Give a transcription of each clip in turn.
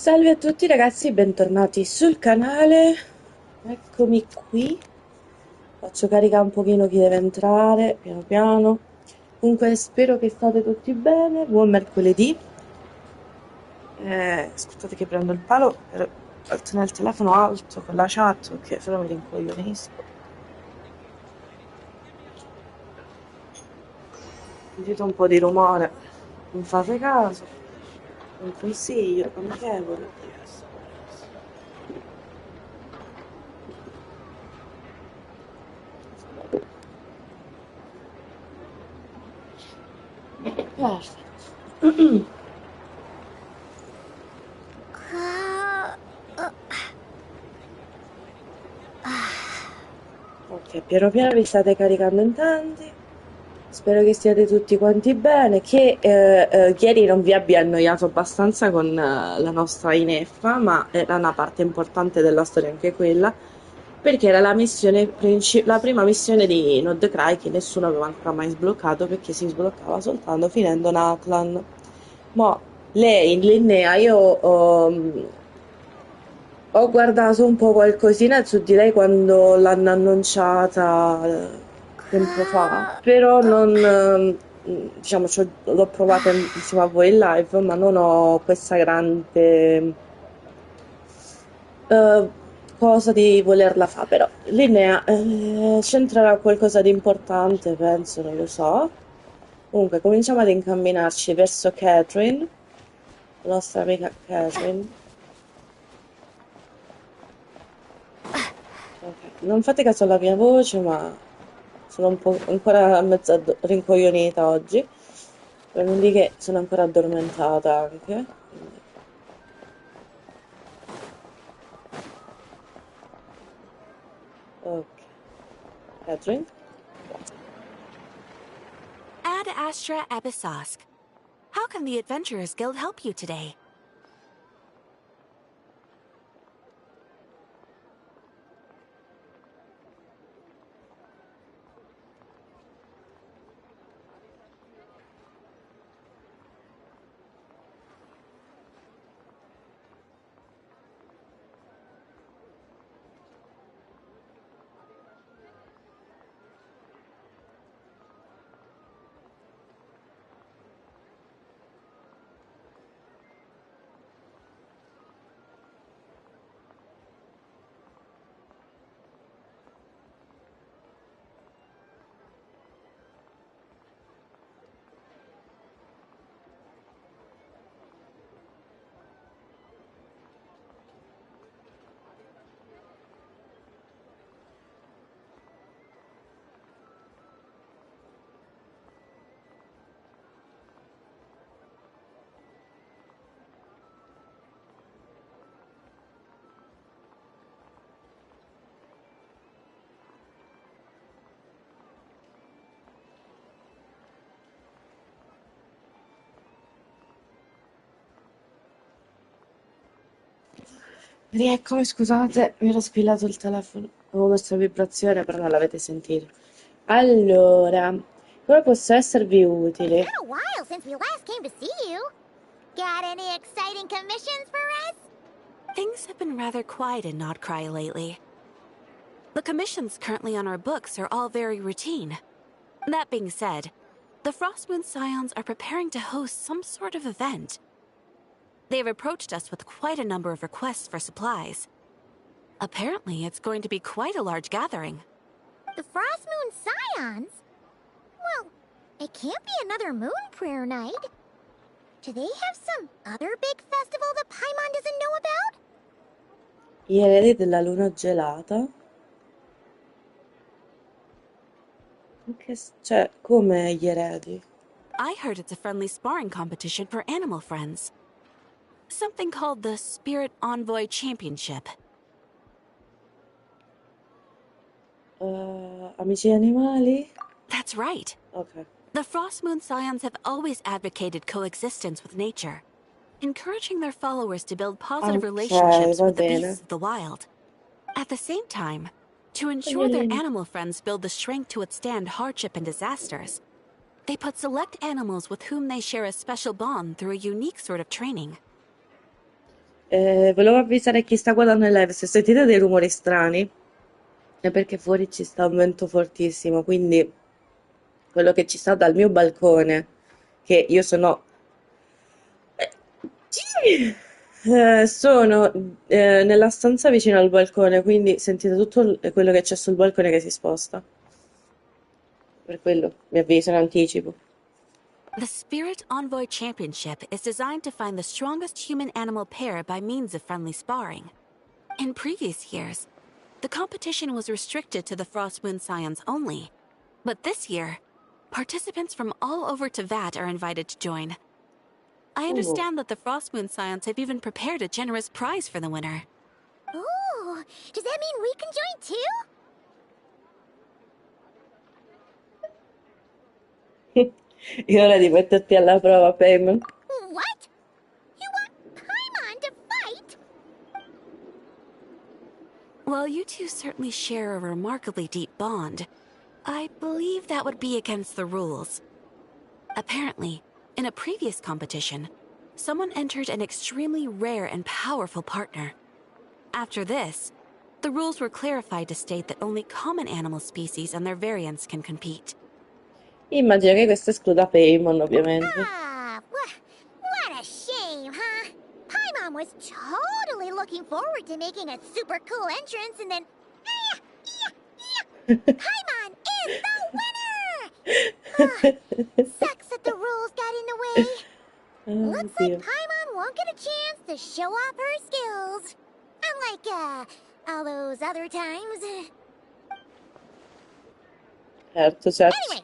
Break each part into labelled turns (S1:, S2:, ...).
S1: Salve a tutti ragazzi, bentornati sul canale. Eccomi qui. Faccio caricare un pochino chi deve entrare, piano piano. Comunque spero che state tutti bene. Buon mercoledì. Scusate che prendo il palo per tenere il telefono alto con la chat, perché se no mi rincoglionisco. Sentite un po' di rumore, non fate caso. Un consiglio amichevole. Perfetto. Ok, piano piano vi state caricando in tanti. Spero che stiate tutti quanti bene, che ieri non vi abbia annoiato abbastanza con la nostra Ineffa, ma era una parte importante della storia anche quella, perché era la missione la prima missione di Nod-Krai che nessuno aveva ancora mai sbloccato, perché si sbloccava soltanto finendo Natlan. Ma lei, Linnea, io ho guardato un po' qualcosina su di lei quando l'hanno annunciata tempo fa, però non, diciamo, l'ho provata insieme a voi in live, ma non ho questa grande eh, cosa di volerla fare. Però Linnea c'entrerà qualcosa di importante, penso, non lo so. Comunque, cominciamo ad incamminarci verso Catherine, la nostra amica Catherine. Ok, non fate caso alla mia voce, ma sono un po' ancora mezza rincoglionita oggi. Per non dire che sono ancora addormentata anche. Quindi. Ok. Catherine?
S2: Ad Astra Episosk. How can the Adventurers Guild help you today?
S1: Rieccomi, scusate, mi ero squillato il telefono. Avevo messo in vibrazione, però non l'avete sentito. Allora, come posso esservi
S3: It's
S1: utile?
S3: been a while since we last came to see you. Got any exciting commissions for us?
S2: Things have been rather quiet in Nod-Krai lately. The commissions currently on our books are all very routine. That being said, the Frostmoon Scions are preparing to host some sort of event. They have approached us with quite a number of requests for supplies. Apparently, it's going to be quite a large gathering.
S3: The Frost Moon Scions? Well, it can't be another moon prayer night. Do they have some other big festival that Paimon doesn't know about?
S1: Gli eredi della luna gelata? Cioè, come gli eredi?
S2: I heard it's a friendly sparring competition for animal friends. Something called the Spirit Envoy Championship.
S1: Amici animali?
S2: That's right.
S1: Ok.
S2: The Frostmoon Scions have always advocated coexistence with nature, encouraging their followers to build positive
S1: Ok,
S2: relationships
S1: va
S2: with the
S1: bene.
S2: beasts of the wild. At the same time, to ensure their
S1: Cagnolino.
S2: animal friends build the strength to withstand hardship and disasters, they put select animals with whom they share a special bond through a unique sort of training.
S1: Volevo avvisare chi sta guardando in live, se sentite dei rumori strani è perché fuori ci sta un vento fortissimo, quindi quello che ci sta dal mio balcone, che io sono... Sì! Sono nella stanza vicino al balcone, quindi sentite tutto quello che c'è sul balcone che si sposta. Per quello mi avviso in anticipo.
S2: The Spirit Envoy Championship is designed to find the strongest human-animal pair by means of friendly sparring. In previous years, the competition was restricted to the Frostmoon Scions only. But this year, participants from all over Teyvat are invited to join. I
S1: Oh.
S2: understand that the Frostmoon Scions have even prepared a generous prize for the winner.
S3: Ooh, does that mean we can join too?
S1: È ora di metterti alla prova, Payman.
S3: What? You want Paimon to fight?
S2: While you two certainly share a remarkably deep bond, I believe that would be against the rules. Apparently, in a previous competition, someone entered an extremely rare and powerful partner. After this, the rules were clarified to state that only common animal species and their variants can compete.
S1: Immagino che questo escluda Paymon, ovviamente.
S3: Ah, what a shame, huh? Paimon was totally looking forward to making a super cool entrance, and then... Paimon is the winner! Ah, sucks that the rules got in the way.
S1: Oh,
S3: Looks like
S1: Dio.
S3: Paimon won't get a chance to show off her skills. Unlike, all those other times.
S1: Certo, certo.
S3: Anyway,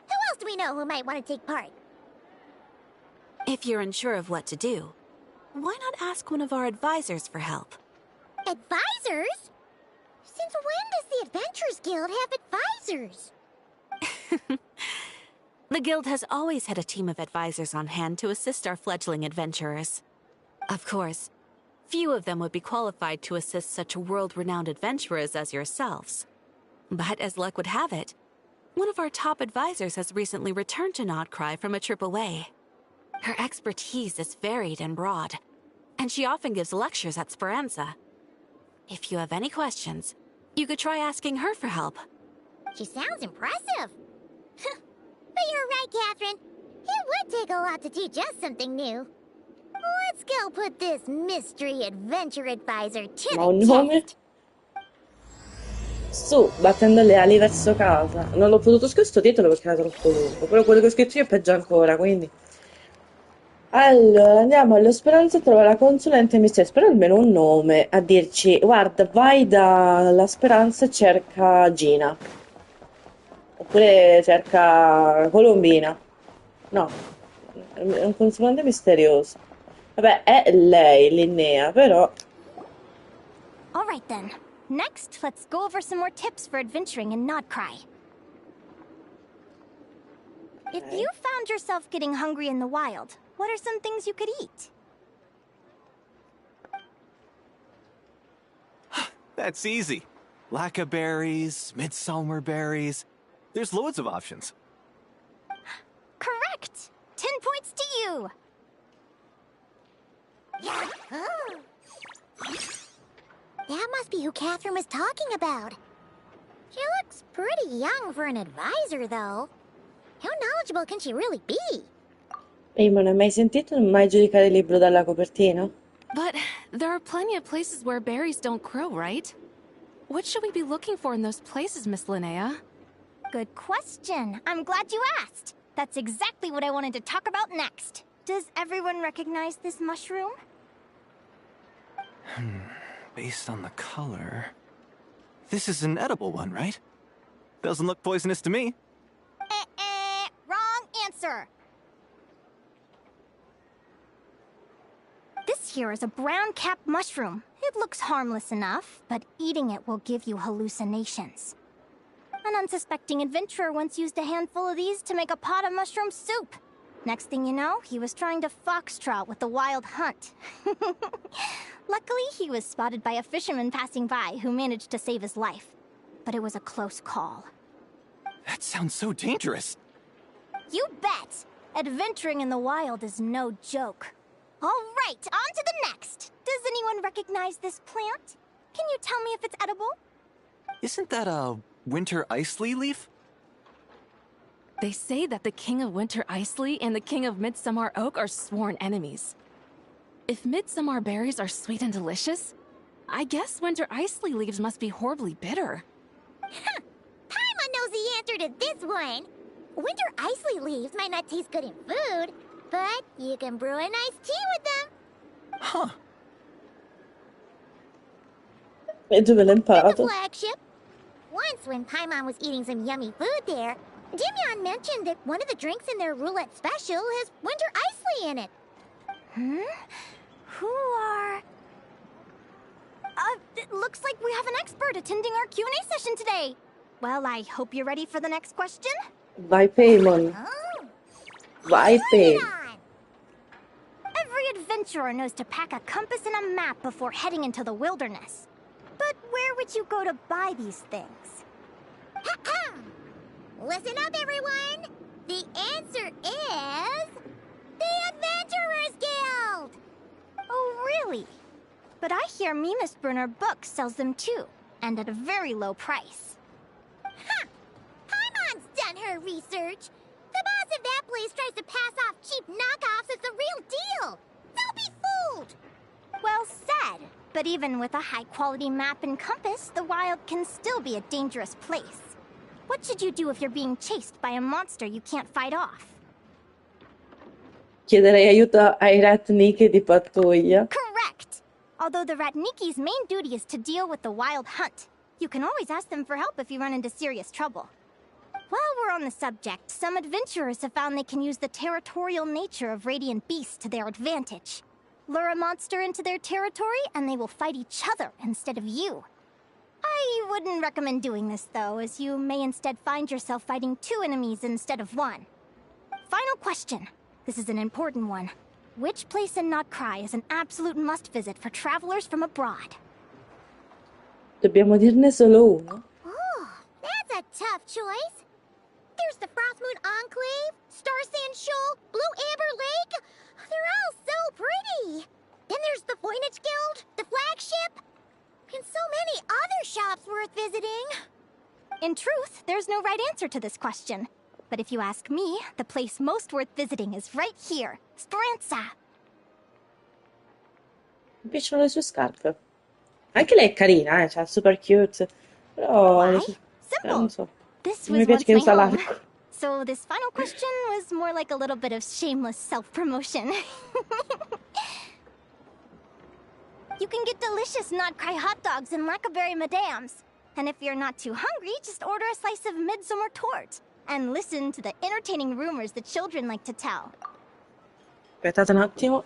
S3: who else do we know who might want to take part?
S2: If you're unsure of what to do, why not ask one of our advisors for help?
S3: Advisors? Since when does the Adventurers Guild have advisors?
S2: The Guild has always had a team of advisors on hand to assist our fledgling adventurers. Of course, few of them would be qualified to assist such world-renowned adventurers as yourselves. But as luck would have it, one of our top advisors has recently returned to Nod-Krai from a trip away. Her expertise is varied and broad, and she often gives lectures at Speranza. If you have any questions, you could try asking her for help.
S3: She sounds impressive. But you're right, Catherine. It would take a lot to teach us something new. Let's go put this mystery adventure advisor to
S1: Ma un
S3: the
S1: nome?
S3: test.
S1: Su, battendo le ali verso casa. Non l'ho potuto scrivere sto titolo perché era troppo lungo. Però quello che ho scritto io è peggio ancora, quindi. Allora, andiamo allo Speranza e trova la consulente Mister. Spero almeno un nome a dirci, guarda, vai dalla Speranza e cerca Gina. Oppure cerca Colombina. No, è un consulente misterioso. Vabbè, è lei, Linnea, però...
S4: All right then. Next, let's go over some more tips for adventuring in Nod-Krai. If
S1: Ok.
S4: you found yourself getting hungry in the wild, what are some things you could eat?
S5: That's easy. Lacca berries, midsummer berries. There's loads of options.
S4: Correct! 10 points to you!
S3: Oh. That must be who Catherine was talking about. She looks pretty young for an advisor, though. How knowledgeable can she really be?
S1: Ehi, ma non hai mai sentito mai giudicare il libro dalla copertina?
S6: But there are plenty of places where berries don't grow, right? What should we be looking for in those places, Miss Linnea?
S4: Good question. I'm glad you asked. That's exactly what I wanted to talk about next. Does everyone recognize this mushroom?
S5: Based on the color... This is an edible one, right? Doesn't look poisonous to me.
S4: Wrong answer. This here is a brown-capped mushroom. It looks harmless enough, but eating it will give you hallucinations. An unsuspecting adventurer once used a handful of these to make a pot of mushroom soup. Next thing you know, he was trying to foxtrot with the wild hunt. Luckily, he was spotted by a fisherman passing by who managed to save his life. But it was a close call.
S5: That sounds so dangerous.
S4: You bet! Adventuring in the wild is no joke. All right, on to the next. Does anyone recognize this plant? Can you tell me if it's edible?
S5: Isn't that a winter ice-lea leaf?
S6: They say that the King of Winter Iceley and the King of Midsummer Oak are sworn enemies. If midsummer berries are sweet and delicious, I guess winter Iceley leaves must be horribly bitter.
S3: Paimon knows the answer to this one. Winter Iceley leaves might not taste good in food, but you can brew a nice tea with them.
S5: Huh.
S1: E dove l'hai
S3: At the
S1: imparato?
S3: flagship. Once, when Paimon was eating some yummy food there, Dimyon mentioned that one of the drinks in their roulette special has winter Iceley in it.
S4: Who are... it looks like we have an expert attending our Q&A session today. Well, I hope you're ready for the next question.
S1: Vai, Paimon.
S3: Oh,
S1: Vai,
S3: bring it
S1: Paimon.
S3: on!
S4: Every adventurer knows to pack a compass and a map before heading into the wilderness. But where would you go to buy these things?
S3: Listen up, everyone! The answer is... the Adventurers Guild!
S4: Oh, really? But I hear Mimas Brunner Books sells them too, and at a very low price.
S3: Ha! Paimon's done her research. The boss of that place tries to pass off cheap knockoffs as the real deal. Don't be fooled!
S4: Well said. But even with a high-quality map and compass, the wild can still be a dangerous place. What should you do if you're being chased by a monster you can't fight off?
S1: Chiederei aiuto ai Ratnik di pattuglia.
S4: Correct! Although the Ratniki's main duty is to deal with the wild hunt, you can always ask them for help if you run into serious trouble. While we're on the subject, some adventurers have found they can use the territorial nature of radiant beasts to their advantage. Lure a monster into their territory, and they will fight each other instead of you. I wouldn't recommend doing this, though, as you may instead find yourself fighting two enemies instead of one. Final question. This is an important one. Which place in Nod-Krai is an absolute must-visit for travelers from abroad?
S1: Dobbiamo dirne solo uno.
S3: Oh, that's a tough choice. There's the Frostmoon Enclave, Star Sand Shoal, Blue Amber Lake. They're all so pretty. Then there's the Voynich Guild, the flagship, and so many other shops worth visiting.
S4: In truth, there's no right answer to this question. But if you ask me, the place most worth visiting is right here, Speranza.
S1: Mi piacciono le sue scarpe. Anche lei è carina, cioè super cute. Però
S4: Why?
S1: non
S4: Simple.
S1: so.
S4: This
S1: Non mi
S4: was
S1: piace
S4: once
S1: che
S4: my
S1: usa
S4: home.
S1: l'arco.
S4: So this final question was more like a little bit of shameless self-promotion. You can get delicious Nod-Krai hot dogs and Lackaberry Madams. And if you're not too hungry, just order a slice of midsummer tort. And listen to the entertaining rumors the children like to tell.
S1: Aspettate un attimo.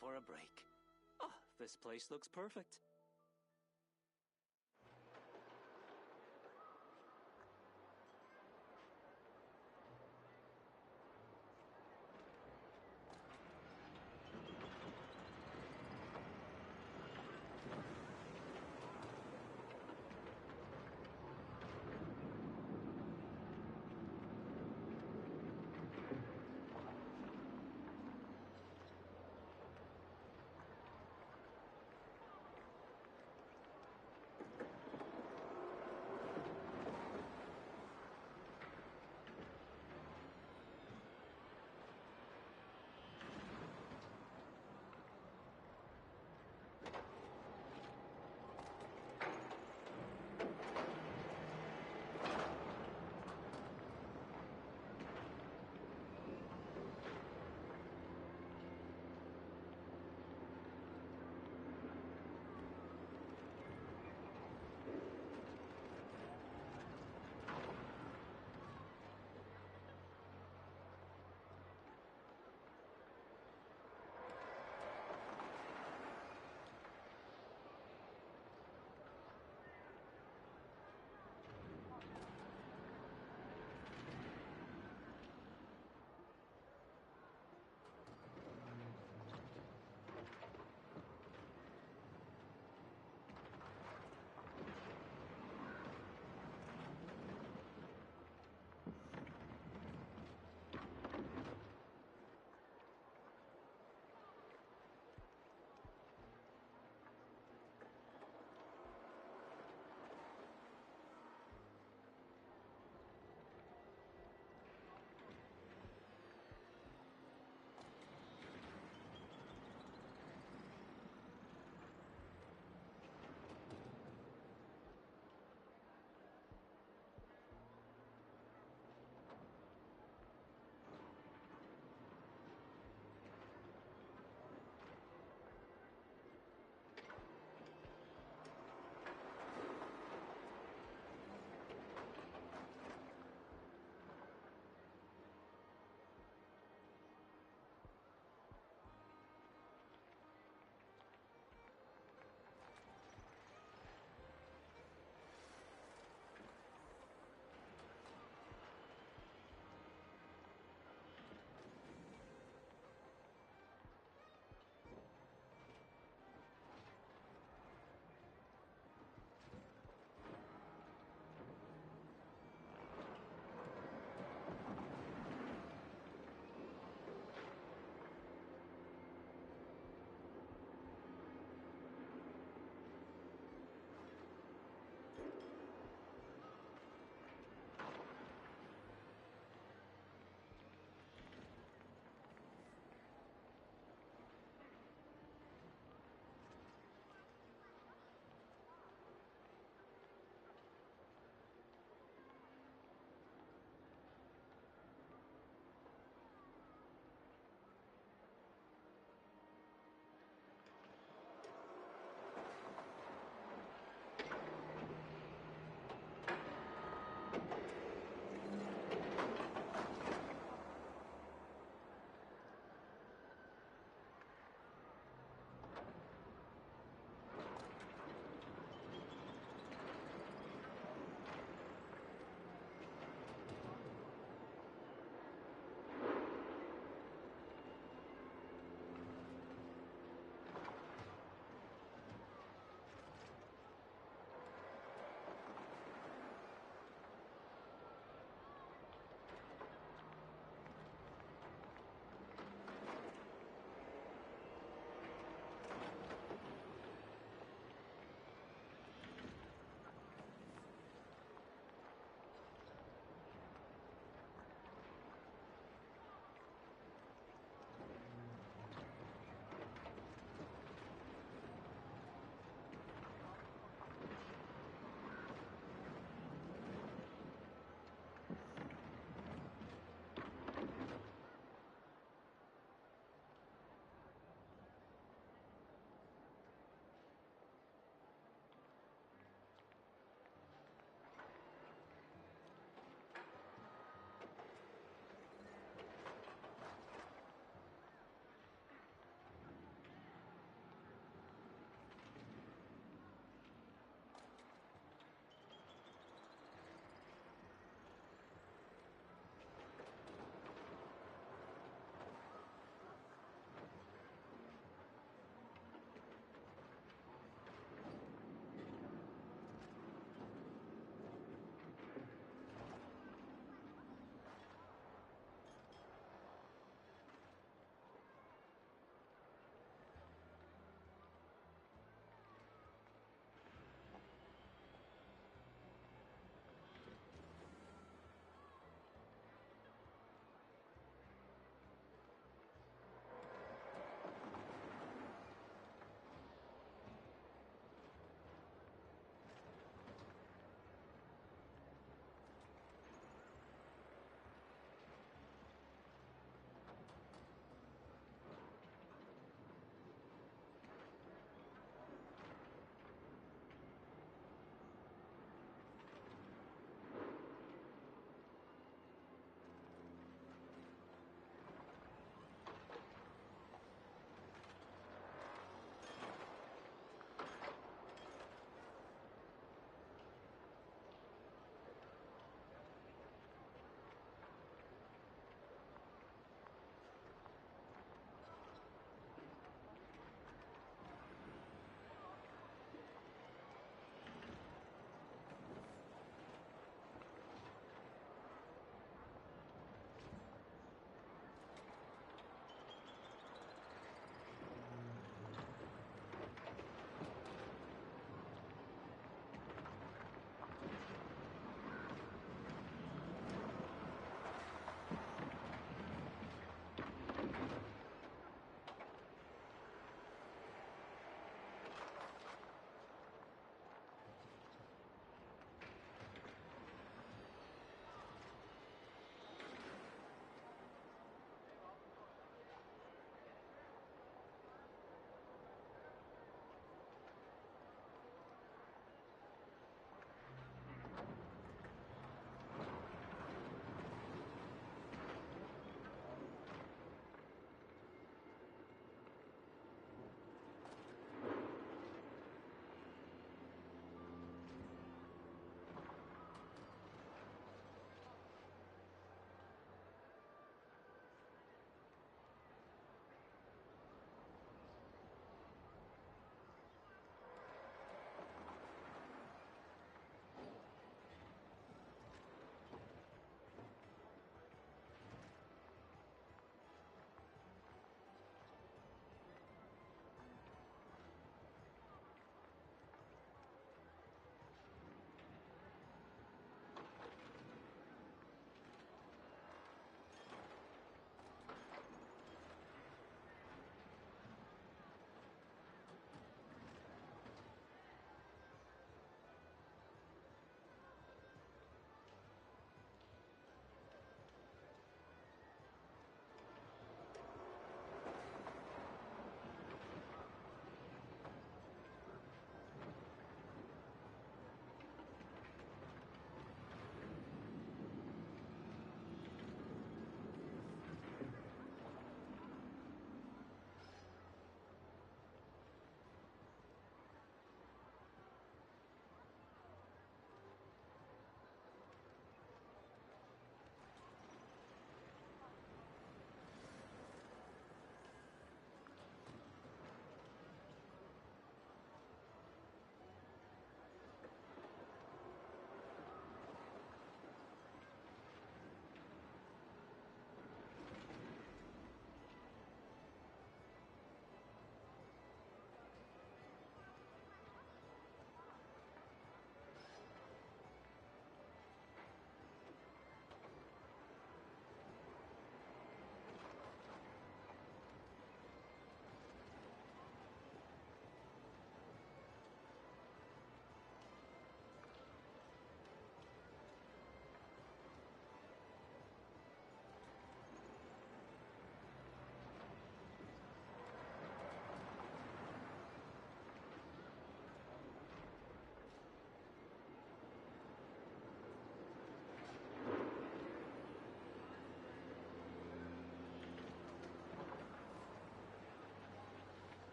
S5: for a break. Oh, this place looks perfect.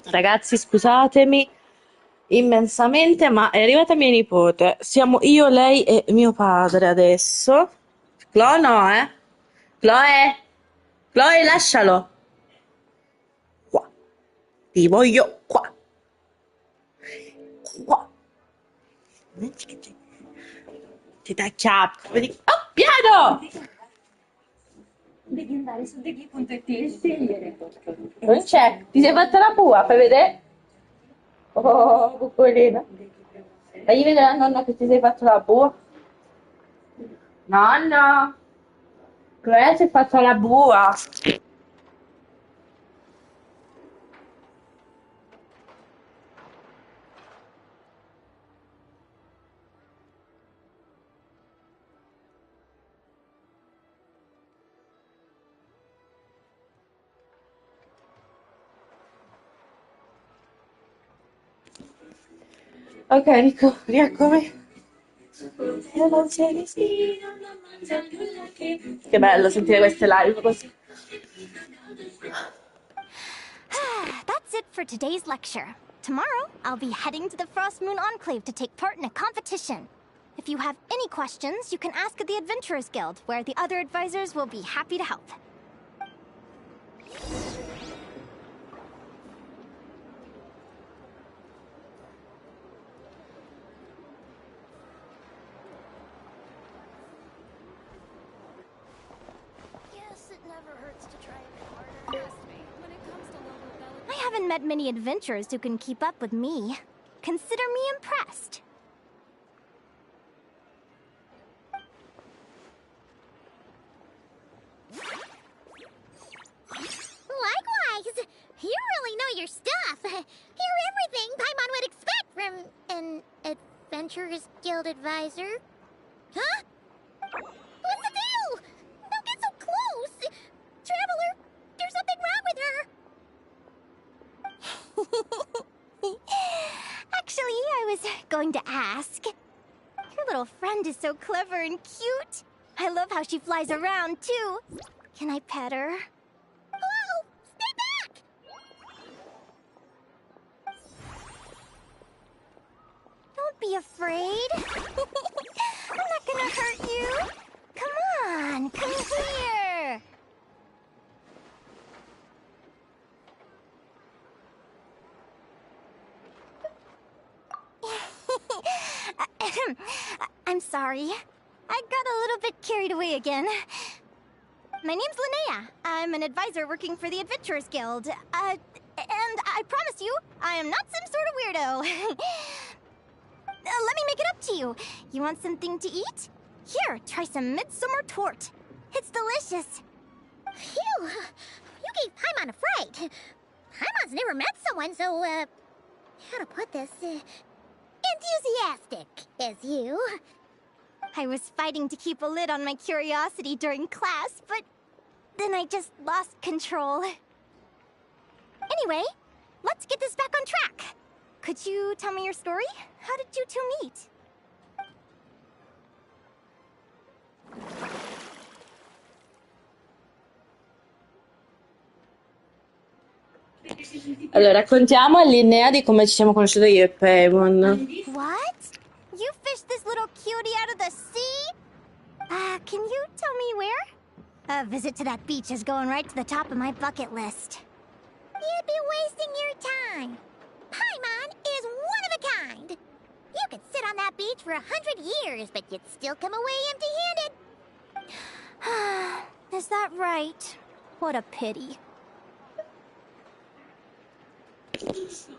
S1: Ragazzi, scusatemi immensamente, ma è arrivata mia nipote. Siamo io, lei e mio padre adesso. Chloe no, eh? Chloe? Chloe, lascialo. Qua. Ti voglio qua. Qua. Ti dà chiappo. Vedi? Oh, piano! Devi andare su degli.it e scegliere. Non c'è. Ti sei fatta la pua, fai vedere? Oh, coccolina. Fagli vedere a nonna che ti sei fatto la bua. Nonna, Chloe si è fatta la bua. Ok, Nico, rieccomi. Che bello sentire queste live così.
S4: That's it for today's lecture. Tomorrow, I'll be heading to the Frost Moon Enclave to take part in a competition. If you have any questions, you can ask at the Adventurers Guild, where the other advisors will be happy to help.
S3: Yes, it never hurts to try a bit harder.
S4: I haven't met many adventurers who can keep up with me. Consider me impressed.
S3: Likewise! You really know your stuff. You're everything Paimon would expect from an Adventurers Guild advisor. Huh? What's the deal? Don't get so close! Traveler, there's something wrong with her!
S4: Actually, I was going to ask. Your little friend is so clever and cute. I love how she flies around, too. Can I pet her?
S3: Whoa! Stay back!
S4: Don't be afraid. I'm not gonna hurt you. Come on, come here. I'm sorry. I got a little bit carried away again. My name's Linnea. I'm an advisor working for the Adventurers Guild. And I promise you, I am not some sort of weirdo. Let me make it up to you. You want something to eat? Here, try some midsummer tort. It's delicious.
S3: Phew! You gave Paimon a fright. Paimon's never met someone so, how to put this, enthusiastic as you.
S4: I was fighting to keep a lid on my curiosity during class, but then I just lost control. Anyway, let's get this back on track. Could you tell me your story? How did you two meet?
S1: Allora, raccontiamo a Linnea di come ci siamo conosciuti io e Paimon.
S4: What? You fished this little cutie out of the sea? Can you tell me where? A visit to that beach is going right to the top of my bucket list.
S3: You'd be wasting your time. Paimon is one of a kind. You could sit on that beach for 100 years, but you'd still come away empty-handed.
S4: Is that right? What a pity.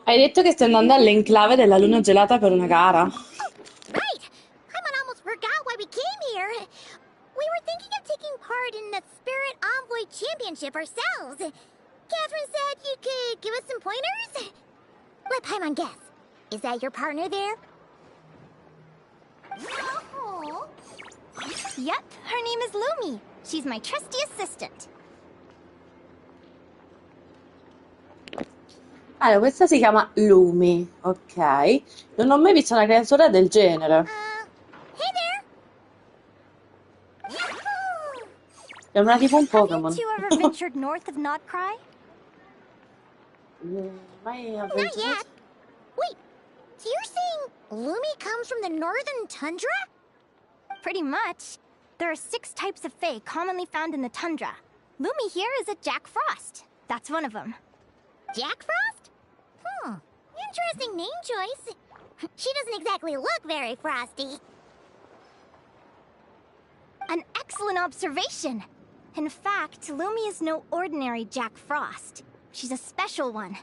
S1: Hai detto che stai andando all'enclave della luna gelata per una gara.
S3: Right! Paimon almost forgot why we came here. We were thinking of taking part in the Spirit Envoy Championship ourselves. Catherine said you could give us some pointers? Let Paimon guess. Is that your partner there?
S4: Oh. Yep, her name is Lumi. She's my trusty assistant.
S1: Allora, questa si chiama Lumi, ok? Non ho mai visto una creatura del genere.
S3: Hey there! Yahoo!
S1: Sembra tipo un
S4: Have you
S1: Pokémon.
S4: two ever ventured north of Nod-Krai?
S1: Mai
S3: Not
S1: avventurato?
S3: yet. Wait, so you're saying Lumi comes from the northern tundra?
S4: Pretty much. There are 6 types of Fae commonly found in the tundra. Lumi here is a Jack Frost. That's one of them.
S3: Jack Frost? Interesting name choice. She doesn't exactly look very frosty.
S4: An excellent observation. In fact, Lumi is no ordinary Jack Frost. She's a special one.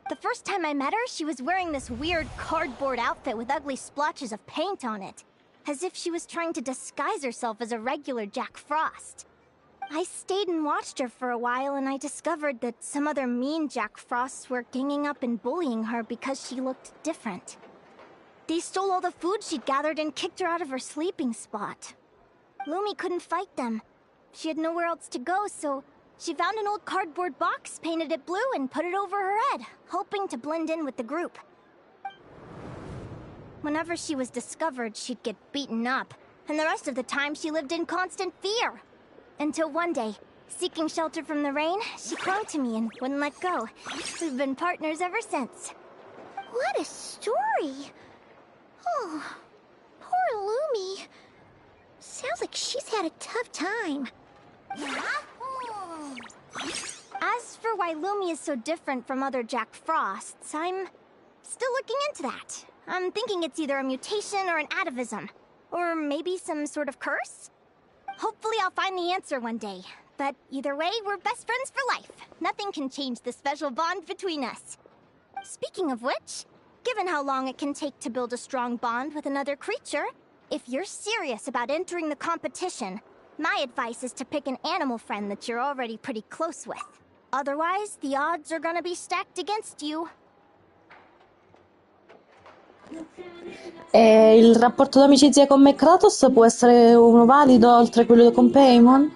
S4: The first time I met her, she was wearing this weird cardboard outfit with ugly splotches of paint on it, as if she was trying to disguise herself as a regular Jack Frost. I stayed and watched her for a while, and I discovered that some other mean Jack Frosts were ganging up and bullying her because she looked different. They stole all the food she'd gathered and kicked her out of her sleeping spot. Lumi couldn't fight them. She had nowhere else to go, so she found an old cardboard box, painted it blue, and put it over her head, hoping to blend in with the group. Whenever she was discovered, she'd get beaten up, and the rest of the time she lived in constant fear. Until one day, seeking shelter from the rain, she clung to me and wouldn't let go. We've been partners ever since.
S3: What a story! Oh, poor Lumi. Sounds like she's had a tough time.
S4: As for why Lumi is so different from other Jack Frosts, I'm still looking into that. I'm thinking it's either a mutation or an atavism. Or maybe some sort of curse? Hopefully I'll find the answer one day. But either way, we're best friends for life. Nothing can change the special bond between us. Speaking of which, given how long it can take to build a strong bond with another creature, if you're serious about entering the competition, my advice is to pick an animal friend that you're already pretty close with. Otherwise, the odds are gonna be stacked against you.
S1: E il rapporto d'amicizia con McCratos può essere uno valido oltre quello con Paimon?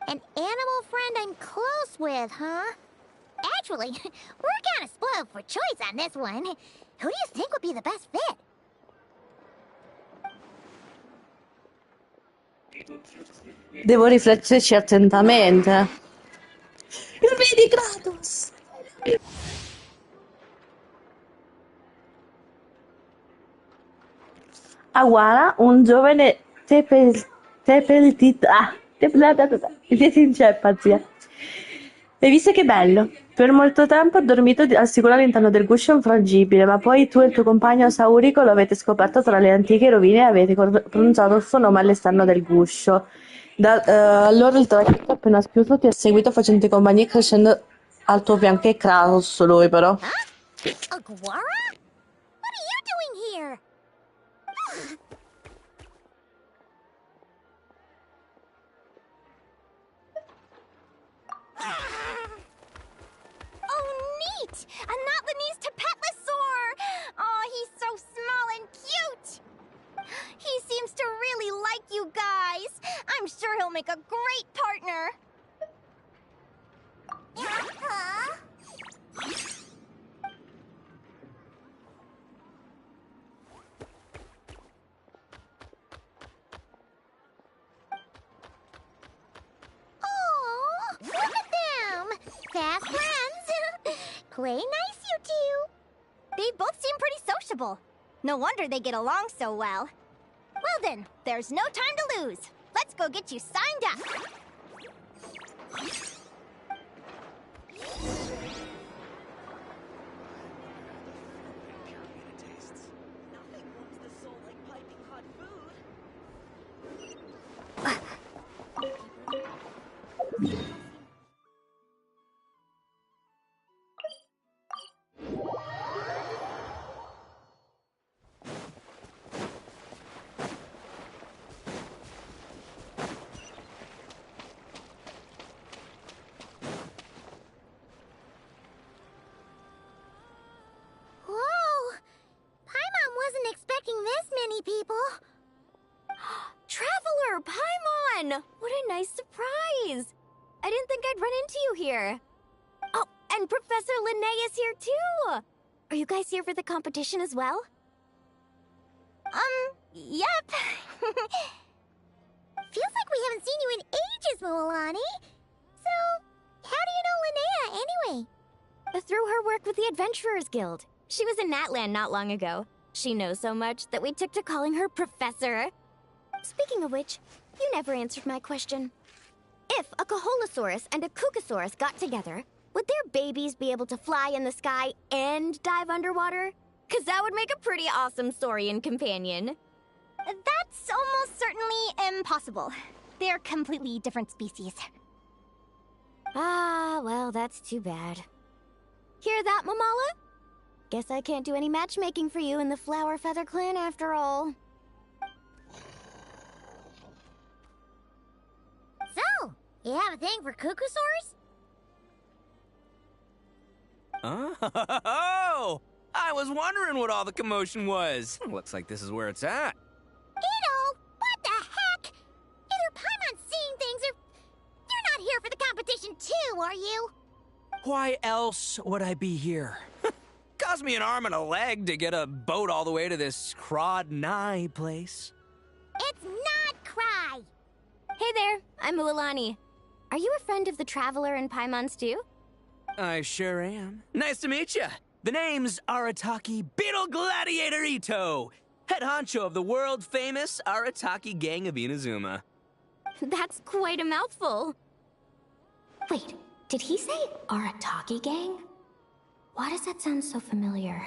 S3: An animal friend I'm close with, huh? Actually, we're kind of spoiled for choice on this one. Who do you think would be the best fit?
S1: Devo rifletterci attentamente. Vedi Kratos! Aguara, un giovane tepeltita Mi siete inceppa, zia. Hai visto che bello? Per molto tempo ho dormito al sicuro all'interno del guscio infrangibile, ma poi tu e il tuo compagno Saurico lo avete scoperto tra le antiche rovine e avete pronunciato il suo nome all'esterno del guscio. Allora il traghetto appena schiuso ti ha seguito facendo compagnia e crescendo al tuo fianco. Che Kratos lui però.
S3: Aguara? What are you doing here?
S4: Oh, neat! A Notlanese Tapetlosaur! Oh, he's so small and cute! He seems to really like you guys. I'm sure he'll make a great partner.
S3: Oh, look at them! Fast friends! Play nice, you two!
S4: They both seem pretty sociable. No wonder they get along so well. Well then, there's no time to lose. Let's go get you signed up.
S3: Whoa! Paimon wasn't expecting this many people.
S7: Traveler, Paimon! What a nice surprise! I didn't think I'd run into you here. Oh, and Professor Linnea is here too! Are you guys here for the competition as well?
S4: Yep.
S3: Feels like we haven't seen you in ages, Moalani. So, how do you know Linnea anyway?
S7: Through her work with the Adventurers Guild. She was in Natland not long ago. She knows so much that we took to calling her Professor. Speaking of which, you never answered my question. If a Kaholosaurus and a Kukasaurus got together, would their babies be able to fly in the sky and dive underwater? 'Cause that would make a pretty awesome saurian companion.
S4: That's almost certainly impossible. They're completely different species.
S7: Ah, well, that's too bad. Hear that, Mamala? Guess I can't do any matchmaking for you in the Flower Feather Clan after all.
S3: So, you have a thing for Kukusaurs?
S8: Oh! I was wondering what all the commotion was. Looks like this is where it's at.
S3: Ito, what the heck? Either Paimon's seeing things or... You're not here for the competition too, are you?
S8: Why else would I be here? Cost me an arm and a leg to get a boat all the way to this Nod-Krai place.
S3: It's Nod-Krai!
S7: Hey there, I'm Ulilani. Are you a friend of the Traveler and Paimon's too?
S8: I sure am. Nice to meet you. The name's Arataki Beetle Gladiator Ito, head honcho of the world-famous Arataki Gang of Inazuma.
S7: That's quite a mouthful. Wait, did he say Arataki Gang? Why does that sound so familiar?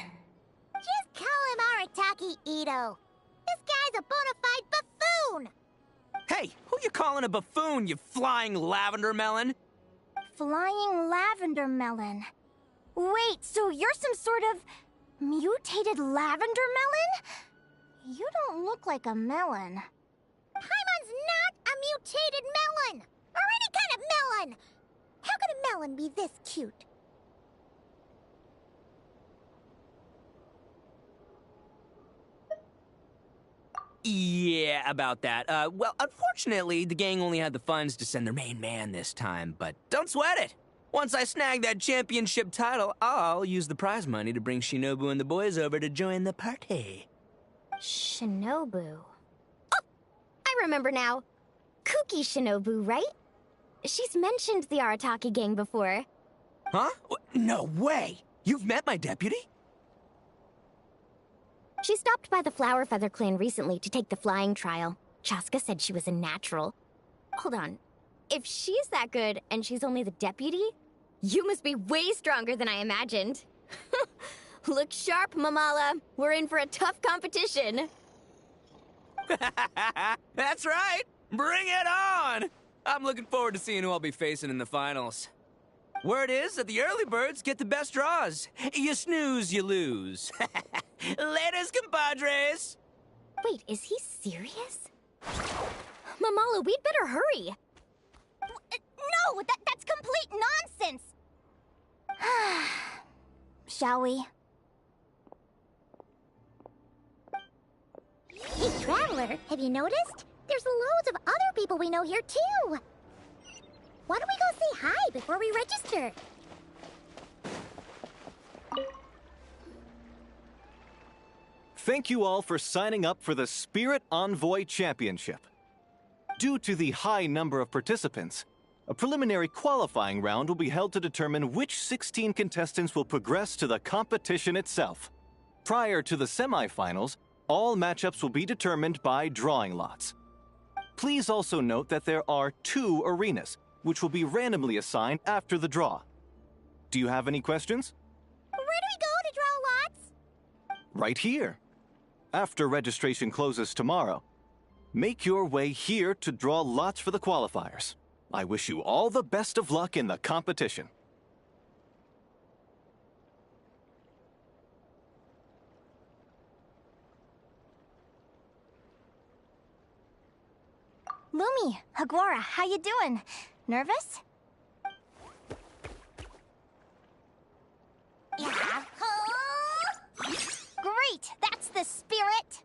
S3: Just call him Arataki Ito. This guy's a bona fide buffoon!
S8: Hey, who you calling a buffoon, you flying lavender melon?
S4: Flying lavender melon. Wait, so you're some sort of mutated lavender melon? You don't look like a melon.
S3: Paimon's not a mutated melon! Or any kind of melon! How could a melon be this cute?
S8: Yeah, about that. Well, unfortunately, the gang only had the funds to send their main man this time, but don't sweat it. Once I snag that championship title, I'll use the prize money to bring Shinobu and the boys over to join the party.
S7: Shinobu. Oh, I remember now. Kuki Shinobu, right? She's mentioned the Arataki Gang before.
S8: Huh? No way! You've met my deputy?
S7: She stopped by the Flower Feather Clan recently to take the flying trial. Chaska said she was a natural. Hold on. If she's that good and she's only the deputy, you must be way stronger than I imagined. Look sharp, Mamala. We're in for a tough competition.
S8: That's right! Bring it on! I'm looking forward to seeing who I'll be facing in the finals. Word is that the early birds get the best draws. You snooze, you lose. Laters, compadres!
S7: Wait, is he serious? Mamala, we'd better hurry.
S4: No, that's complete nonsense! Shall we?
S3: Hey, Traveler, have you noticed? There's loads of other people we know here, too. Why don't we go say hi before we register?
S5: Thank you all for signing up for the Spirit Envoy Championship. Due to the high number of participants, a preliminary qualifying round will be held to determine which 16 contestants will progress to the competition itself. Prior to the semifinals, all matchups will be determined by drawing lots. Please also note that there are 2 arenas, which will be randomly assigned after the draw. Do you have any questions?
S3: Where do we go to draw lots?
S5: Right here. After registration closes tomorrow, make your way here to draw lots for the qualifiers. I wish you all the best of luck in the competition.
S4: Lumi, Agora, how you doing? Nervous?
S3: Yeah.
S4: Great! That's the spirit!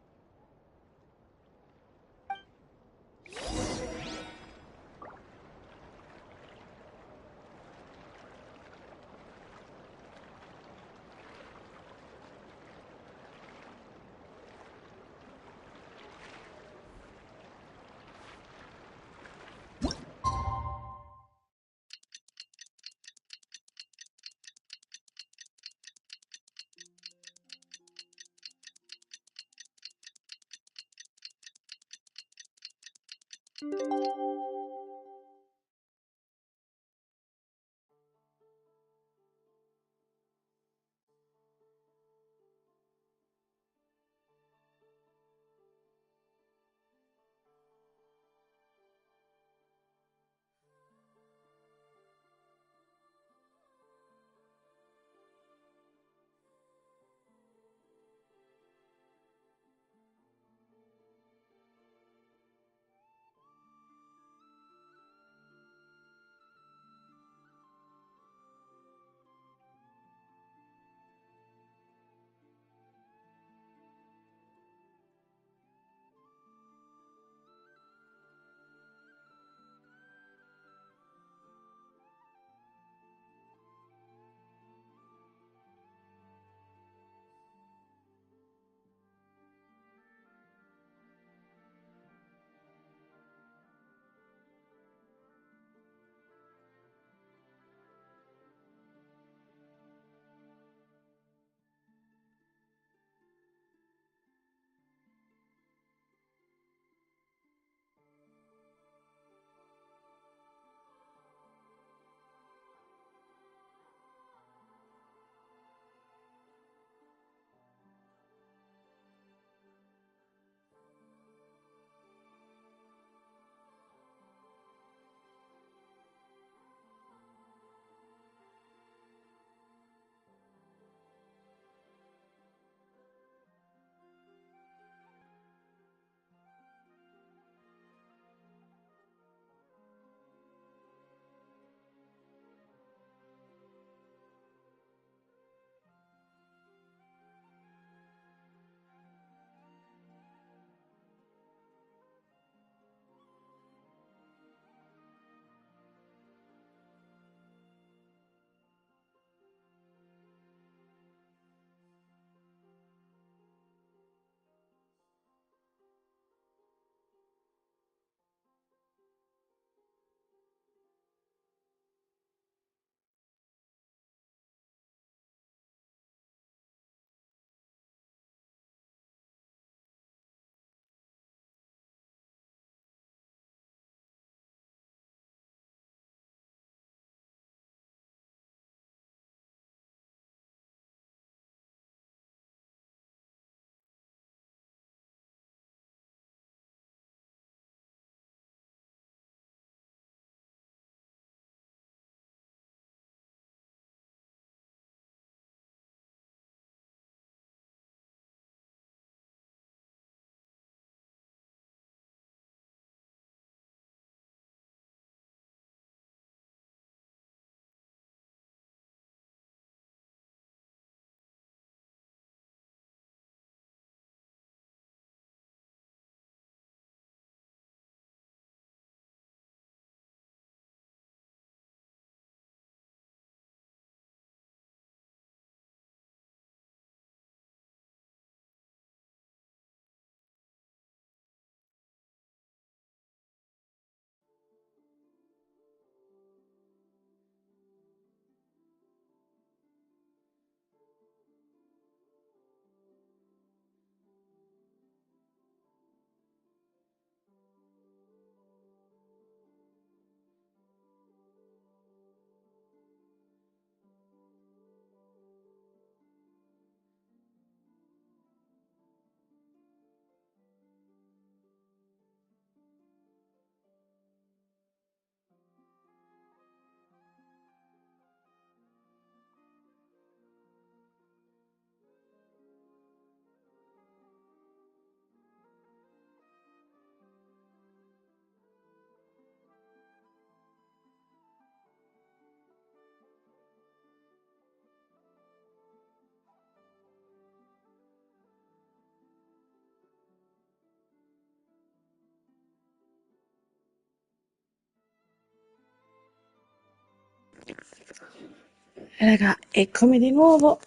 S1: Raga, eccomi di nuovo.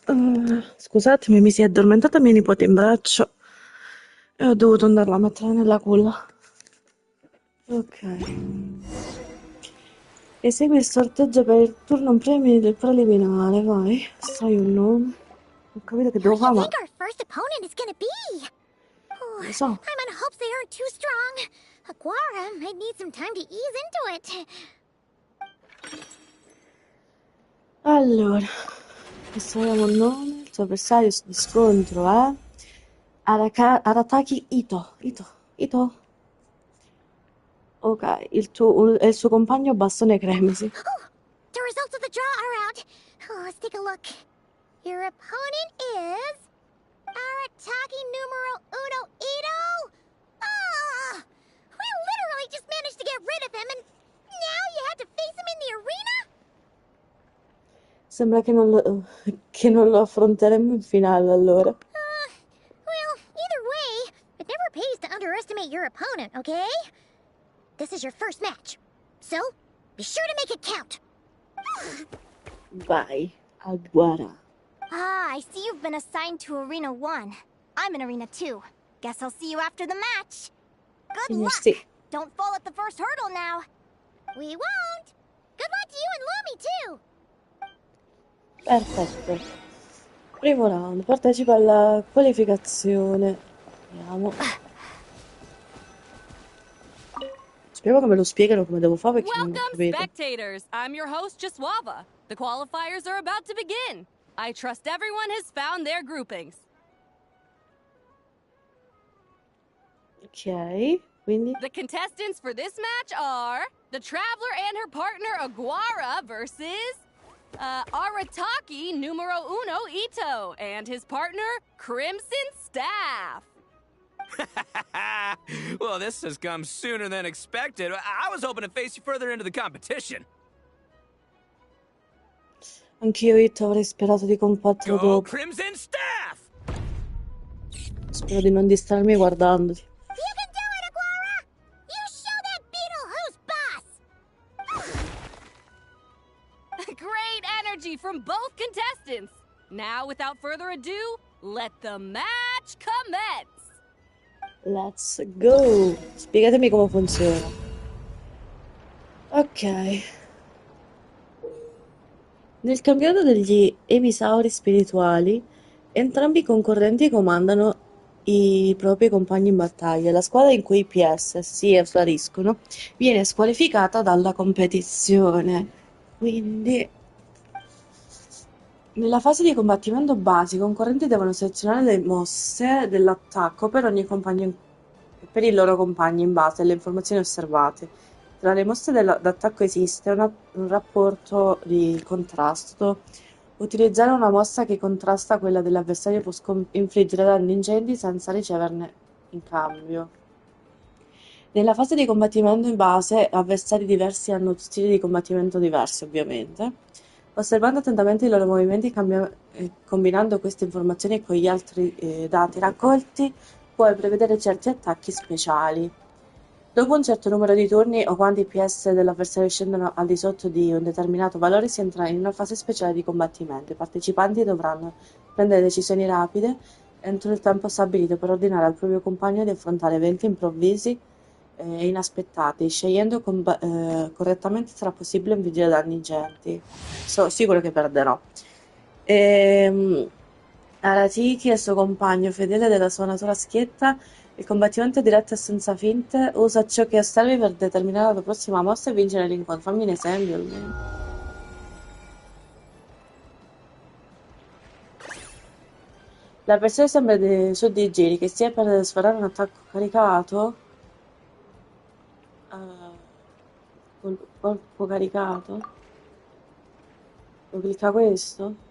S1: Scusatemi, mi si è addormentata mia nipote in braccio e ho dovuto andarla a mettere nella culla. Ok. Esegui il sorteggio per il turno premi del preliminare, vai. Sai un nome? Ho capito che
S3: Who
S1: devo
S3: do you
S1: fare, ma
S3: think our first opponent is gonna be? Oh,
S1: non lo so.
S3: I'm in hopes they aren't too strong. Aguara might need some time to ease into it.
S1: Allora, estraiamo il nome. Il suo avversario di scontro è Arataki Ito. Ito. Ok, il suo compagno Bastone Cremisi.
S3: Oh, the results of the draw are out. Oh, let's take a look. Your opponent is Arataki numero uno Ito. Ah, we literally just managed to get rid of him, and now you had to face him in the arena?
S1: Sembra che non lo affronteremo in finale allora.
S3: Well, either way, it never pays to underestimate your opponent, okay? This is your first match, so be sure to make it count.
S1: Vai, Aguara.
S4: Ah, I see you've been assigned to Arena 1. I'm in Arena 2. Guess I'll see you after the match. Good luck!
S1: Sì,
S4: Don't fall at the first hurdle now.
S3: We won't. Good luck to you and Lumi, too.
S1: perfetto. Primo round, partecipa alla qualificazione. Vediamo. Spero che me lo spiegano come devo fare perché non ho
S6: Welcome,
S1: capito.
S6: spectators! I'm your host, Jaswava. The qualifiers are about to begin. I trust everyone has found their groupings.
S1: Ok, quindi
S6: The contestants for this match are the Traveler and her partner Aguara versus Arataki numero uno Ito and his partner Crimson Staff.
S8: Well, this has come sooner than expected. I was hoping to face you further into the competition.
S1: anch'io It avrei sperato di combattere
S8: Go
S1: dopo.
S8: Crimson Staff!
S1: Spero di non distrarmi guardandoti.
S3: You can do it, Aguara! You show that beetle who's boss!
S6: Great energy from both contestants. Now, without further ado, let the match commence.
S1: Let's go! Spiegatemi come funziona. Ok. Nel campionato degli emisauri spirituali, entrambi i concorrenti comandano i propri compagni in battaglia. La squadra in cui i PS si esauriscono viene squalificata dalla competizione. Quindi, nella fase di combattimento base, i concorrenti devono selezionare le mosse dell'attacco per i loro compagni in base alle informazioni osservate. Tra le mosse d'attacco esiste un rapporto di contrasto. Utilizzare una mossa che contrasta quella dell'avversario può infliggere danni ingenti senza riceverne in cambio. Nella fase di combattimento in base, avversari diversi hanno stili di combattimento diversi, ovviamente. Osservando attentamente i loro movimenti e combinando queste informazioni con gli altri dati raccolti, puoi prevedere certi attacchi speciali. Dopo un certo numero di turni o quando i PS dell'avversario scendono al di sotto di un determinato valore, si entra in una fase speciale di combattimento. I partecipanti dovranno prendere decisioni rapide entro il tempo stabilito per ordinare al proprio compagno di affrontare eventi improvvisi e inaspettati. Scegliendo correttamente sarà possibile infliggere danni ingenti. Sono sicuro che perderò. Aratiki e il suo compagno, fedele della sua natura schietta, il combattimento diretto e senza finte, usa ciò che osservi per determinare la prossima mossa e vincere l'incontro. Fammi un esempio almeno. La persona sembra su dei giri, che sia per sferrare un attacco caricato, colpo caricato, lo clicca questo?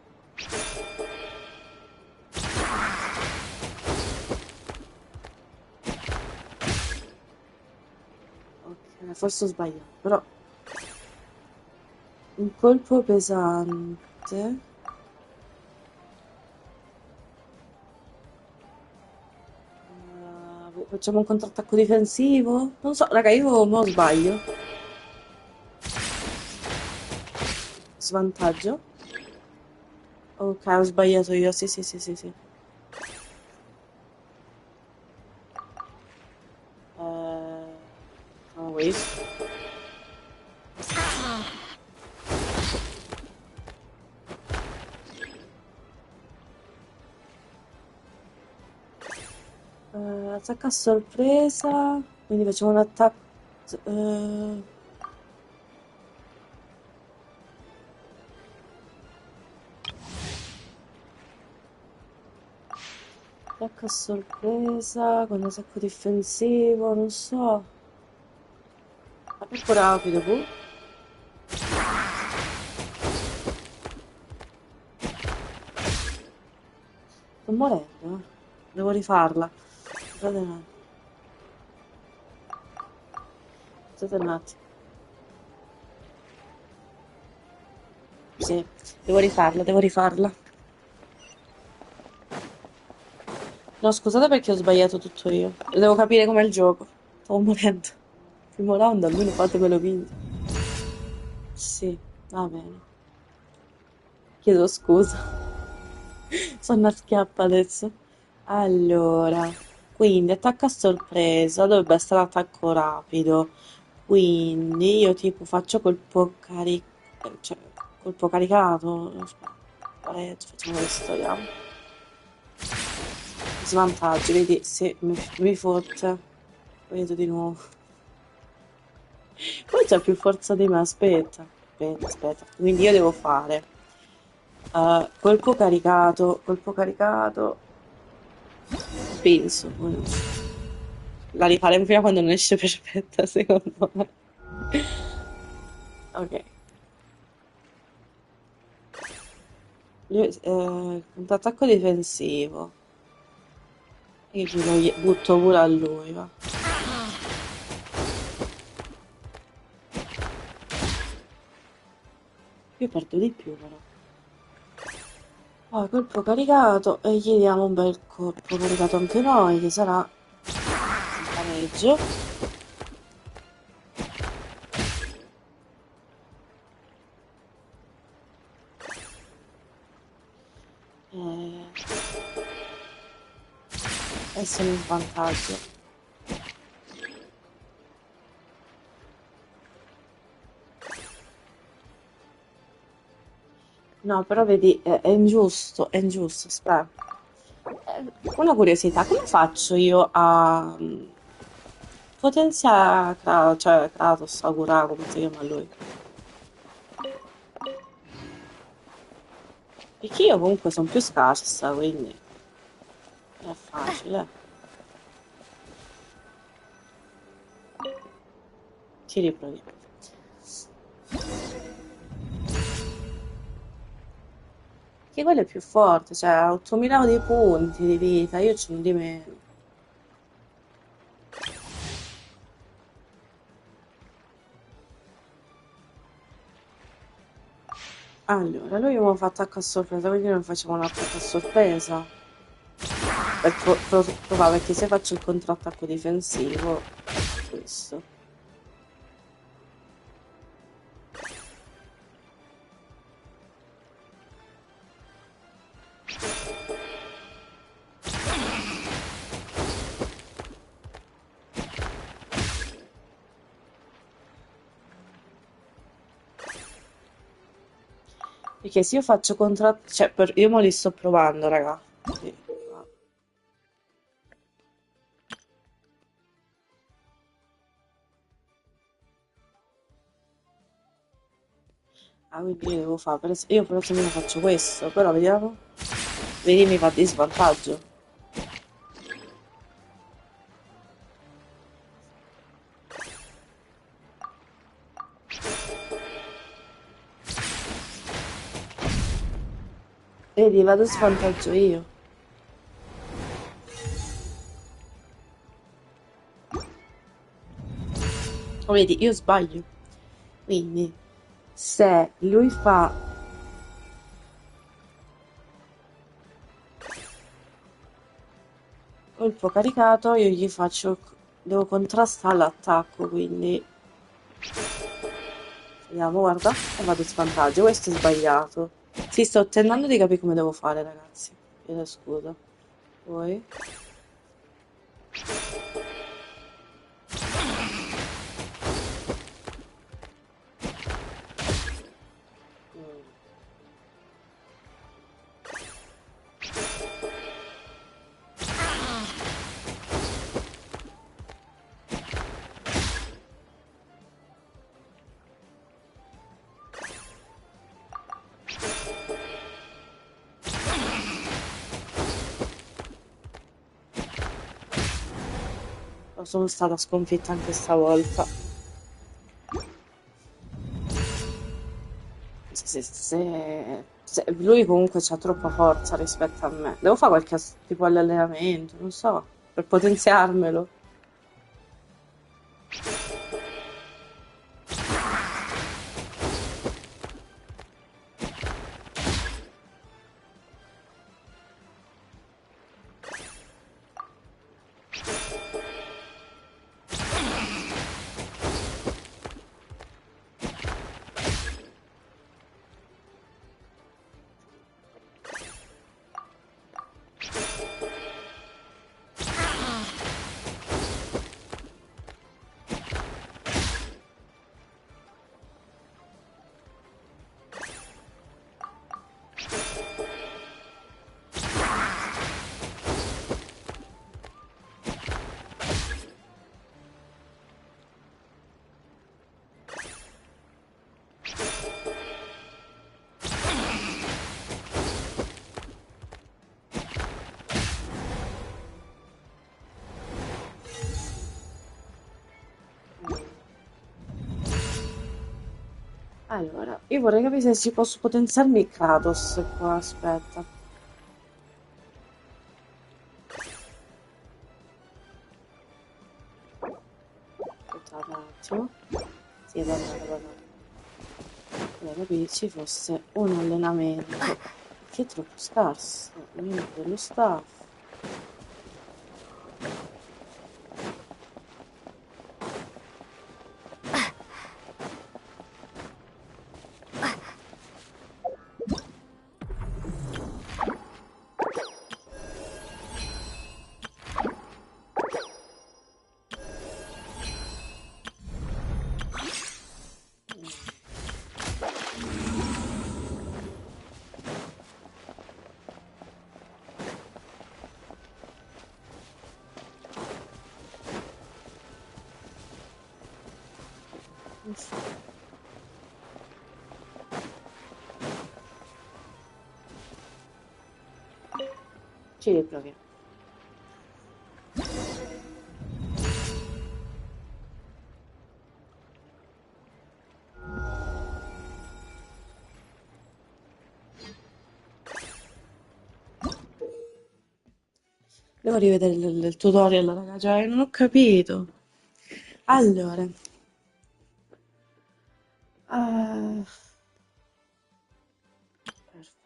S1: Ok, forse ho sbagliato, però un colpo pesante. Facciamo un contrattacco difensivo? Non so, raga, io mo sbaglio. Svantaggio. Ok, ho sbagliato io. Sì, sì, sì, sì, sì. Facciamo questo. Attacco a sorpresa. Quindi facciamo un attacco. eh, Attacco a sorpresa. Con attacco difensivo. Non so. Attacco rapido, boh. Sto morendo, eh. Devo rifarla. Scusate un attimo. Scusate un attimo. Sì, devo rifarla, devo rifarla. No, scusate perché ho sbagliato tutto io. Devo capire com'è il gioco. Stavo morendo. Primo round, almeno fatemelo vinto. Sì, va bene. Chiedo scusa. Sono una schiappa adesso. Allora, quindi attacco a sorpresa, dovrebbe essere attacco rapido. Quindi io tipo faccio cioè, colpo caricato. Aspetta, pareggio, facciamo questo, vediamo. Svantaggi, vedi, se mi fotte. Vedo di nuovo. Poi c'ha più forza di me, aspetta. Aspetta, aspetta. Quindi io devo fare colpo caricato, penso. La rifaremo fino a quando non esce perfetta, secondo me. Ok. Contrattacco difensivo. Io butto pure a lui, va. Io perdo di più, però. Poi colpo caricato e gli diamo un bel colpo caricato anche noi, che sarà un pareggio. Eh, e sono in svantaggio. No, però vedi, è ingiusto, aspetta. Una curiosità, come faccio io a potenziare cioè Kratos, Sakura, come si chiama lui? Perché io comunque sono più scarsa, quindi è facile. Ci riproviamo. Che quello è più forte, cioè ha 8000 di punti di vita, io ce n'ho di meno. Allora, lui mi fa attacco a sorpresa, quindi non facciamo un attacco a sorpresa. Per provare, perché se faccio il contrattacco difensivo, questo. Perché se io faccio contrattacco, cioè io mo li sto provando, raga. Sì. Ah, quindi io devo fare, io per esempio faccio questo, però vediamo. Vedi, mi fa di svantaggio. Vedi, vado a svantaggio io. Oh, vedi, io sbaglio. Quindi, se lui fa colpo caricato, io gli faccio... Devo contrastare l'attacco, quindi... Vediamo, guarda. E vado a svantaggio. Questo è sbagliato. Sì, sto tentando di capire come devo fare, ragazzi. Chiedo scusa. Voi? Mm. Sono stata sconfitta anche stavolta. Lui comunque ha troppa forza rispetto a me. Devo fare qualche tipo di allenamento, non so, per potenziarmelo. Allora, io vorrei capire se si posso potenziarmi Kratos qua, aspetta. Aspettate un attimo. Sì, va. Vorrei capire se ci fosse un allenamento che è troppo scarso. Membro dello staff. Ci riproviamo. Devo rivedere il tutorial, raga, cioè non ho capito. Allora, perfetto.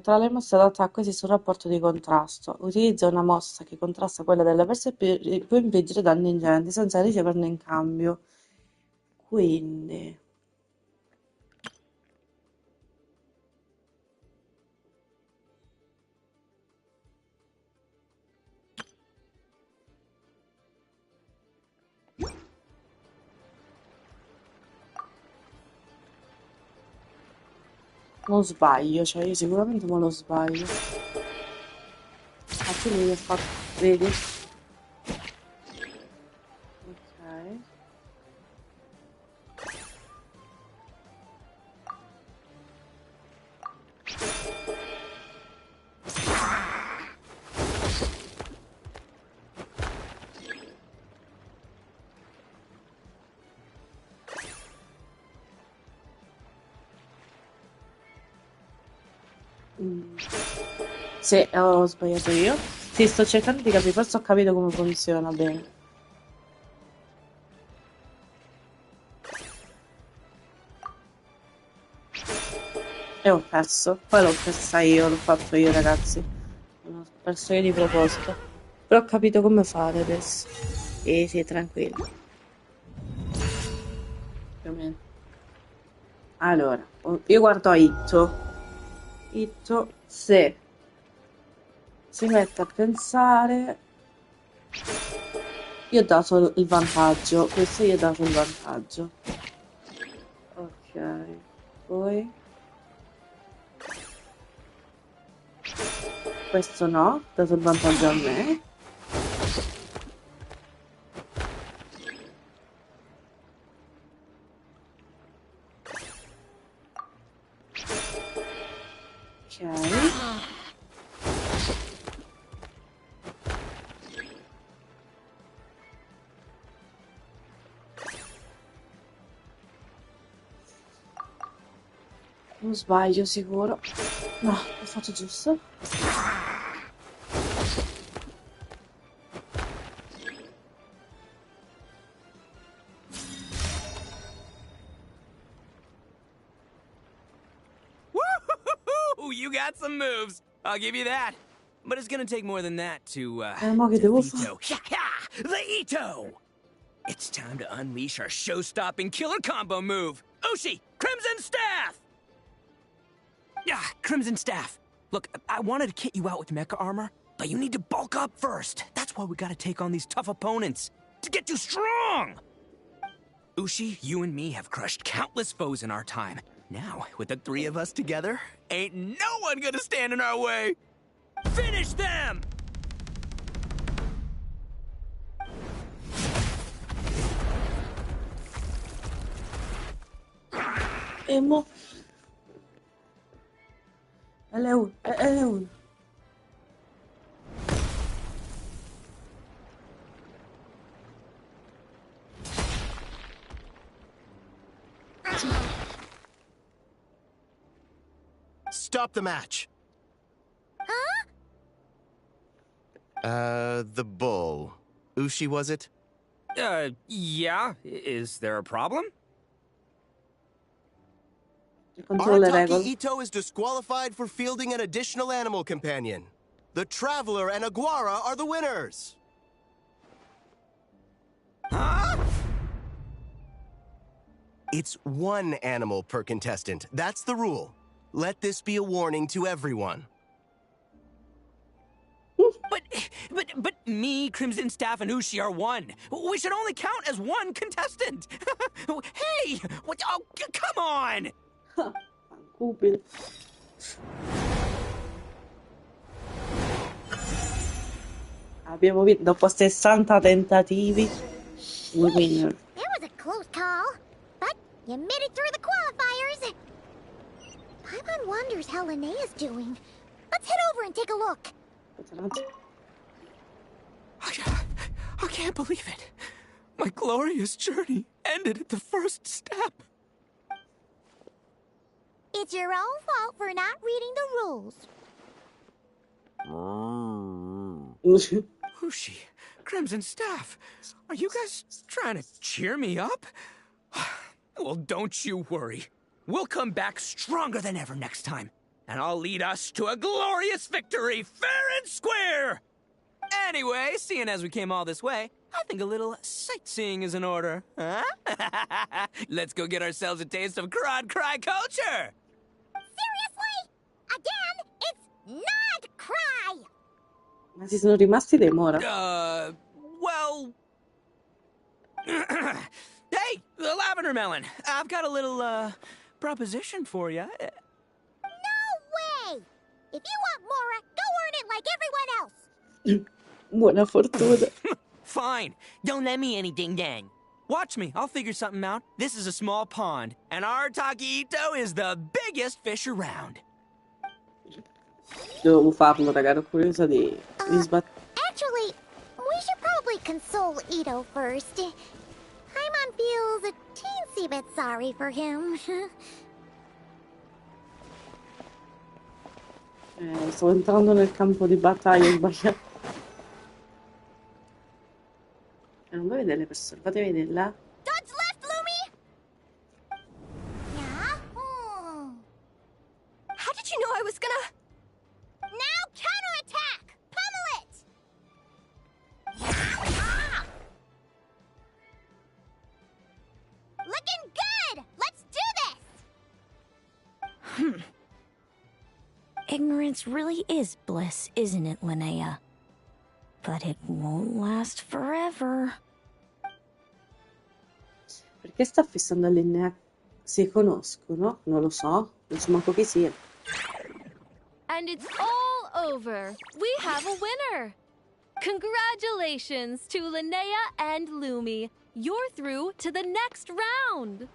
S1: Tra le mosse d'attacco esiste un rapporto di contrasto. Utilizza una mossa che contrasta quella dell'avversario e può infliggere danni ingenti senza riceverne in cambio. Quindi, non sbaglio, cioè io sicuramente me lo sbaglio. Infatti lui ha fatto, vedi? Ok. Mm. Sì, ho sbagliato io. Sì, sto cercando di capire, forse ho capito come funziona bene. E ho perso. Poi l'ho persa io, l'ho fatto io, ragazzi. L'ho perso io di proposito. Però ho capito come fare adesso. Sì, tranquillo. Più o meno. Allora, io guardo a Itto. Itto, se si mette a pensare... Io ho dato il vantaggio, questo gli ho dato il vantaggio. Ok, poi... Questo no, ho dato il vantaggio a me. Ok. Non sbaglio sicuro. No, l'ho fatto giusto.
S8: Woo! You got some moves. I'll give you that. But it's gonna take more than that to,
S1: Ma che devo fare?
S8: Ito. The Ito! It's time to unleash our show-stopping killer combo move. Ushi, Crimson Staff! Yeah, Crimson Staff. Look, I wanted to kit you out with mecha armor, but you need to bulk up first. That's why we gotta take on these tough opponents. To get you strong! Ushi, you and me have crushed countless foes in our time. Now, with the three of us together, ain't no one gonna stand in our way! Finish them!
S1: E mo? L1, L1.
S9: Stop the match. The bull. Ushi, was it?
S8: Yeah. Is there a problem?
S1: Controllo le
S9: Arataki
S1: regole.
S9: Ito is disqualified for fielding an additional animal companion. The Traveler and Aguara are the winners.
S8: Huh?
S9: It's one animal per contestant. That's the rule. Let this be a warning to everyone.
S8: But me, Crimson Staff, and Ushi are one. We should only count as one contestant. Hey! What? Oh, come on!
S1: Cupido. Abbiamo vinto dopo 60 tentativi. We winner.
S3: That was a close call, but you made it through the qualifiers. Paimon wonders how Linnea's doing. Let's head over and take a look.
S8: I can't believe it. My glorious journey ended at the first step.
S3: It's your own fault for not reading the rules.
S8: Ushi, Crimson Staff, are you guys trying to cheer me up? Well, don't you worry. We'll come back stronger than ever next time, and I'll lead us to a glorious victory, fair and square! Anyway, seeing as we came all this way, I think a little sightseeing is in order, huh? Let's go get ourselves a taste of Nod-Krai culture!
S3: Seriously? Again, it's Nod-Krai!
S1: Ma si sono rimasti dei Mora.
S8: Well... Hey, the Lavender Melon, I've got a little, proposition for you.
S3: No way! If you want Mora, go earn it like everyone else!
S1: Buona fortuna.
S8: Fine. Don't let me any ding-dang. Watch me. I'll figure something out. This is a small pond, and Arataki Ito is the biggest fish around.
S1: Devo farlo, raga, ero curiosa di sbattere.
S3: Actually, we should probably console Ito first. Paimon feels a teensy bit sorry for him.
S1: Sto entrando nel campo di battaglia sbagliato. Non vuoi vedere le persone? Fate vedere là.
S3: Dodge left, Lumi! Yeah?
S4: How did you know I was gonna...
S3: Now counterattack! Pummel it! Yeah! Looking good! Let's do this!
S7: Ignorance really is bliss, isn't it, Linnea? But it won't last forever.
S1: Perché sta fissando Linnea? Si conoscono? Non lo so, non so manco chi sia.
S6: And it's all over. We have a winner. Congratulations to Linnea and Lumi. You're through to the next round.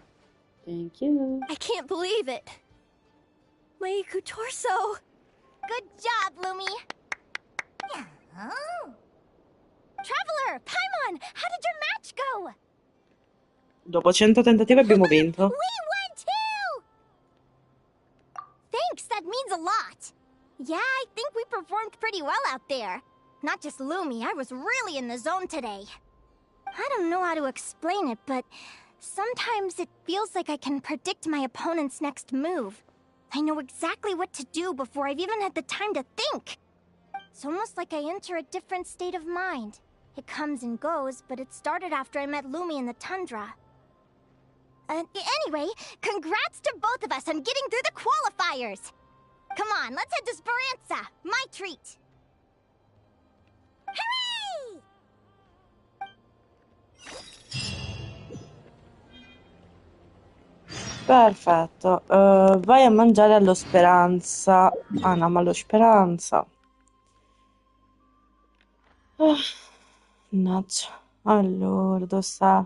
S1: Thank you.
S4: I can't believe it. My torso. Good job, Lumi.
S3: Oh.
S4: Traveler, Paimon, how did your match go?
S1: Dopo 100 tentativi abbiamo vinto.
S4: We won too! Thanks, that means a lot. Yeah, I think we performed pretty well out there. Not just Lumi, I was really in the zone today. I don't know how to explain it, but sometimes it feels like I can predict my opponent's next move. I know exactly what to do before I've even had the time to think. It's almost like I enter a different state of mind. It comes and goes, but it started after I met Lumi in the tundra. Anyway, congrats to both of us on getting through the qualifiers! Come on, let's head to Speranza, my treat! Hooray!
S1: Perfetto. Vai a mangiare allo Speranza. Ah no, ma allo Speranza. Mannaggia. Allora, dove sta?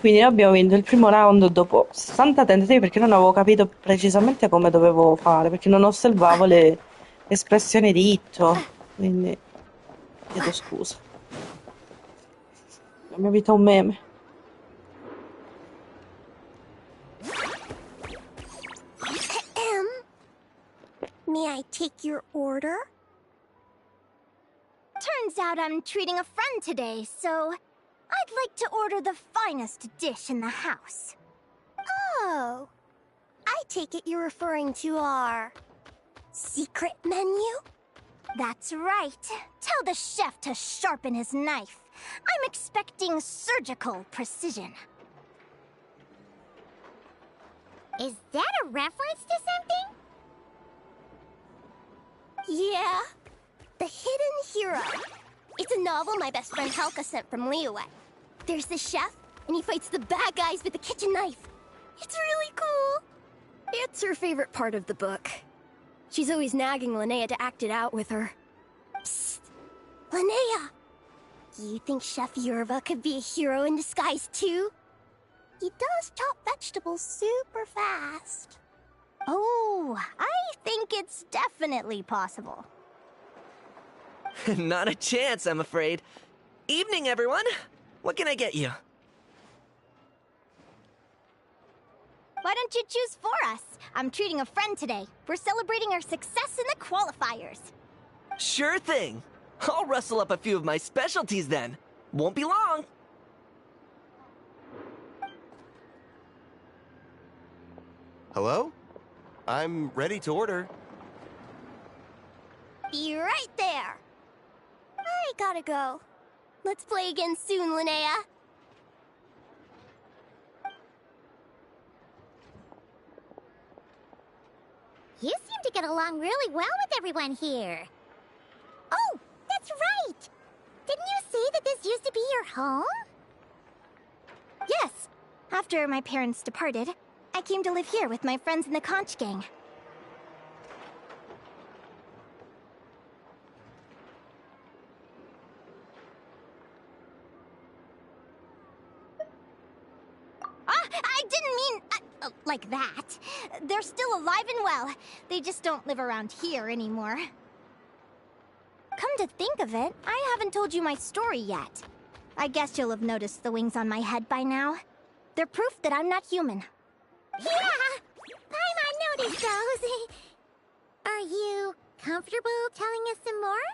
S1: Quindi noi abbiamo vinto il primo round dopo 60 tentativi perché non avevo capito precisamente come dovevo fare, perché non osservavo le espressioni di Itto. Quindi chiedo scusa. La mia vita è un meme.
S4: May I take your order? Turns out I'm treating a friend today, so I'd like to order the finest dish in the house. Oh, I take it you're referring to our secret menu? That's right. Tell the chef to sharpen his knife. I'm expecting surgical precision.
S3: Is that a reference to something?
S4: Yeah. The Hidden Hero. It's a novel my best friend Helka sent from Liyue. There's the chef, and he fights the bad guys with a kitchen knife. It's really cool.
S10: It's her favorite part of the book. She's always nagging Linnea to act it out with her.
S4: Psst. Linnea! Do you think Chef Yerva could be a hero in disguise too? He does chop vegetables super fast. Oh, I think it's definitely possible.
S8: Not a chance, I'm afraid. Evening, everyone. What can I get you?
S4: Why don't you choose for us? I'm treating a friend today. We're celebrating our success in the qualifiers.
S8: Sure thing. I'll rustle up a few of my specialties then. Won't be long.
S9: Hello? I'm ready to order.
S4: Be right there. I gotta go. Let's play again soon, Linnea.
S3: You seem to get along really well with everyone here. Oh, that's right! Didn't you say that this used to be your home?
S4: Yes. After my parents departed, I came to live here with my friends in the conch gang. I didn't mean like that. They're still alive and well. They just don't live around here anymore. Come to think of it, I haven't told you my story yet. I guess you'll have noticed the wings on my head by now. They're proof that I'm not human.
S3: Yeah! Paimon noticed those. Are you comfortable telling us some more?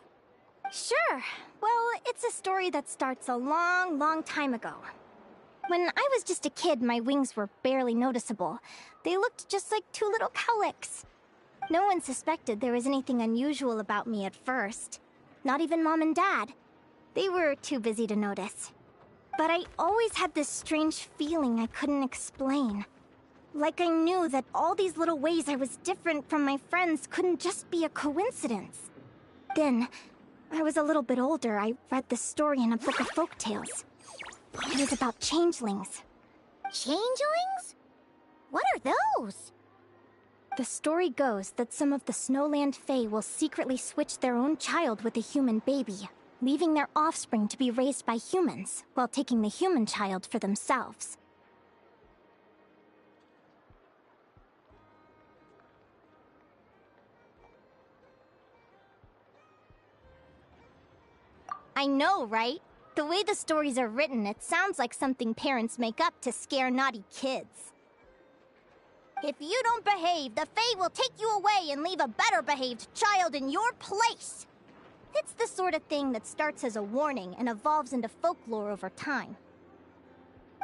S4: Sure. Well, it's a story that starts a long, long time ago. When I was just a kid, my wings were barely noticeable. They looked just like two little cowlicks. No one suspected there was anything unusual about me at first. Not even Mom and Dad. They were too busy to notice. But I always had this strange feeling I couldn't explain. Like I knew that all these little ways I was different from my friends couldn't just be a coincidence. Then, I was a little bit older, I read this story in a book of folktales. It was about changelings.
S3: Changelings? What are those?
S4: The story goes that some of the Snowland Fae will secretly switch their own child with a human baby, leaving their offspring to be raised by humans, while taking the human child for themselves. I know, right? The way the stories are written, it sounds like something parents make up to scare naughty kids. If you don't behave, the Fae will take you away and leave a better behaved child in your place. It's the sort of thing that starts as a warning and evolves into folklore over time.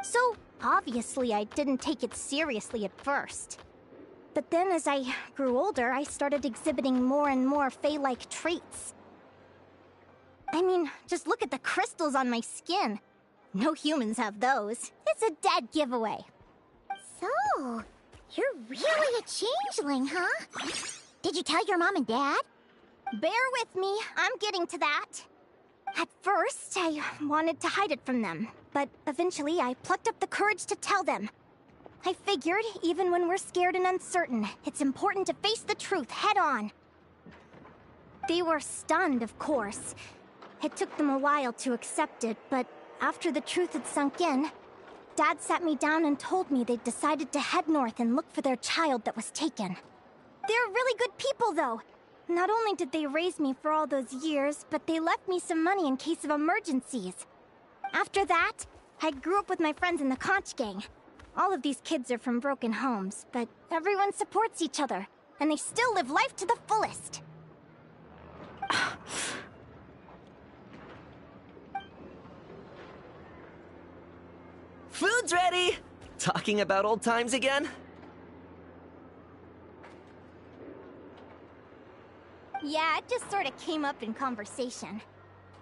S4: So, obviously I didn't take it seriously at first. But then as I grew older, I started exhibiting more and more Fae-like traits. I mean, just look at the crystals on my skin. No humans have those. It's a dead giveaway.
S3: So, you're really a changeling, huh? Did you tell your mom and dad?
S4: Bear with me, I'm getting to that. At first, I wanted to hide it from them, but eventually I plucked up the courage to tell them. I figured, even when we're scared and uncertain, it's important to face the truth head on. They were stunned, of course. It took them a while to accept it, but after the truth had sunk in, Dad sat me down and told me they'd decided to head north and look for their child that was taken. They're really good people, though. Not only did they raise me for all those years, but they left me some money in case of emergencies. After that, I grew up with my friends in the Conch Gang. All of these kids are from broken homes, but everyone supports each other, and they still live life to the fullest.
S11: Food's ready! Talking about old times again?
S4: Yeah, it just sort of came up in conversation.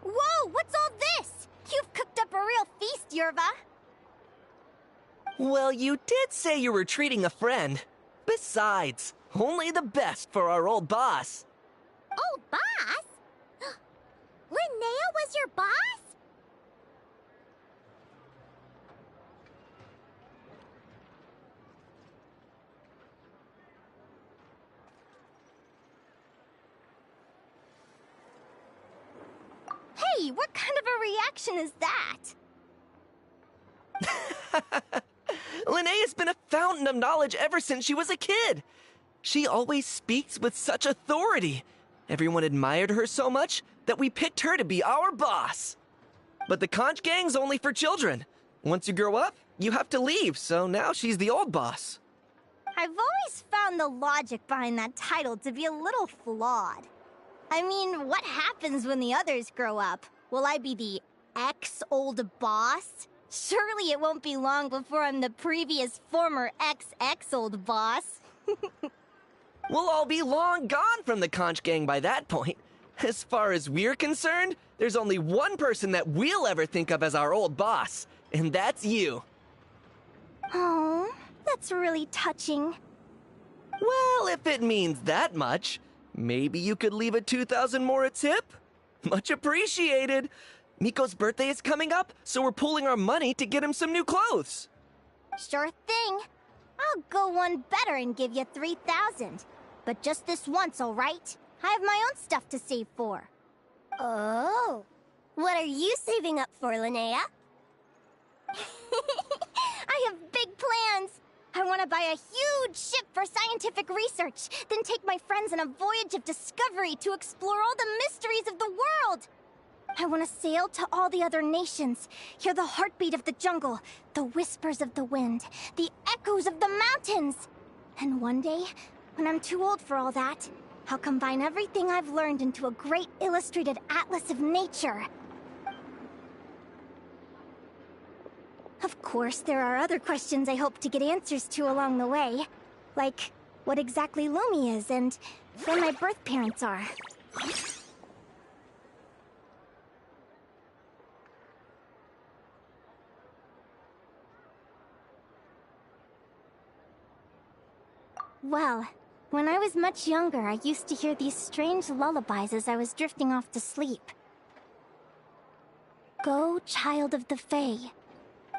S4: Whoa, what's all this? You've cooked up a real feast, Yerva.
S11: Well, you did say you were treating a friend. Besides, only the best for our old boss.
S3: Old boss? Linnea was your boss?
S4: Hey, what kind of a reaction is that?
S11: Linnea's been a fountain of knowledge ever since she was a kid. She always speaks with such authority. Everyone admired her so much that we picked her to be our boss. But the Conch Gang's only for children. Once you grow up, you have to leave, so now she's the old boss.
S4: I've always found the logic behind that title to be a little flawed. I mean, what happens when the others grow up? Will I be the ex-old boss? Surely it won't be long before I'm the previous former ex-old boss.
S11: We'll all be long gone from the Conch Gang by that point. As far as we're concerned, there's only one person that we'll ever think of as our old boss, and that's you.
S4: Oh, that's really touching.
S11: Well, if it means that much, maybe you could leave a 2,000 more a tip? Much appreciated. Miko's birthday is coming up, so we're pooling our money to get him some new clothes.
S4: Sure thing. I'll go one better and give you 3,000. But just this once, all right? I have my own stuff to save for.
S10: Oh. What are you saving up for, Linnea?
S4: I have big plans. I want to buy a huge ship for scientific research, then take my friends on a voyage of discovery to explore all the mysteries of the world. I want to sail to all the other nations, hear the heartbeat of the jungle, the whispers of the wind, the echoes of the mountains. And one day, when I'm too old for all that, I'll combine everything I've learned into a great illustrated atlas of nature. Of course, there are other questions I hope to get answers to along the way. Like, what exactly Lumi is and where my birth parents are. Well, when I was much younger, I used to hear these strange lullabies as I was drifting off to sleep. Go, child of the Fae.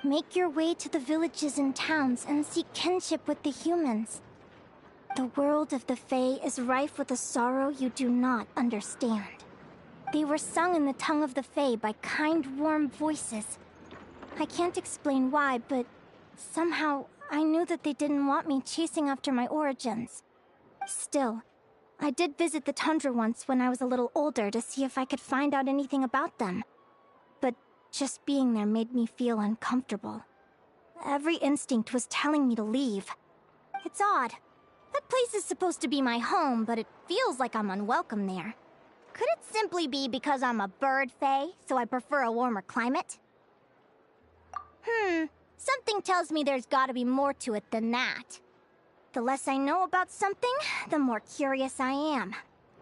S4: Make your way to the villages and towns and seek kinship with the humans. The world of the Fae is rife with a sorrow you do not understand. They were sung in the tongue of the Fae by kind, warm voices. I can't explain why, but somehow I knew that they didn't want me chasing after my origins. Still, I did visit the tundra once when I was a little older to see if I could find out anything about them. But just being there made me feel uncomfortable. Every instinct was telling me to leave. It's odd. That place is supposed to be my home, but it feels like I'm unwelcome there. Could it simply be because I'm a bird fae, so I prefer a warmer climate? Something tells me there's gotta be more to it than that. The less I know about something, the more curious I am.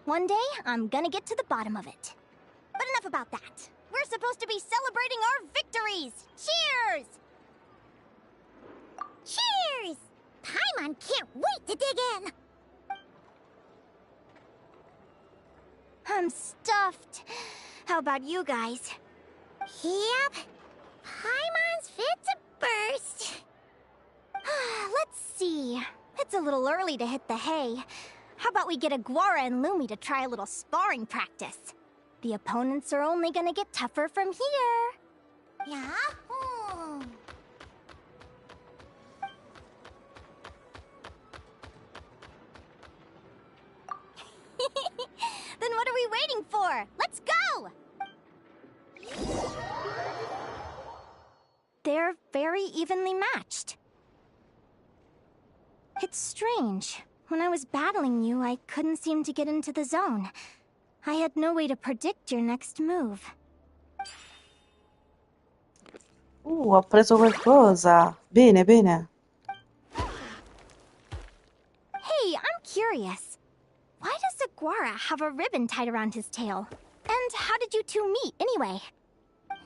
S4: One day, I'm gonna get to the bottom of it. But enough about that. We're supposed to be celebrating our victories! Cheers!
S3: Cheers! Paimon can't wait to dig in!
S4: I'm stuffed. How about you guys?
S3: Yep. Paimon's fit to burst.
S4: Let's see. It's a little early to hit the hay. How about we get Aguara and Lumi to try a little sparring practice? The opponents are only gonna get tougher from here.
S3: Yahoo!
S4: Then what are we waiting for? Let's go! They're very evenly matched. It's strange. When I was battling you, I couldn't seem to get into the zone. I had no way to predict your next move.
S1: Ho preso qualcosa. Bene, bene.
S4: Hey, I'm curious. Why does Aguara have a ribbon tied around his tail? And how did you two meet, anyway?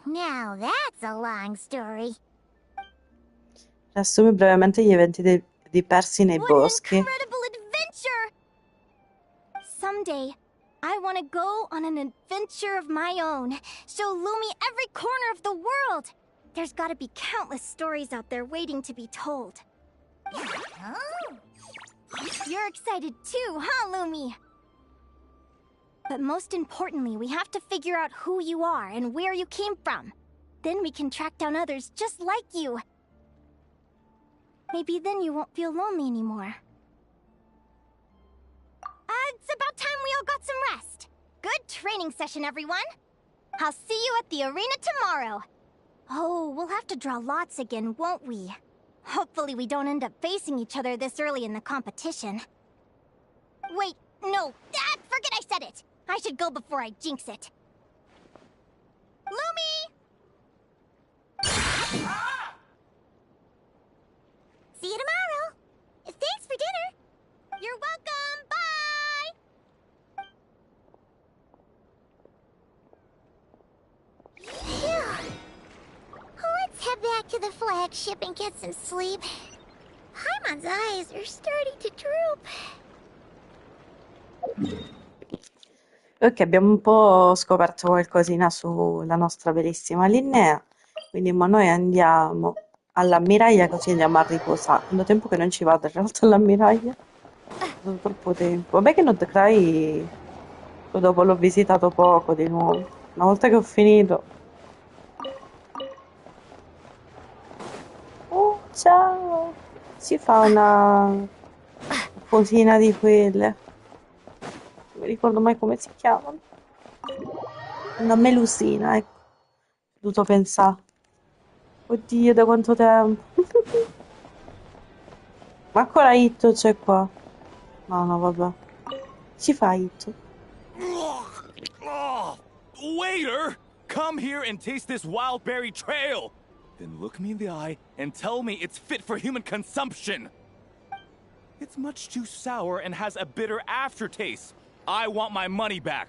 S3: Now that's a long story.
S1: Riassumi brevemente gli eventi persi nei
S4: What an
S1: boschi.
S4: incredible adventure! Someday, I want to go on an adventure of my own. Show Lumi every corner of the world. There's got to be countless stories out there waiting to be told.
S3: Oh.
S4: You're excited too, huh, Lumi? But most importantly, we have to figure out who you are and where you came from. Then we can track down others just like you. Maybe then you won't feel lonely anymore. It's about time we all got some rest. Good training session, everyone. I'll see you at the arena tomorrow. Oh, we'll have to draw lots again, won't we? Hopefully we don't end up facing each other this early in the competition. Wait, no, forget I said it. I should go before I jinx it. Lumi!
S3: See you tomorrow. Thanks for dinner.
S4: You're welcome. Bye!
S3: Phew. Let's head back to the flagship and get some sleep. Paimon's eyes are starting to droop.
S1: Ok, abbiamo un po' scoperto qualcosina sulla nostra bellissima Linnea, quindi mo noi andiamo all'ammiraglia così andiamo a riposare. Quanto tempo che non ci vado in realtà all'ammiraglia? Da troppo tempo. Vabbè che Nod-Krai dopo l'ho visitato poco di nuovo. Una volta che ho finito. Ciao! Si fa una posina di quelle. Non mi ricordo mai come si chiamano. Una melusina, ecco. Ho dovuto pensare. Oddio, da quanto tempo. Ma ancora Itto c'è qua. No, no, vabbè. Ci fa Itto.
S12: Oh, waiter! Come here and taste this wild berry trail! Then look me in the eye and tell me it's fit for human consumption! It's much too sour and has a bitter aftertaste. I want my money back.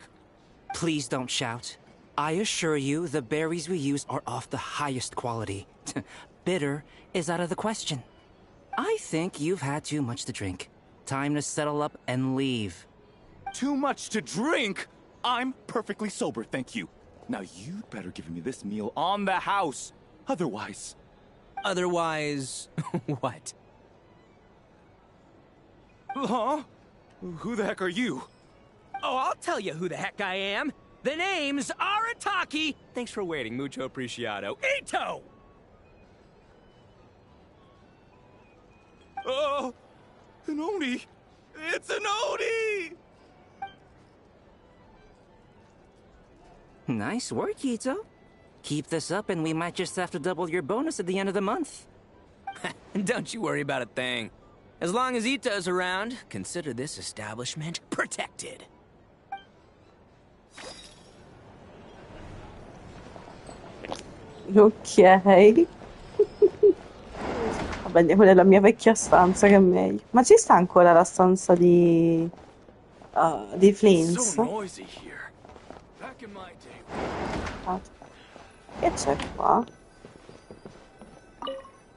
S8: Please don't shout. I assure you, the berries we use are of the highest quality. Bitter is out of the question. I think you've had too much to drink.
S13: Time to settle up and leave.
S12: Too much to drink? I'm perfectly sober, thank you. Now you'd better give me this meal on the house. Otherwise...
S8: Otherwise... what?
S12: Huh? Who the heck are you?
S8: Oh, I'll tell you who the heck I am. The name's Arataki. Thanks for waiting, mucho apreciado. Ito!
S12: An Oni! It's an Oni!
S13: Nice work, Ito. Keep this up and we might just have to double your bonus at the end of the month.
S8: Don't you worry about a thing. As long as Ito's around, consider this establishment protected.
S1: Ok. Vabbè, andiamo nella mia vecchia stanza che è meglio. Ma ci sta ancora la stanza di Flint's? Ah, che c'è qua?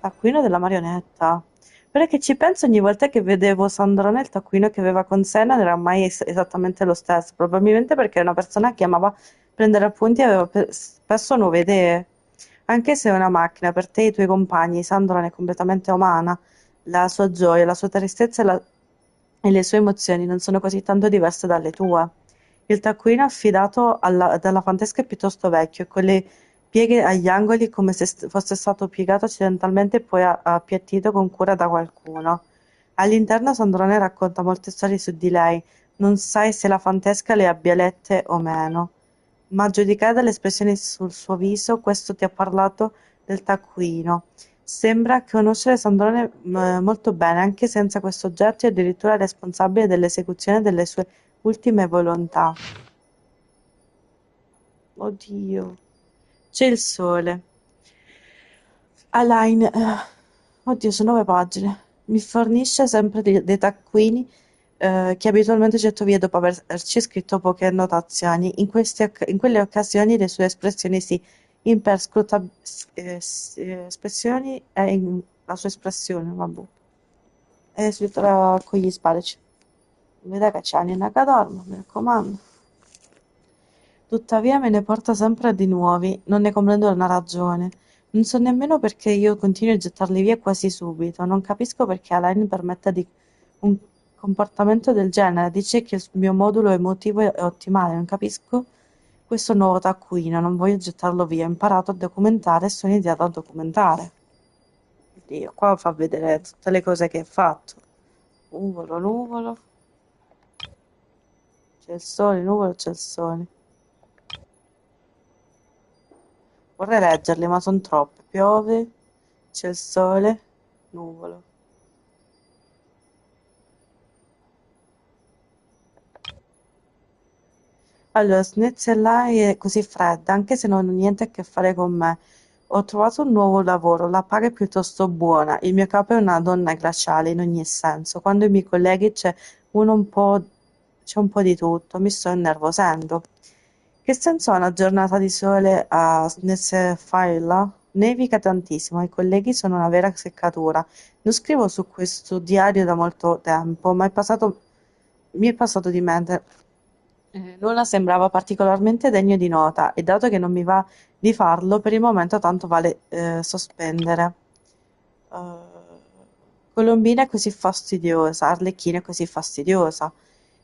S1: Taccuino della marionetta. Però è che ci penso ogni volta che vedevo Sandrone il taccuino che aveva con sé non era mai esattamente lo stesso. Probabilmente perché è una persona che amava prendere appunti e aveva spesso nuove idee. Anche se è una macchina, per te e i tuoi compagni, Sandrone è completamente umana. La sua gioia, la sua tristezza e le sue emozioni non sono così tanto diverse dalle tue. Il taccuino affidato dalla fantesca è piuttosto vecchio e con le pieghe agli angoli come se fosse stato piegato accidentalmente e poi appiattito con cura da qualcuno. All'interno Sandrone racconta molte storie su di lei, non sai se la fantesca le abbia lette o meno. Ma a giudicare dalle espressioni sul suo viso, questo ti ha parlato del taccuino. Sembra conoscere Sandrone molto bene, anche senza questo oggetto, e addirittura responsabile dell'esecuzione delle sue ultime volontà. Oddio. C'è il sole. Alain, oddio, sono 9 pagine. Mi fornisce sempre dei taccuini che abitualmente getto via dopo averci scritto poche annotazioni. In quelle occasioni le sue espressioni si espressioni la sua espressione, vabbè. E si trova con gli sparici. Vede che c'è Anina che dorme, mi raccomando. Tuttavia me ne porta sempre di nuovi, non ne comprendo una ragione. Non so nemmeno perché io continuo a gettarli via quasi subito. Non capisco perché Alain permetta di un comportamento del genere. Dice che il mio modulo emotivo è ottimale. Non capisco questo nuovo taccuino. Non voglio gettarlo via. Ho imparato a documentare e sono iniziato a documentare. Dio, qua fa vedere tutte le cose che ha fatto. Nuvolo, nuvolo. C'è il sole, nuvolo, c'è il sole. Vorrei leggerli, ma sono troppe. Piove, c'è il sole, nuvolo. Allora, Snetzellai è così fredda, anche se non ha niente a che fare con me. Ho trovato un nuovo lavoro, la paga è piuttosto buona. Il mio capo è una donna glaciale in ogni senso. Quando i miei colleghi c'è un po' di tutto, mi sto innervosendo. Che senso ha una giornata di sole a Snezzerfailla? Nevica tantissimo, i colleghi sono una vera seccatura. Non scrivo su questo diario da molto tempo, ma mi è passato di mente. Nulla sembrava particolarmente degno di nota, e dato che non mi va di farlo, per il momento tanto vale sospendere. Eh, Colombina è così fastidiosa, Arlecchina è così fastidiosa.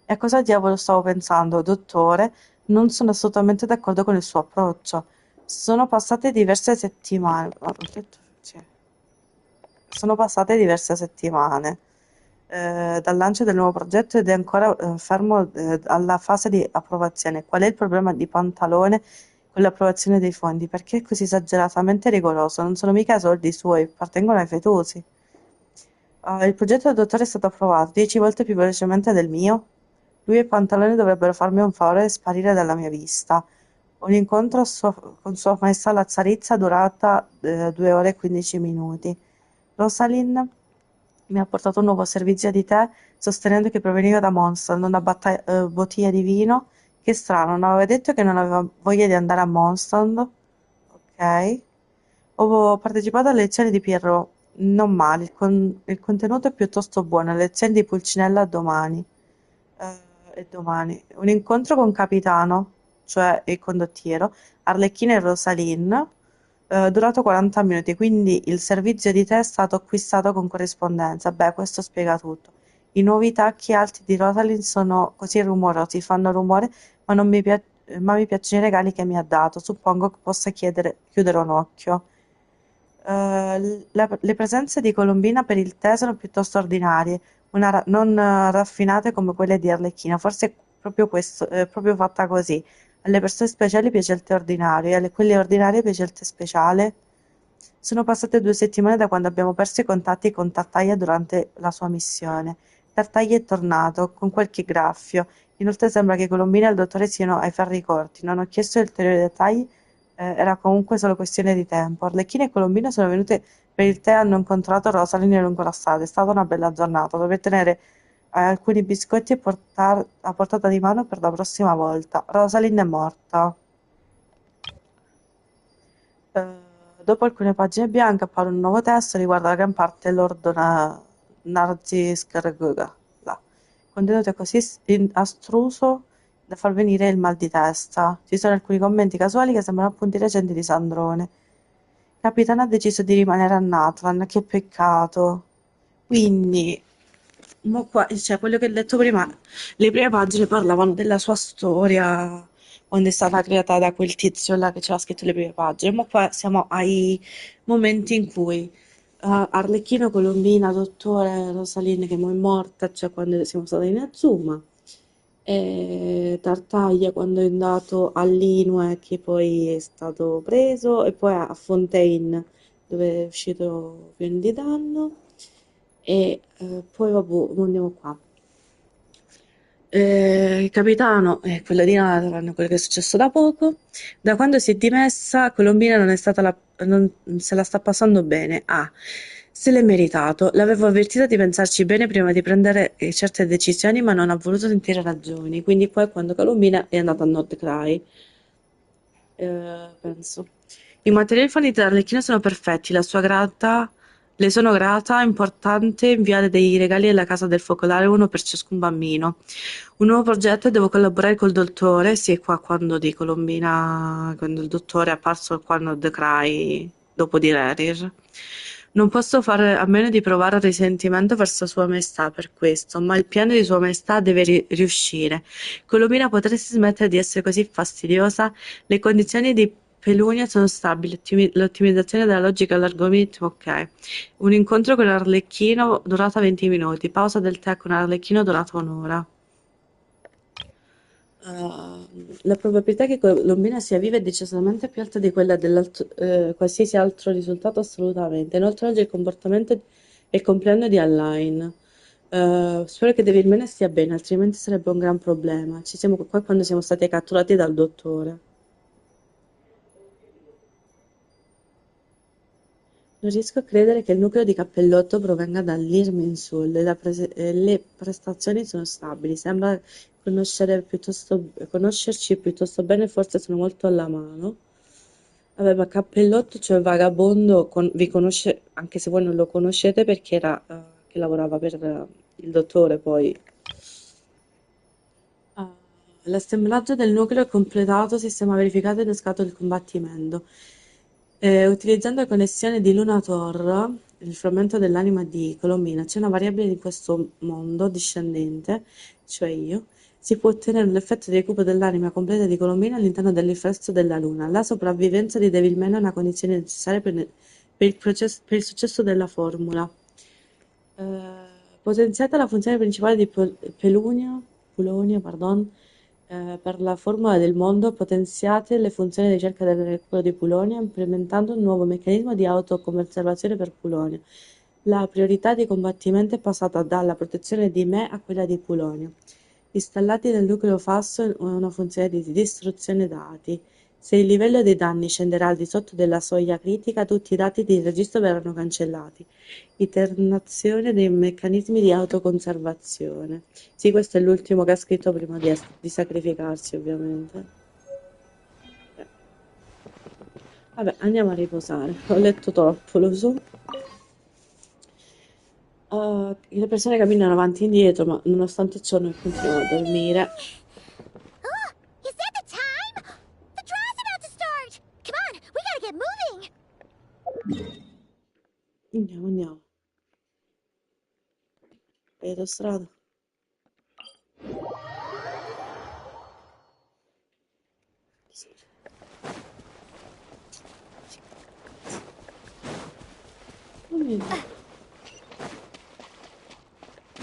S1: E a cosa diavolo stavo pensando, dottore? Non sono assolutamente d'accordo con il suo approccio. Sono passate diverse settimane. Sì. Sono passate diverse settimane dal lancio del nuovo progetto ed è ancora fermo alla fase di approvazione. Qual è il problema di Pantalone con l'approvazione dei fondi? Perché è così esageratamente rigoroso? Non sono mica soldi suoi, appartengono ai fetosi. Il progetto del dottore è stato approvato 10 volte più velocemente del mio. Lui e Pantalone dovrebbero farmi un favore e sparire dalla mia vista. Un incontro con Sua Maestà la Zarizza durata 2 ore e 15 minuti. Rosalind mi ha portato un nuovo servizio di tè, sostenendo che proveniva da Mondstadt, non da bottiglia di vino. Che strano, non aveva detto che non aveva voglia di andare a Mondstadt. Ok. Ho partecipato alle lezioni di Pierrot. Non male, il contenuto è piuttosto buono, lezioni di Pulcinella domani. E domani. Un incontro con Capitano, cioè il condottiero, Arlecchino e Rosalind, durato 40 minuti, quindi il servizio di tè è stato acquistato con corrispondenza. Beh, questo spiega tutto. I nuovi tacchi alti di Rosalind sono così rumorosi, fanno rumore, ma non mi pia- ma mi piacciono i regali che mi ha dato. Suppongo che possa chiudere un occhio. Le presenze di Colombina per il tè sono piuttosto ordinarie, non raffinate come quelle di Arlecchino. Forse è proprio questo, è proprio fatta così. Alle persone speciali piace il tè ordinario e alle quelle ordinarie piace il tè speciale. Sono passate 2 settimane da quando abbiamo perso i contatti con Tartaglia durante la sua missione. Tartaglia è tornato, con qualche graffio. Inoltre sembra che Colombina e il dottore siano ai ferri corti. Non ho chiesto ulteriori dettagli, era comunque solo questione di tempo. Arlecchino e Colombina sono venute per il tè e hanno incontrato Rosalind lungo la strada. È stata una bella giornata. Dovrei tenere alcuni biscotti a portata di mano per la prossima volta. Rosalind è morta. Dopo alcune pagine bianche appare un nuovo testo riguardo la gran parte Lord Narziskerg. Il contenuto è così astruso da far venire il mal di testa. Ci sono alcuni commenti casuali che sembrano appunti recenti di Sandrone. Capitano ha deciso di rimanere a Natlan, che peccato. Quindi, cioè, quello che ho letto prima, le prime pagine parlavano della sua storia, quando è stata creata da quel tizio là che ci ha scritto le prime pagine. Ma qua siamo ai momenti in cui Arlecchino, Colombina, Dottore, Rosaline che mo è morta, cioè quando siamo stati in Azuma, e Tartaglia quando è andato all'Inue che poi è stato preso, e poi a Fontaine dove è uscito Pieno di Danno, e poi vabbè, mo andiamo qua. Il capitano è quello di Nathan, quello che è successo da poco. Da quando si è dimessa, Colombina non è stata non se la sta passando bene. Ah, se l'è meritato. L'avevo avvertita di pensarci bene prima di prendere certe decisioni, ma non ha voluto sentire ragioni. Quindi poi quando Colombina è andata a Nod-Krai, penso. I materiali forniti da Arlecchino sono perfetti, le sono grata, è importante inviare dei regali alla casa del focolare, uno per ciascun bambino. Un nuovo progetto e devo collaborare col dottore, sì, è qua quando di Colombina, quando il dottore è apparso qua a Nod-Krai dopo di Rerir. Non posso fare a meno di provare risentimento verso Sua Maestà per questo, ma il piano di Sua Maestà deve riuscire. Colombina, potresti smettere di essere così fastidiosa? Le condizioni di Pelunia sono stabili, l'ottimizzazione della logica all'algoritmo, ok. Un incontro con Arlecchino durata 20 minuti, pausa del tè con Arlecchino durata un'ora. La probabilità che Colombina sia viva è decisamente più alta di quella di qualsiasi altro risultato, assolutamente. Inoltre oggi il comportamento è il compleanno di Alain. Spero che Devilmena stia bene, altrimenti sarebbe un gran problema. Ci siamo qua quando siamo stati catturati dal dottore. Non riesco a credere che il nucleo di Cappellotto provenga dall'Irminsul e le prestazioni sono stabili. Sembra conoscerci piuttosto bene, forse sono molto alla mano. Vabbè, ma Cappellotto, cioè Vagabondo, vi conosce, anche se voi non lo conoscete, perché era che lavorava per il dottore poi. Ah, l'assemblaggio del nucleo è completato, sistema verificato ed escato il combattimento. Utilizzando la connessione di Lunator, il frammento dell'anima di Colombina, c'è una variabile di questo mondo discendente, cioè io, si può ottenere l'effetto di recupero dell'anima completa di Colombina all'interno dell'infesto della Luna. La sopravvivenza di Devilman è una condizione necessaria per il successo della formula. Potenziata la funzione principale di Pulonia, pardon, per la formula del mondo, potenziate le funzioni di ricerca del recupero di Pulonia, implementando un nuovo meccanismo di autoconservazione per Pulonia. La priorità di combattimento è passata dalla protezione di me a quella di Pulonia. Installati nel nucleo FASO una funzione di distruzione dati. Se il livello dei danni scenderà al di sotto della soglia critica, tutti i dati di registro verranno cancellati. Iternazione dei meccanismi di autoconservazione. Sì, questo è l'ultimo che ha scritto prima di sacrificarsi, ovviamente. Vabbè, andiamo a riposare. Ho letto troppo, lo so. Le persone camminano avanti e indietro, ma nonostante ciò noi continuiamo a dormire.
S3: Oh, is that the time? The draw's about to start! Come on, we gotta get moving!
S1: Andiamo, andiamo. Vedo strada.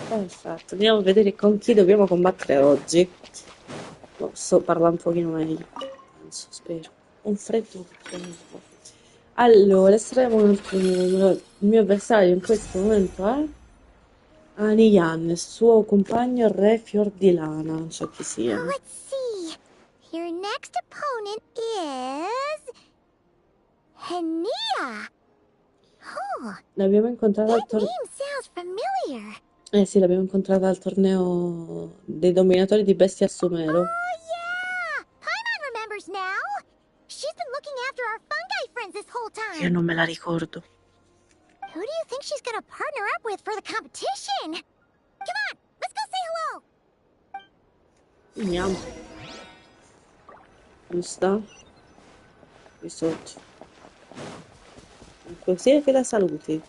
S1: Perfetto, andiamo a vedere con chi dobbiamo combattere oggi. Posso parlare un pochino meglio, penso, spero. Un freddo. Allora, estremo un altro numero. Il mio avversario in questo momento è Aniyan, suo compagno Re Fiordilana, non so chi sia.
S3: Let's see. Your next opponent is... Linnea. Oh,
S1: L'abbiamo incontrata al
S3: that
S1: torneo.
S3: name sounds familiar.
S1: Eh sì, l'abbiamo incontrata al torneo dei dominatori di bestia a Sumero.
S3: Oh, yeah! Paimon remembers now. She's been looking after our fungi friends this whole
S1: Io
S3: time.
S1: non me la ricordo.
S3: Who do you think she's gonna partner up with for the competition? Come on, let's go say hello.
S1: Andiamo. Dove sta? Qui sotto. Così è che la saluti.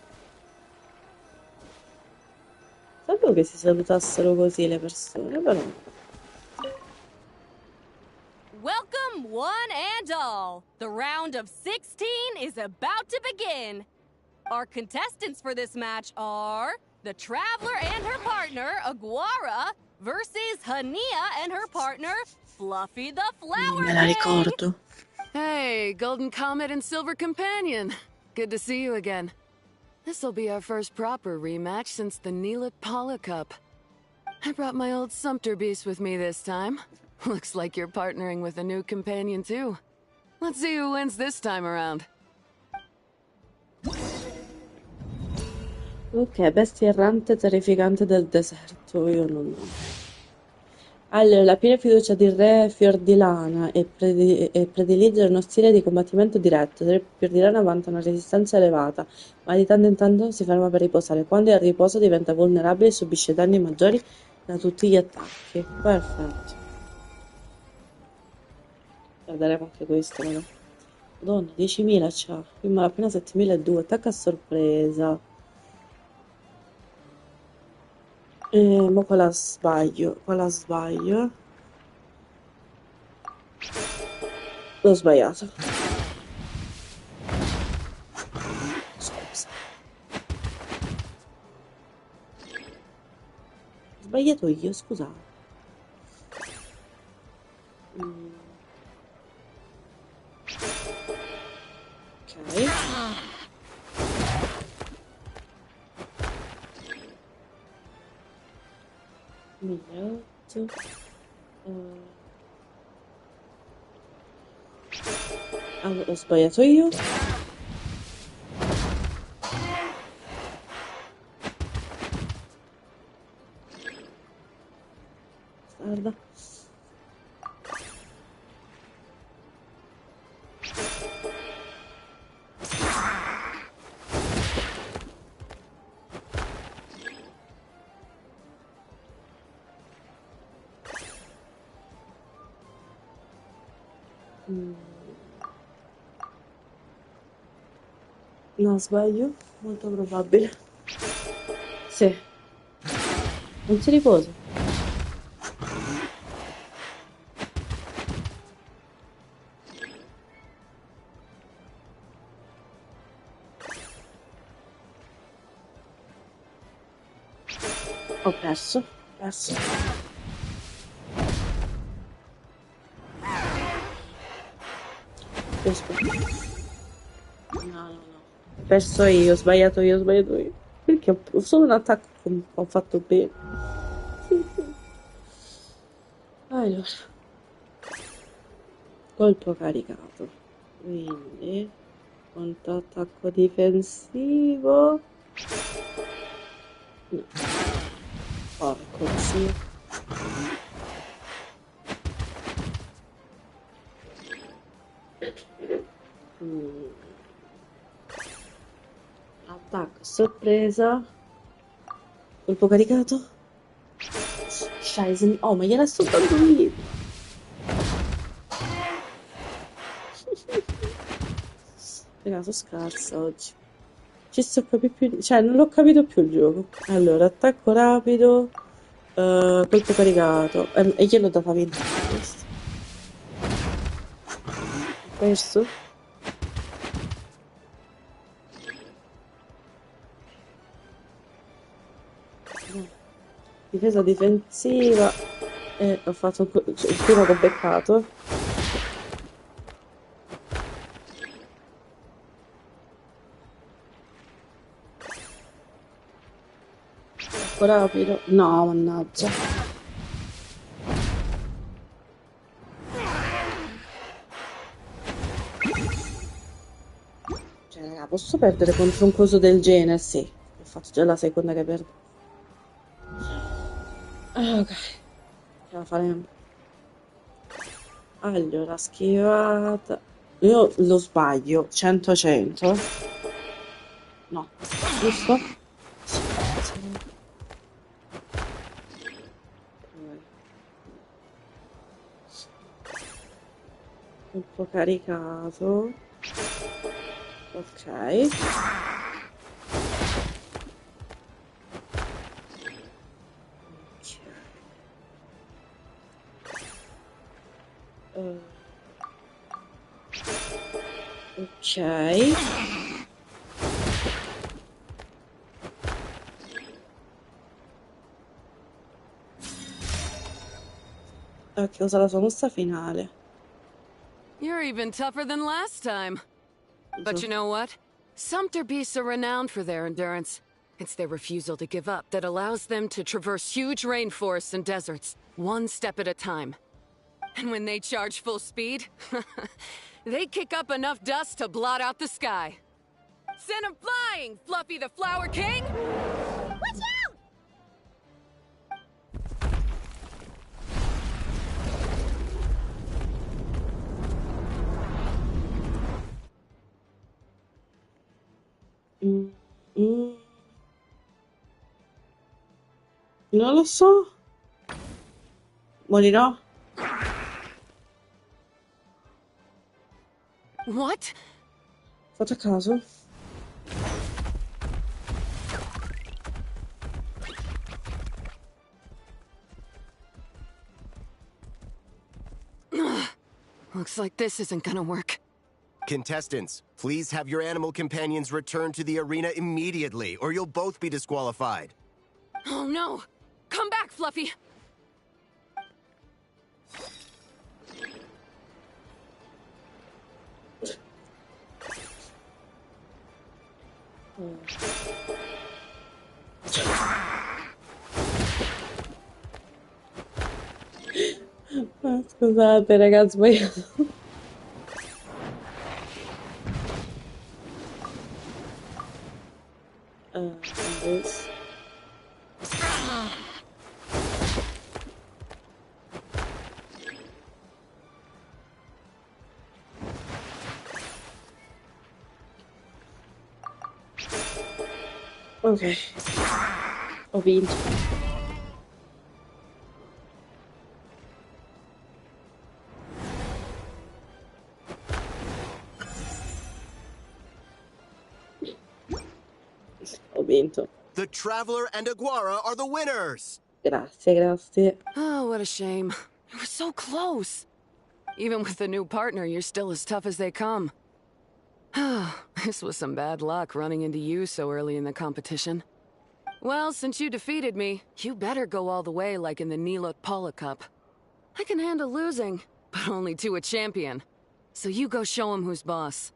S1: Sapevo che si salutassero così le persone, però.
S14: Welcome, one and all. The round of 16 is about to begin. Our contestants for this match are the Traveler and her partner, Aguara, versus Hania and her partner, Fluffy the
S1: Non
S14: Flower
S1: me la
S14: King.
S1: ricordo.
S6: Hey, Golden Comet and Silver Companion. Good to see you again. This'll be our first proper rematch since the Neelix Paula Cup. I brought my old Sumpter Beast with me this time. Looks like you're partnering with a new companion too. Let's see who wins this time around.
S1: Ok, bestia errante terrificante del deserto. Io non. Allora, la piena fiducia di Re Fiordilana e predilige uno stile di combattimento diretto. Re Fiordilana vanta una resistenza elevata, ma di tanto in tanto si ferma per riposare. Quando è a riposo diventa vulnerabile e subisce danni maggiori da tutti gli attacchi. Perfetto. Guarderemo anche questo, però. Madonna, 10.000 c'ha. Qui ma appena 7.200. Attacca a sorpresa. Ma qua la sbaglio. Qua la sbaglio. L'ho sbagliato. Scusa. Ho sbagliato io, scusate. Ok. Minuto. Ho sbagliato io. Guarda. No, sbaglio? Molto probabile. Sì. Non si riposa. Ho perso. Perso. No, no, no. Ho perso io, ho sbagliato io, ho sbagliato io. Perché ho solo un attacco ho fatto bene. Allora. Colpo caricato. Quindi. Controattacco difensivo. No. Porco zio. Attacco a sorpresa. Colpo caricato. Scheiße. Oh, ma gliela sto dando io. Raga, sono scarsa oggi. Ci sto capendo più. Cioè, non l'ho capito più il gioco. Allora, attacco rapido. Colpo caricato. E gliel'ho data vinta questo. Perso. Difesa difensiva. E ho fatto il primo che ho beccato. Rapido. No, mannaggia. Cioè, raga, posso perdere contro un coso del genere? Sì. Ho fatto già la seconda che perdo. Ok. Ce la faremo. Allora, schivata. Io lo sbaglio. 100-100. No. Giusto? Un po' caricato. Ok. Ok. Ok, usa la sua mossa finale.
S14: You're even tougher than last time. But you know what? Sumter beasts are renowned for their endurance. It's their refusal to give up that allows them to traverse huge rainforests and deserts, one step at a time. And when they charge full speed, they kick up enough dust to blot out the sky. Send him flying, Fluffy the Flower King!
S3: Watch out!
S1: Non lo so. Morirò?
S14: What?
S1: Fatto a caso?
S14: Looks like this isn't gonna work.
S9: Contestants, please have your animal companions return to the arena immediately, or you'll both be disqualified.
S14: Oh no! Come back, Fluffy!
S1: Ah, scusate ragazzi, ho sbagliato. This. Ok, ho vinto. Ho vinto.
S9: The Traveler and Aguara are the winners!
S1: Grazie, grazie.
S14: Oh, what a shame. You were so close. Even with the new partner, you're still as tough as they come. This was some bad luck running into you so early in the competition. Well, since you defeated me, you better go all the way like in the Nilot-Paula Cup. I can handle losing, but only to a champion. So you go show him who's boss.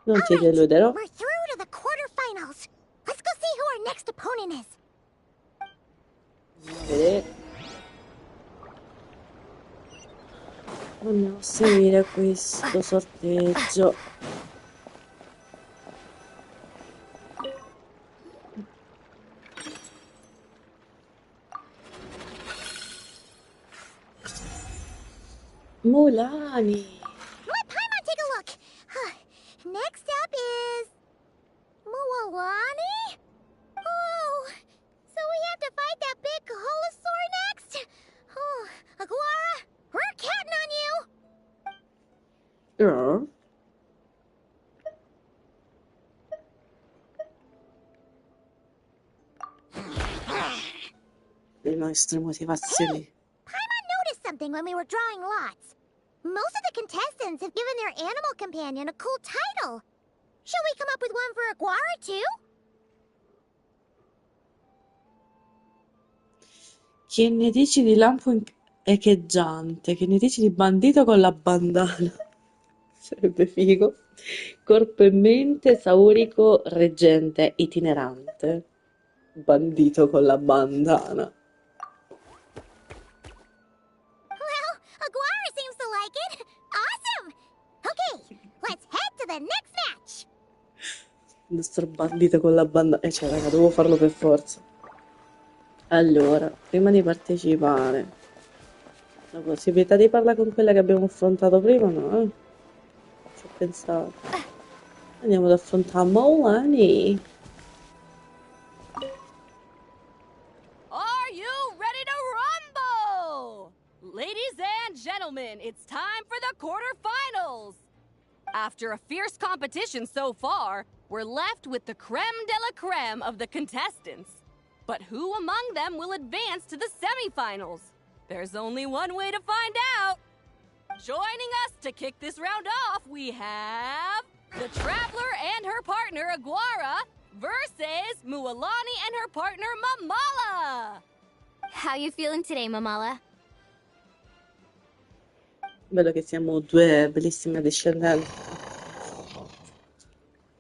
S1: Non ti deluderò.
S3: We're through to the quarterfinals. Let's go see who our next opponent is.
S1: Andiamo a vedere. Andiamo a seguire questo sorteggio. Mulani.
S3: Let Paimon take a look. Next up is... Mualani?
S1: Oh, le nostre motivazioni.
S3: Paimon noticed something when we were drawing lots. Most of the contestants have given their animal companion a cool title. Shall we come up with one for Aguara, too?
S1: Che ne dici di lampo echeggiante? Che ne dici di bandito con la bandana? Sarebbe figo. Corpo e mente, saurico, reggente, itinerante. Bandito con la bandana.
S3: Well, Aguara seems to like it. Awesome! Okay, let's head to the next match.
S1: Il nostro bandito con la bandana. Cioè, raga, devo farlo per forza. Allora, prima di partecipare, la possibilità di parlare con quella che abbiamo affrontato prima, no? Ci ho pensato. Andiamo ad affrontare Molani.
S14: Are you ready to rumble? Ladies and gentlemen, it's time for the quarterfinals. After a fierce competition so far, we're left with the creme de la creme of the contestants. But who among them will advance to the semifinals? There's only one way to find out. Joining us to kick this round off, we have the Traveler and her partner Aguara versus Mualani and her partner Mamala.
S7: How you feeling today, Mamala?
S1: Bello che siamo due bellissime discendenti.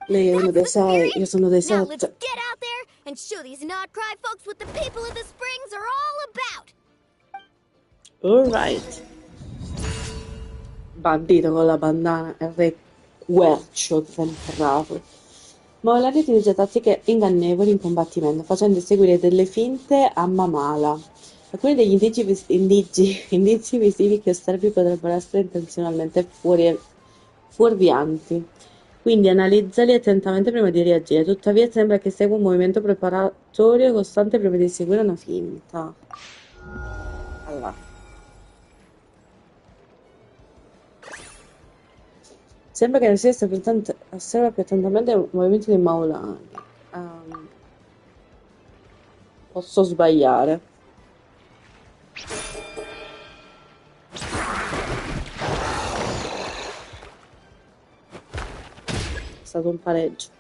S1: Lei è uno dei 6, io sono dei
S7: Now let's
S1: 7.
S7: get out there and show these Nod-Krai folks what the people of the Springs are all about.
S1: Alright. Bandito con la bandana e re quercio temprato. Maulani utilizza tattiche ingannevoli in combattimento, facendo seguire delle finte a Mamala. Alcuni degli indizi visivi che osservi potrebbero essere intenzionalmente fuorvianti, quindi analizzali attentamente prima di reagire. Tuttavia sembra che segua un movimento preparatorio costante prima di eseguire una finta. Allora. Sembra che non sia osserva più attentamente il movimento di Maulani. Posso sbagliare. È stato un pareggio.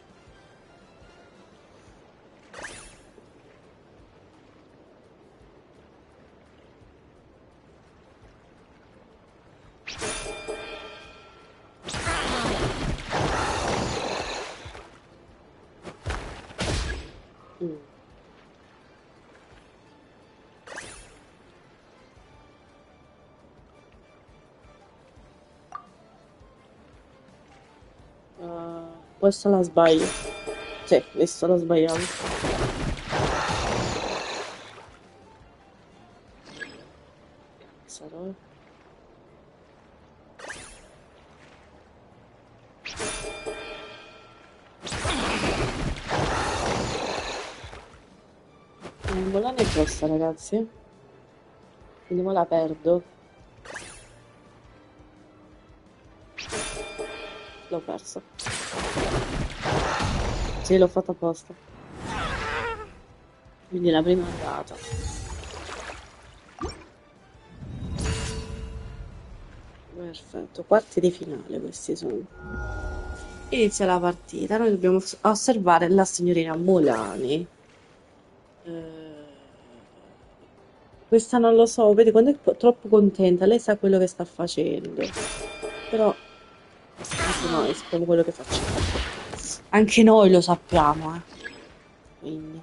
S1: Questa la sbaglio. Sì, visto la sbagliavo. Sarò. Non volare è tosta, ragazzi. Quindi mo la perdo. L'ho persa. Sì, l'ho fatta apposta. Quindi la prima è andata. Perfetto, quarti di finale questi sono. Inizia la partita, noi dobbiamo osservare la signorina Mulani. Questa non lo so, vedi quando è troppo contenta, lei sa quello che sta facendo. Però anche noi sappiamo quello che facciamo. Anche noi lo sappiamo, eh. Quindi.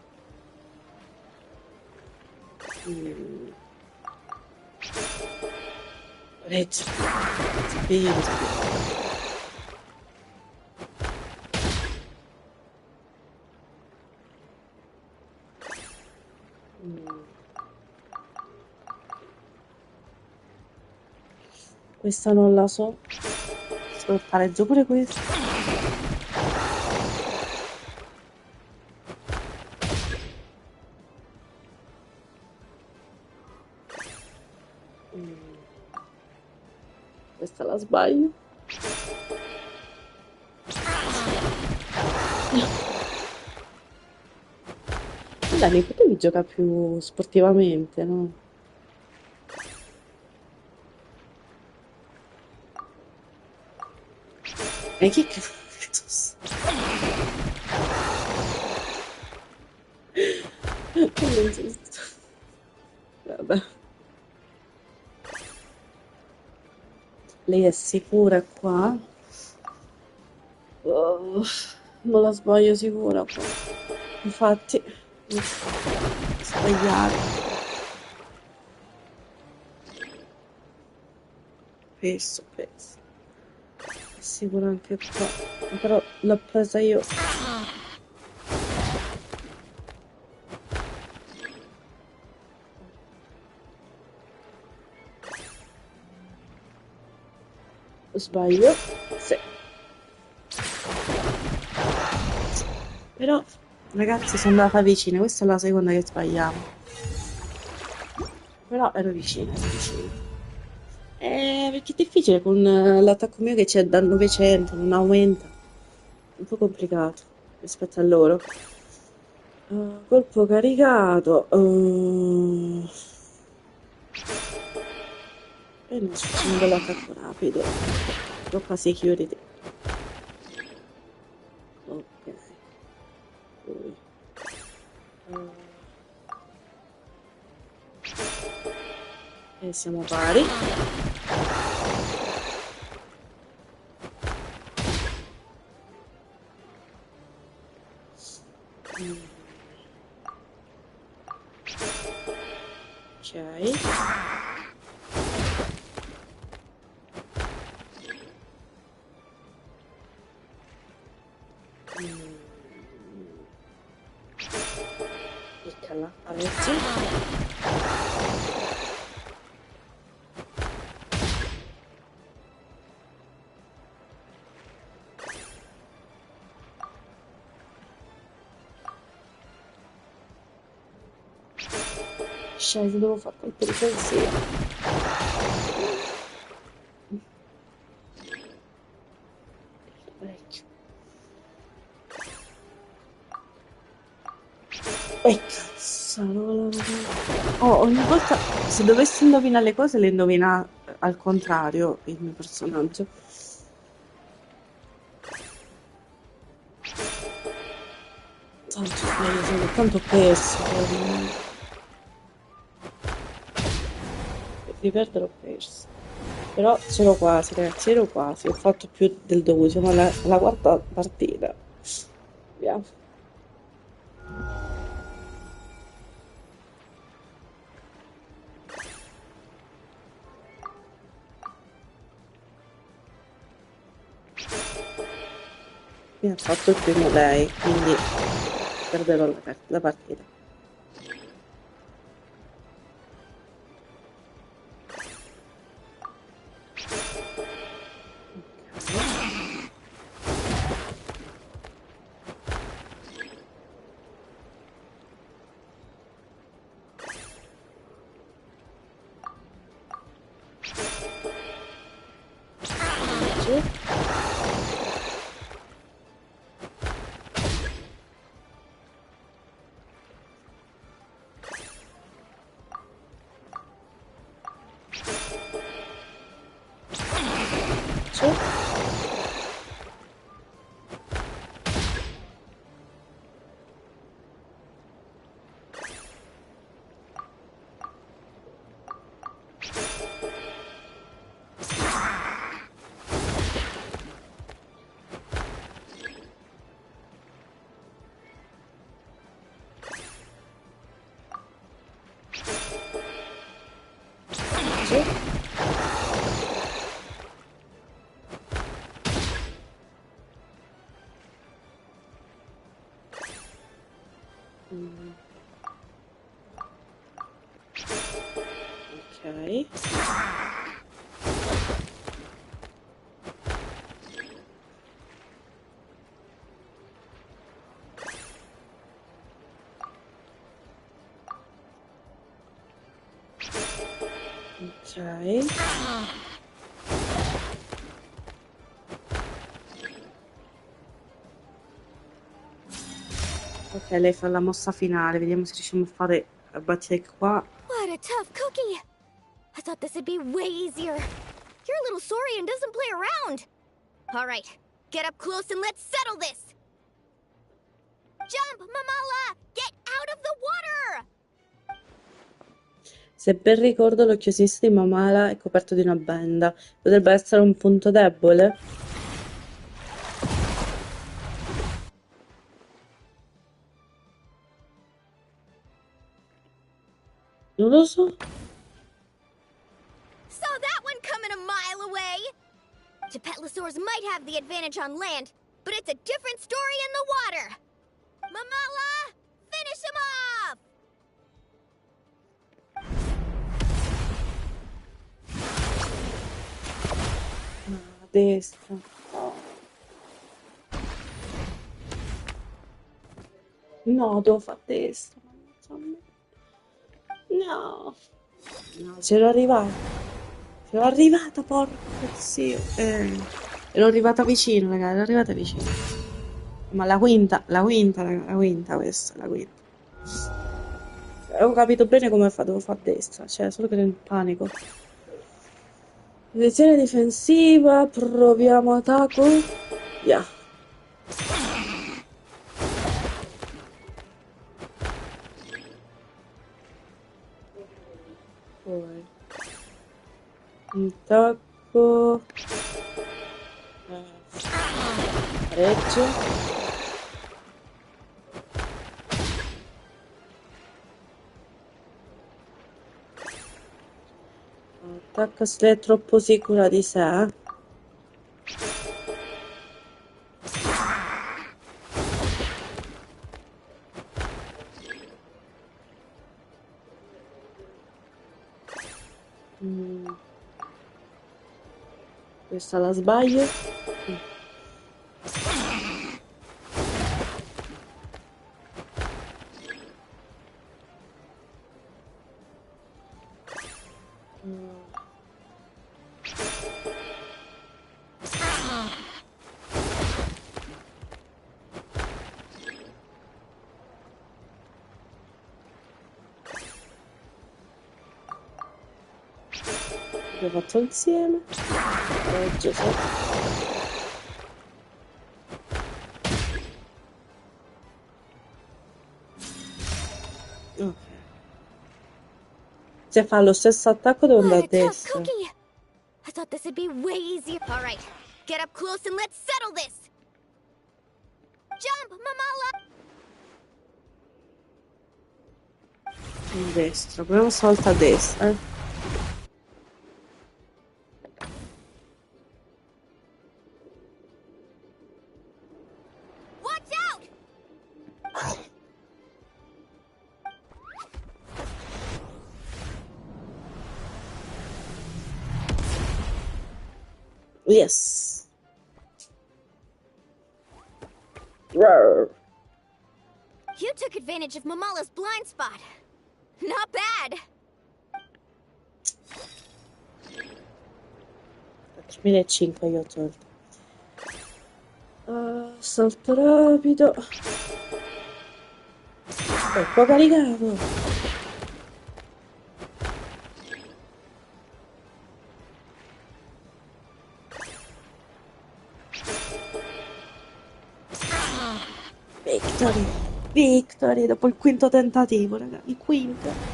S1: Reggio. Sapevo. Questa non la so. Sto pareggio pure questa. Questa la sbaglio. Dani, potevi giocare più sportivamente, no? E che cazzo? Non esisto. Vabbè. Lei è sicura qua? Oh, non la sbaglio sicura qua. Infatti, sbagliare. Penso. È sicura anche qua. Però l'ho presa io. Sbaglio? Sì. Però, ragazzi, sono andata vicina. Questa è la seconda che sbagliamo. Però ero vicina, perché è difficile con l'attacco mio che c'è da 900, non aumenta. Un po' complicato rispetto a loro. Colpo caricato. E non facciamo dell'attacco rapido. Troppa security. Ok. Poi. E siamo pari. Ok. Piccala, pareggi. Scendi, devo fare colpo di pensiero. Cazzo, oh, ogni volta se dovessi indovinare le cose le indovina al contrario il mio personaggio. Tanto sbaglio, sono tanto perso. Di perdere ho perso. Però c'ero quasi, ragazzi, ero quasi. Ho fatto più del dovuto, siamo alla quarta partita. Vediamo. Mi ha fatto il primo lei, quindi perderò la partita. Ok. Ok. Ok, lei fa la mossa finale, vediamo se riusciamo a battere qua.
S7: What a tough cookie! I thought this would be way easier. Your little Saurian doesn't play around. All right, get up close and let's settle this. Jump, Mamala! Get out of the water!
S1: Se ben ricordo, l'occhio sinistro di Mamala è coperto di una benda. Potrebbe essere un punto debole? Non lo so.
S7: Saw that one coming a mile away! Gepetlosaurs might have the advantage on land, but it's a different story in the water! Mamala! Finish him off!
S1: No, a destra. No, devo fare a destra. No. No, c'ero arrivata. C'ero arrivata, porco zio. Ero arrivata vicino, ragazzi, ero arrivata vicino. Ma la quinta, raga, la quinta questa, la quinta. Avevo capito bene come devo fare a destra, cioè, solo che ero in panico. Posizione difensiva, proviamo attacco. Via. Poi. Attacco. Pareggio. Attacca se è troppo sicura di sé. Questa la sbaglio. Abbiamo fatto insieme. Pareggio, sì. Ok. Se fa lo stesso attacco devo andare a destra.
S7: I thought this would be way easier. All right, get up close and let's settle this. Jump, Mamala!
S1: In destra, proviamo stavolta a destra.
S7: Watch out!
S1: Yes. Roar.
S7: You took advantage of Mamala's blind spot. Not bad.
S1: 3005 io ho tolto. Salto rapido. Ecco caricato. Victory. Victory dopo il quinto tentativo, raga. Il quinto.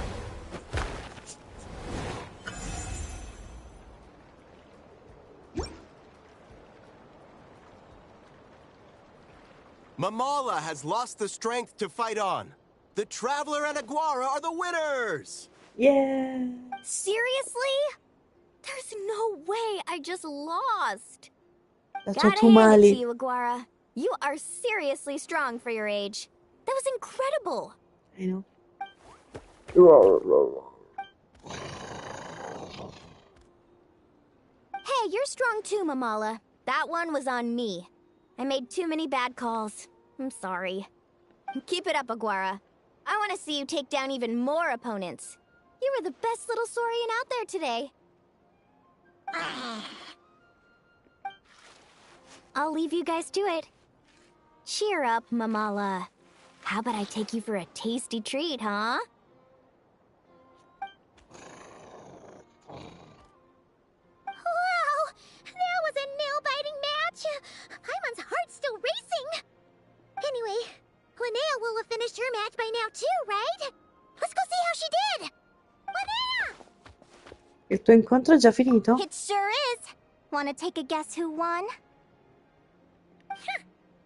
S9: Mamala has lost the strength to fight on. The Traveler and Aguara are the winners!
S1: Yeah.
S7: Seriously? There's no way I just lost.
S1: That's
S7: Gotta
S1: too
S7: hand it
S1: mali.
S7: to you, Aguara. You are seriously strong for your age. That was incredible.
S1: I know.
S7: Hey, you're strong too, Mamala. That one was on me. I made too many bad calls. I'm sorry. Keep it up, Aguara. I want to see you take down even more opponents. You were the best little Saurian out there today. I'll leave you guys to it. Cheer up, Mamala. How about I take you for a tasty treat, huh?
S3: Wow! That was a nail-biting match! Paimon's heart's still racing! Anyway, Linnea will have finished her match by now too, right? Let's go see how she did! Linnea!
S1: Il tuo incontro è già finito?
S4: It sure is. Wanna take a guess who won?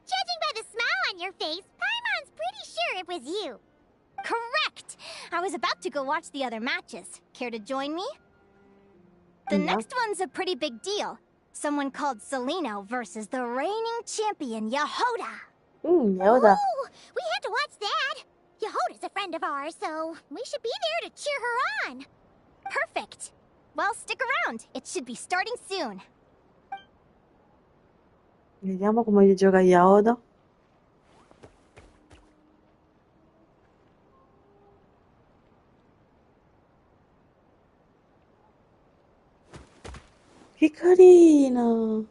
S3: Judging by the smile on your face, Paimon's pretty sure it was you.
S4: Correct! I was about to go watch the other matches. Care to join me? The
S1: Yeah.
S4: next one's a pretty big deal. Someone called Seleno versus the reigning champion, Yehoda.
S1: Yoda.
S3: Oh, we have to watch that. Yehoda's a friend of ours, so we should be there to cheer her on.
S4: Perfect. Well, stick around. It should be starting soon.
S1: Vediamo come gli gioca Yoda. Che carina!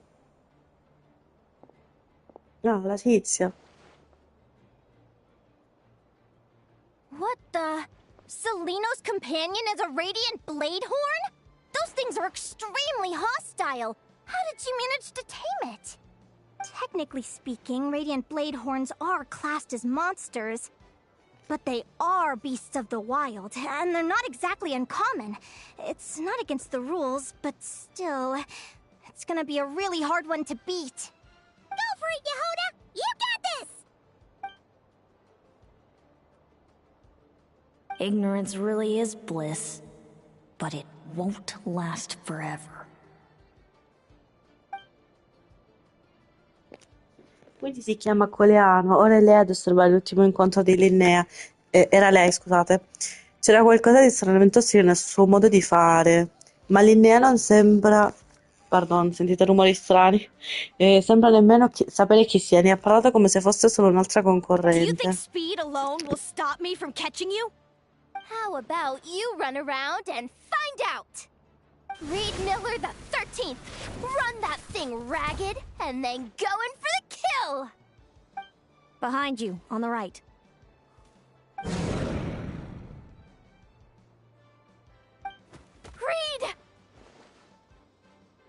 S1: Ah, la tizia.
S4: What the? Seleno's companion is a radiant blade horn? Those things are extremely hostile. How did she manage to tame it? Technically speaking, radiant blade horns are classed as monsters. But they are beasts of the wild, and they're not exactly uncommon. It's not against the rules, but still, it's gonna be a really hard one to beat.
S3: Go for it, Yehoda! You got this!
S15: Ignorance really is bliss, but it won't last forever.
S1: Quindi si chiama Coleano. Ora è lei ad osservare l'ultimo incontro di Linnea. Era lei, scusate. C'era qualcosa di stranamente ostile nel suo modo di fare, ma Linnea non sembra. Pardon, sentite rumori strani. Sembra nemmeno sapere chi sia, ne ha parlato come se fosse solo un'altra
S4: Do you think
S1: concorrente.
S4: speed alone will stop me from catching you? How about you run around and find out? Reed Miller the 13th, run that thing ragged, and then go in for the kill!
S15: Behind you, on the right.
S4: Reed!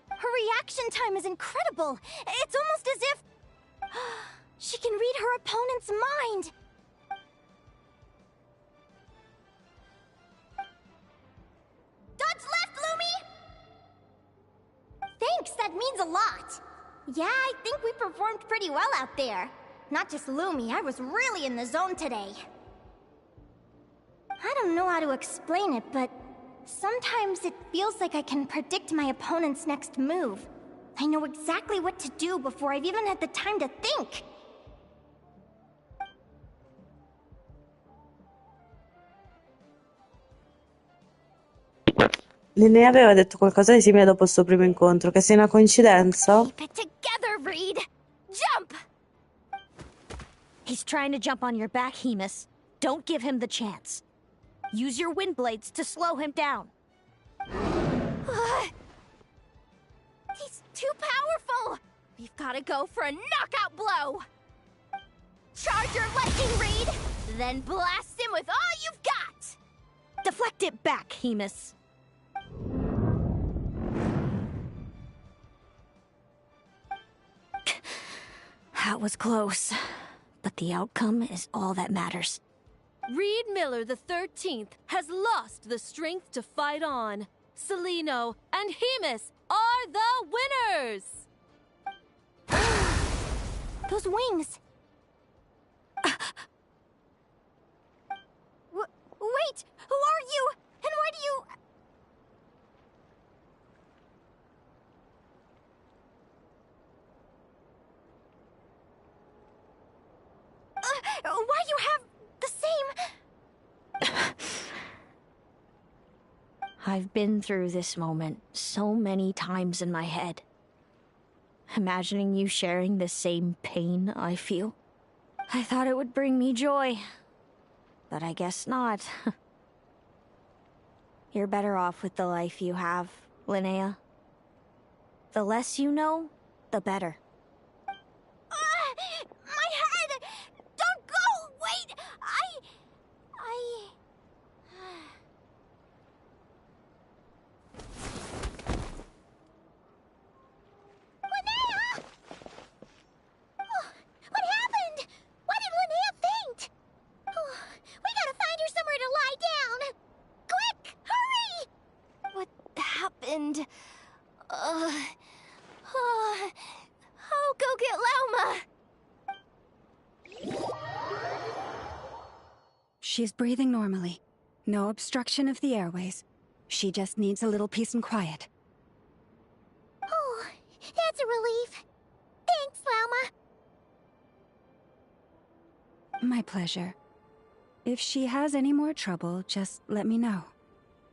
S4: Her reaction time is incredible. It's almost as if she can read her opponent's mind. Dodge left, Lumi! Thanks, that means a lot. Yeah, I think we performed pretty well out there. Not just Lumi, I was really in the zone today. I don't know how to explain it, but sometimes it feels like I can predict my opponent's next move. I know exactly what to do before I've even had the time to think.
S1: Linnea aveva detto qualcosa di simile dopo il suo primo incontro, che sia una coincidenza?
S4: Keep it together, Reed! Jump!
S15: He's trying to jump on your back, Hemus. Don't give him the chance. Use your wind blades to slow him down.
S4: He's too powerful! We've gotta go for a knockout blow! Charge your lightning, Reed! Then blast him with all you've got!
S15: Deflect it back, Hemus. That was close, but the outcome is all that matters.
S14: Reed Miller the 13th has lost the strength to fight on. Seleno and Hemus are the winners!
S4: Those wings! Wait! Who are you? And why do you... why you have the same...
S15: I've been through this moment so many times in my head. Imagining you sharing the same pain I feel. I thought it would bring me joy, but I guess not. You're better off with the life you have, Linnea. The less you know, the better.
S4: My head! Don't go! Wait!
S16: She's breathing normally. No obstruction of the airways. She just needs a little peace and quiet.
S3: Oh, that's a relief. Thanks, Velma.
S16: My pleasure. If she has any more trouble, just let me know.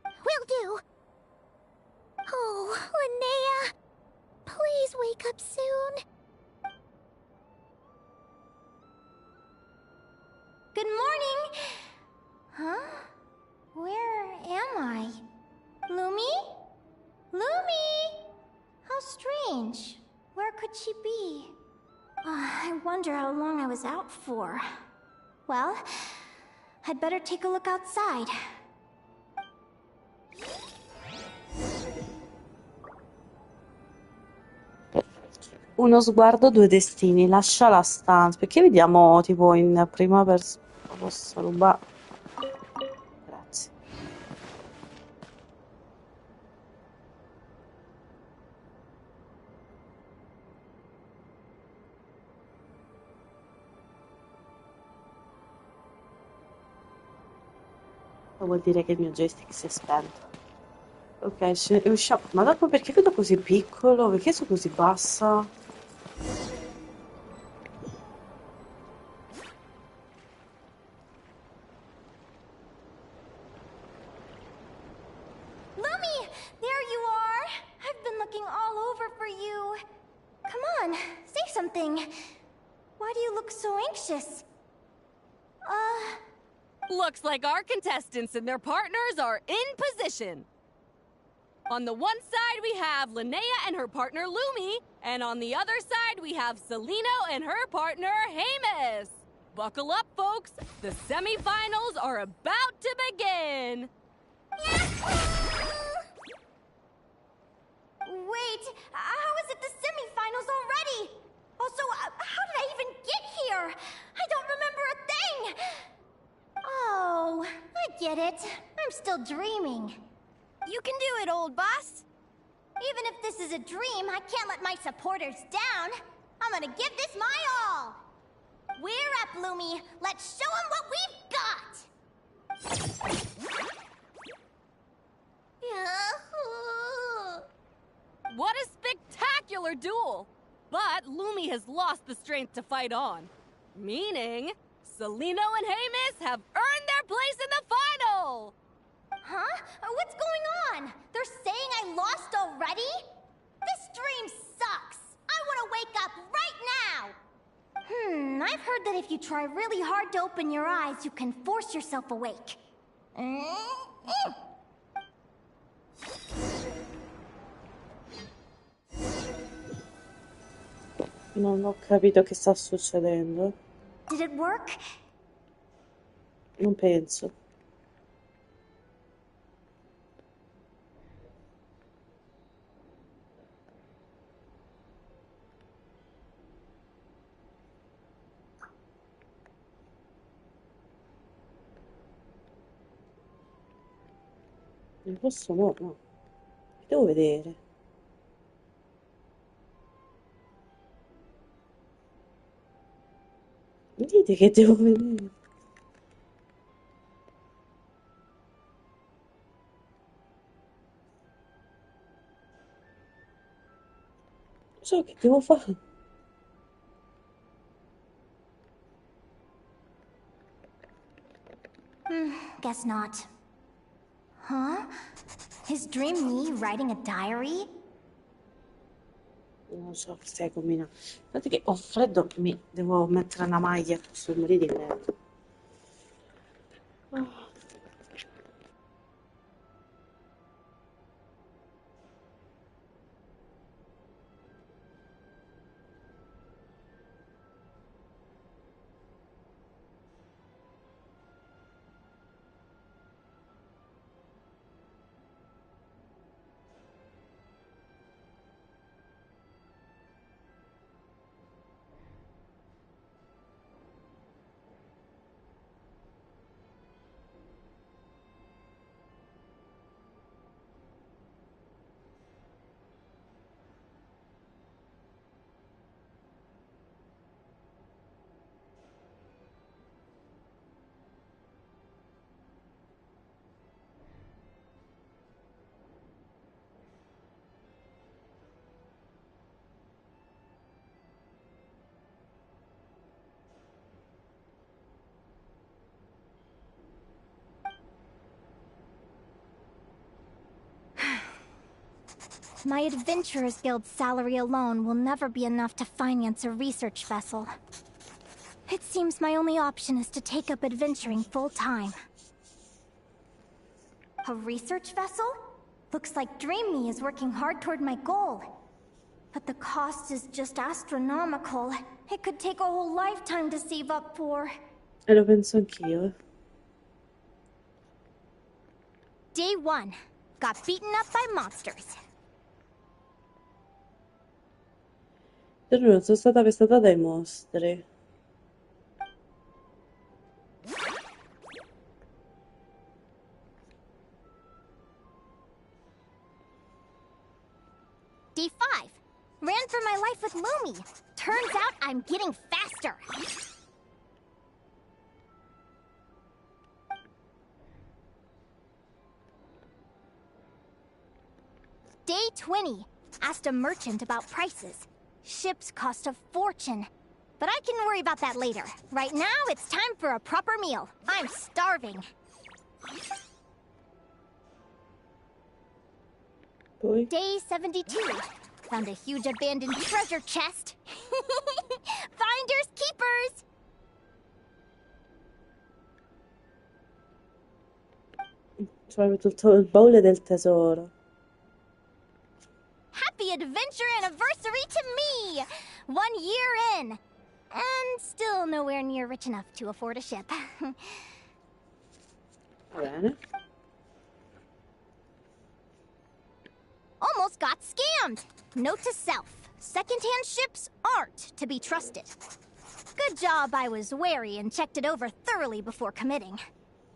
S3: Will do. Oh, Linnea. Please wake up soon.
S4: Good morning! Huh? Where am I? Lumi? Lumi! How strange. Where could she be? I wonder how long I was out for. Well, I'd better take a look outside.
S1: Uno sguardo, due destini, lascia la stanza. Perché vediamo tipo in prima persona? Posso rubare? Grazie. Vuol dire che il mio joystick si è spento. Ok, usciamo. Ma dopo perché vedo così piccolo? Perché sono così bassa?
S4: Lumi! There you are! I've been looking all over for you. Come on, say something. Why do you look so anxious?
S14: Looks like our contestants and their partners are in position. On the one side, we have Linnea and her partner Lumi, and on the other side, we have Celino and her partner Hamus. Buckle up, folks. The semifinals are about to begin.
S4: Wait, how is it the semifinals already? Also, how did I even get here? I don't remember a thing! Oh, I get it. I'm still dreaming.
S10: You can do it, old boss.
S4: Even if this is a dream, I can't let my supporters down. I'm gonna give this my all. We're up, Lumi. Let's show them what we've got.
S14: What a spectacular duel! But Lumi has lost the strength to fight on. Meaning, Celino and Hamus have earned their place in the final!
S4: Huh? What's going on? They're saying I lost already? This dream sucks. I want to wake up right now. I've heard that if you try really hard to open your eyes, you can force yourself awake.
S1: Non ho capito che sta succedendo.
S4: Did it work?
S1: Non penso. Non posso, no, no. Devo vedere. Dite che devo vedere. Non so che devo fare.
S4: Guess not. Huh? Is dream me writing a diary?
S1: Non so che stai combinando. Guardate che ho freddo, mi devo mettere una maglia sul morire di letto.
S4: My Adventurers Guild salary alone will never be enough to finance a research vessel. It seems my only option is to take up adventuring full-time. A research vessel? Looks like Dream Me is working hard toward my goal. But the cost is just astronomical. It could take a whole lifetime to save up for.
S1: E lo penso anch'io.
S4: Day 1. Got beaten up by monsters.
S1: Io non sono stata pestata dai mostri.
S4: Day 5. Ran for my life with Lumi. Turns out I'm getting faster. Day 20. Asked a merchant about prices. Ships cost a fortune. But I can worry about that later. Right now, it's time for a proper meal. I'm starving.
S1: Poi?
S4: Day 72. Found a huge abandoned treasure chest. Finders keepers!
S1: C'è tutto il baule del tesoro.
S4: Happy adventure anniversary to me! 1 year in. And still nowhere near rich enough to afford a ship.
S1: Bene.
S4: Almost got scammed! Note to self. Second-hand ships aren't to be trusted. Good job I was wary and checked it over thoroughly before committing.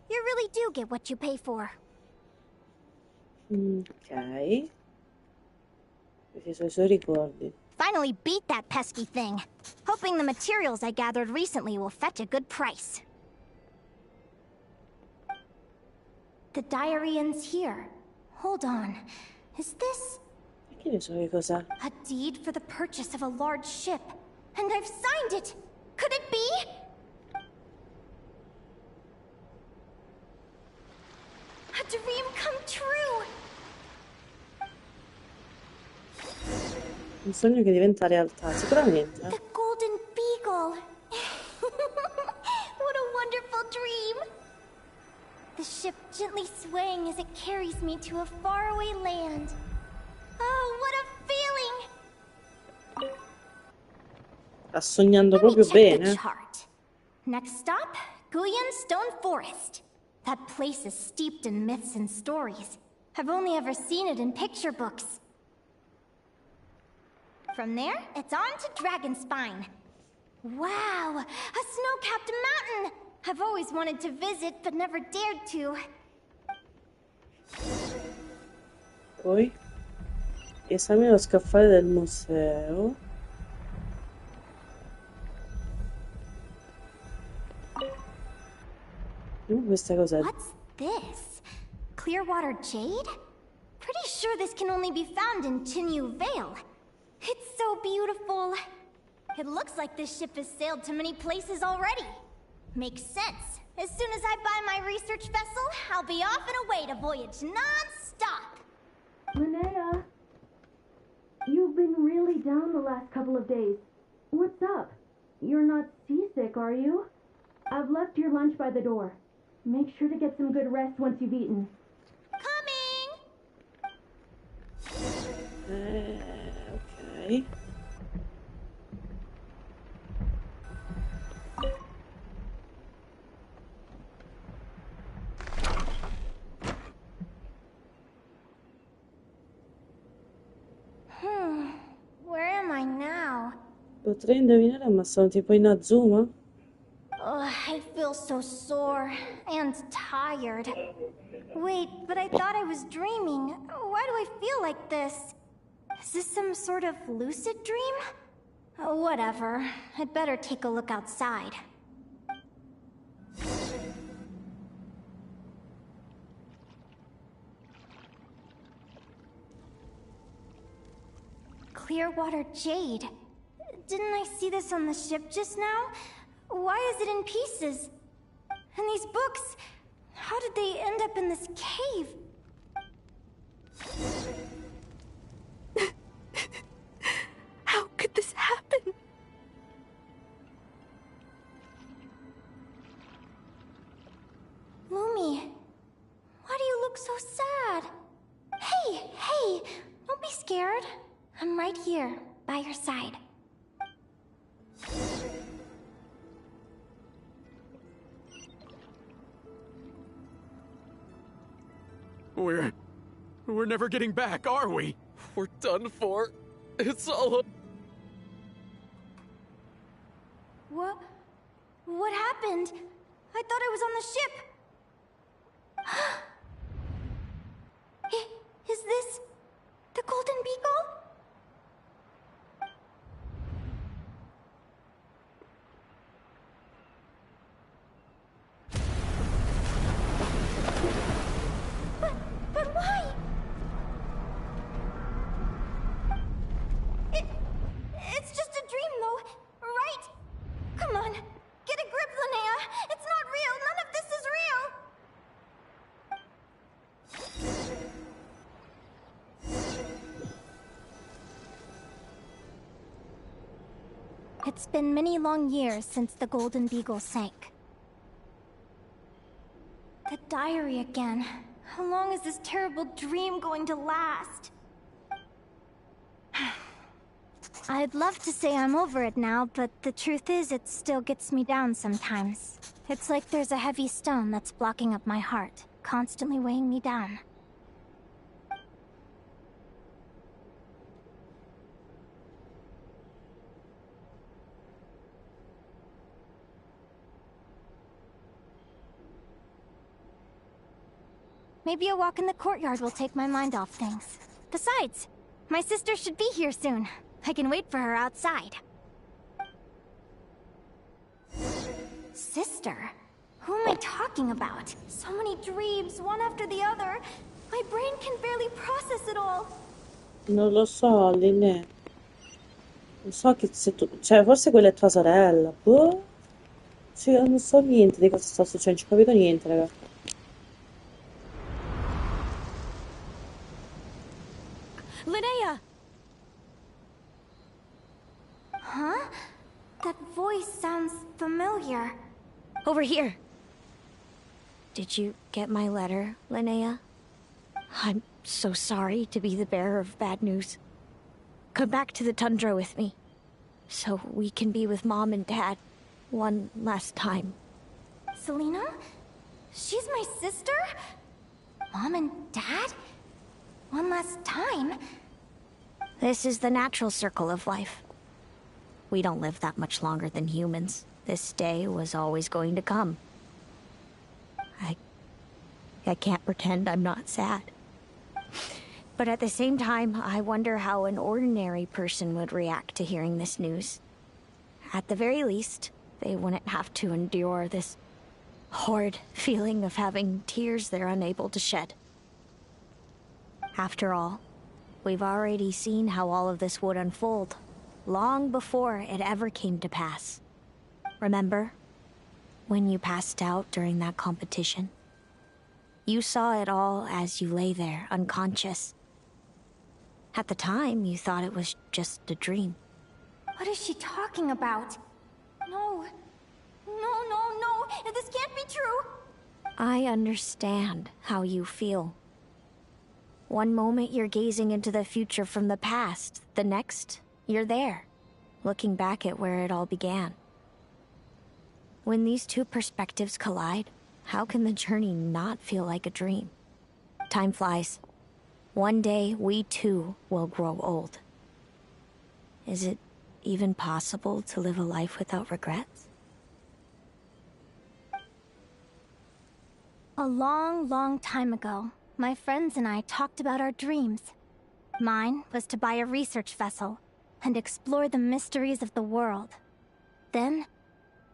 S4: You really do get what you pay for.
S1: Ok. Questi sono i suoi ricordi.
S4: Finally beat that pesky thing. Hoping the materials I gathered recently will fetch a good price. The diary ends here. Hold on. Is this...
S1: Che ne so che cos'è?
S4: a deed for the purchase of a large ship? And I've signed it! Could it be? A dream come true!
S1: Un sogno che diventa realtà, sicuramente.
S4: The Golden Beagle! What a wonderful dream! The ship gently swaying as it carries me to a faraway land. Oh, what a feeling!
S1: Sta sognando
S4: Let me
S1: proprio
S4: check
S1: bene.
S4: the chart. Next stop, Guyan Stone Forest. That place is steeped in myths and stories. I've only ever seen it in picture books. From there, it's on to Dragonspine. Wow, a snow-capped mountain! I've always wanted to visit, but never dared to.
S1: Poi esamina lo scaffale del museo. Questa cos'è?
S4: What's this? Clearwater jade? Pretty sure this can only be found in Chinyu Vale. It's so beautiful. It looks like this ship has sailed to many places already. Makes sense. As soon as I buy my research vessel, I'll be off and away to voyage non-stop.
S17: Linnea, you've been really down the last couple of days. What's up? You're not seasick, are you? I've left your lunch by the door. Make sure to get some good rest once you've eaten.
S1: Ok.
S4: Where am I now?
S1: Potrei indovinare, ma sono tipo in Azuma?
S4: I feel so sore and tired. Wait, but I thought I was dreaming. Why do I feel like this? Is this some sort of lucid dream? Whatever. I'd better take a look outside. Clearwater jade. Didn't I see this on the ship just now? Why is it in pieces? And these books, how did they end up in this cave? look so sad. Hey, don't be scared. I'm right here, by your side.
S12: We're never getting back, are we? We're done for. It's all...
S4: What happened? I thought I was on the ship. Is this the Golden Beagle? But why? It's just a dream, though, right? Come on, get a grip, Linnea. It's not real. None of this is real. It's been many long years since the Golden Beagle sank. The diary again. How long is this terrible dream going to last? I'd love to say I'm over it now, but the truth is it still gets me down sometimes. It's like there's a heavy stone that's blocking up my heart, constantly weighing me down. Maybe a walk in the courtyard will take my mind off things. Besides, my sister should be here soon. I can wait for her outside. Sister? Who am I talking about? So many dreams, one after the other. My brain can barely process it all.
S1: Non lo so, Linnea. Non so che se tu... Cioè, forse quella è tua sorella. Boh. Cioè, non so niente di cosa sta succedendo. Non ci ho capito niente, raga.
S6: Linnea!
S4: Huh? That voice sounds familiar.
S15: Over here. Did you get my letter, Linnea? I'm so sorry to be the bearer of bad news. Come back to the tundra with me, so we can be with Mom and Dad one last time.
S4: Selena? She's my sister? Mom and Dad? One last time?
S15: This is the natural circle of life. We don't live that much longer than humans. This day was always going to come. I can't pretend I'm not sad. But at the same time, I wonder how an ordinary person would react to hearing this news. At the very least, they wouldn't have to endure this horrid feeling of having tears they're unable to shed. After all, we've already seen how all of this would unfold, long before it ever came to pass. Remember, when you passed out during that competition? You saw it all as you lay there, unconscious. At the time, you thought it was just a dream.
S4: What is she talking about? No. This can't be true.
S15: I understand how you feel. One moment you're gazing into the future from the past, the next, you're there, looking back at where it all began. When these two perspectives collide, how can the journey not feel like a dream? Time flies. One day, we too will grow old. Is it even possible to live a life without regrets?
S4: A long time ago, my friends and I talked about our dreams. Mine was to buy a research vessel and explore the mysteries of the world. Then,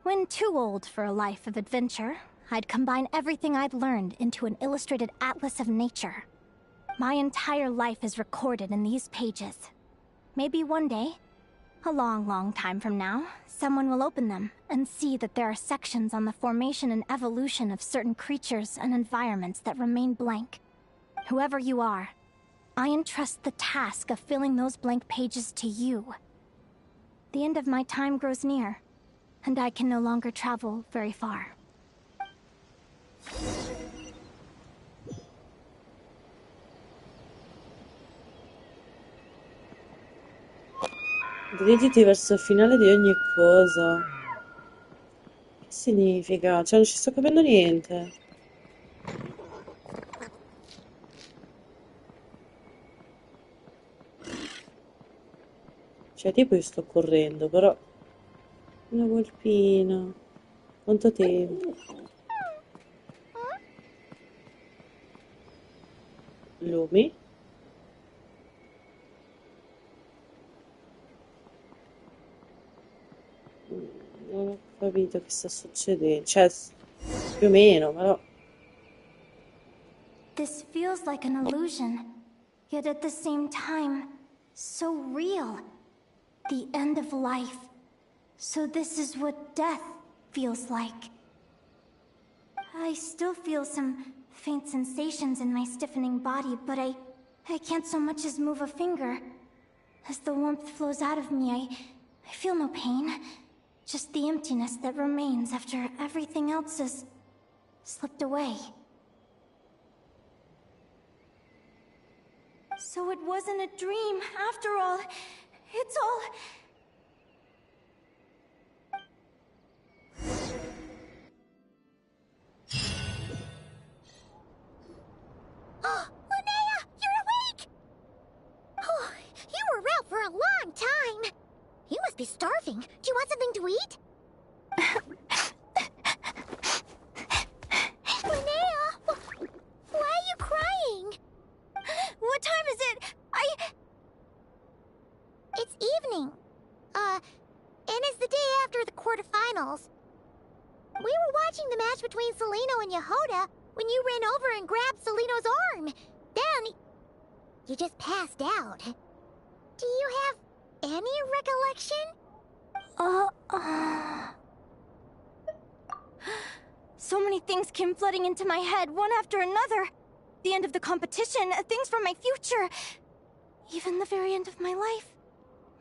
S4: when too old for a life of adventure, I'd combine everything I'd learned into an illustrated atlas of nature. My entire life is recorded in these pages. Maybe one day, a long time from now, someone will open them and see that there are sections on the formation and evolution of certain creatures and environments that remain blank. Whoever you are, I entrust the task of filling those blank pages to you. The end of my time grows near, and I can no longer travel very far.
S1: Dirigiti verso il finale di ogni cosa. Che significa? Cioè, non ci sto capendo niente. Cioè, tipo io sto correndo, però... Una volpina. Quanto tempo? Lumi? Non ho capito che sta succedendo. Cioè, più o meno, però...
S4: This feels like an illusion, yet at the same time, so real. The end of life. So this is what death feels like. I still feel some faint sensations in my stiffening body, but I can't so much as move a finger. As the warmth flows out of me, I feel no pain. Just the emptiness that remains after everything else has slipped away. So it wasn't a dream, after all. It's all...
S3: Oh, Linnea, you're awake! Oh, you were out for a long time. You must be starving. Do you want something to eat? Linnea, why are you crying?
S4: What time is it?
S3: It's evening. And it's the day after the quarterfinals. We were watching the match between Celino and Yehoda when you ran over and grabbed Celino's arm. Then, you just passed out. Do you have any recollection?
S4: So many things came flooding into my head, one after another. The end of the competition, things from my future. Even the very end of my life.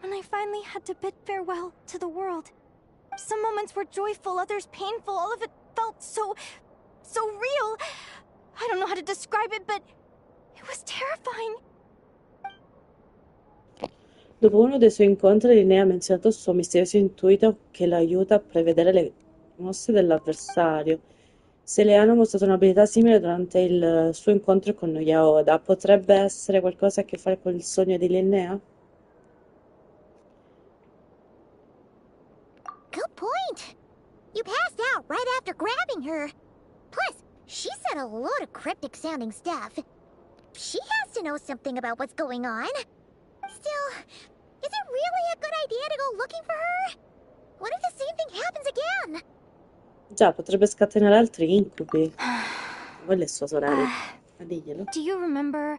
S4: When I finally had to bid farewell to the world. Some moments were joyful, others painful. All of it felt so real. I don't know how to describe it, but it was terrifying.
S1: Dopo uno dei suoi incontri, Linnea ha menzionato il suo misterioso intuito che la aiuta a prevedere le mosse dell'avversario. Se le hanno mostrato un'abilità simile durante il suo incontro con Yehoda, potrebbe essere qualcosa a che fare con il sogno di Linnea?
S3: Good point. You passed out right after grabbing her. Plus, she said a load of cryptic-sounding stuff. She has to know something about what's going on. Still, is it really a good idea to go looking for her? What if the same thing happens again?
S1: Già, potrebbe scatenare altri incubi. Quella è sua sorella. Diglielo.
S4: Do you remember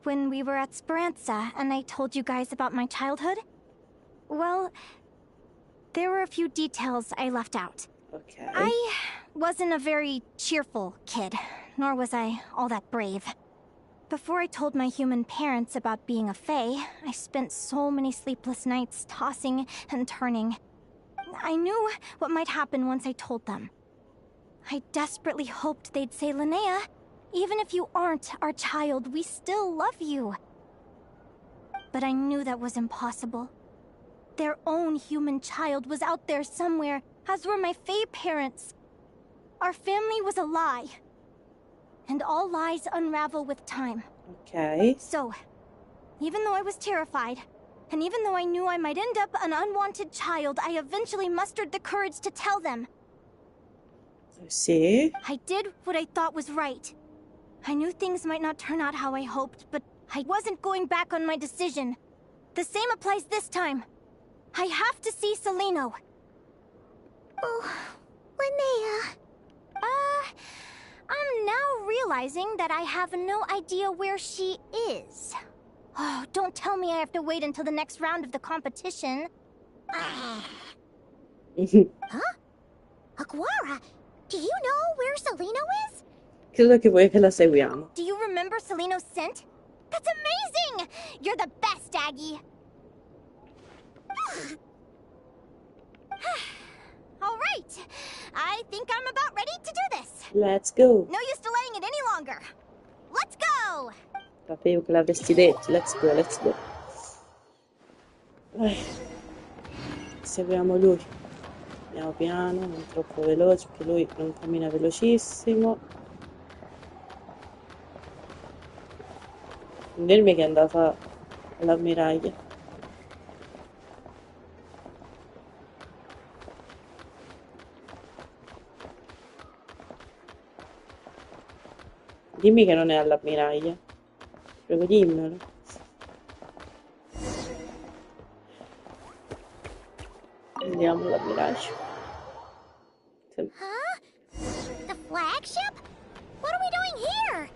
S4: when we were at Speranza and I told you guys about my childhood? Well, there were a few details I left out.
S1: Okay.
S4: I wasn't a very cheerful kid, nor was I all that brave. Before I told my human parents about being a fae, I spent so many sleepless nights tossing and turning. I knew what might happen once I told them. I desperately hoped they'd say, Linnea, even if you aren't our child, we still love you. But I knew that was impossible. Their own human child was out there somewhere, as were my fae parents. Our family was a lie. And all lies unravel with time.
S1: Okay.
S4: So, even though I was terrified, and even though I knew I might end up an unwanted child, I eventually mustered the courage to tell them.
S1: Sì.
S4: I did what I thought was right. I knew things might not turn out how I hoped, but I wasn't going back on my decision. The same applies this time. I have to see Celino.
S3: Oh, Linnea.
S4: I'm now realizing that I have no idea where she is. Oh, don't tell me I have to wait until the next round of the competition.
S3: Huh? Aguara, do you know where Celino is?
S1: Credo che vuoi che la seguiamo.
S4: Do you remember Celino's scent? That's amazing! You're the best, Aggie! All right. I think I'm about ready to do this.
S1: Let's go.
S4: No use delaying it any longer. Let's go!
S1: Sapevo che l'avresti detto. Let's go, let's go. seguiamo lui. Andiamo piano, non troppo veloce, perché lui non cammina velocissimo. Non dirmi che è andata all'ammiraglia. Dimmi che non è all'ammiraglia. Prego, dimmelo. Andiamo all'ammiraggio.
S3: Huh? The flagship? What are we doing here?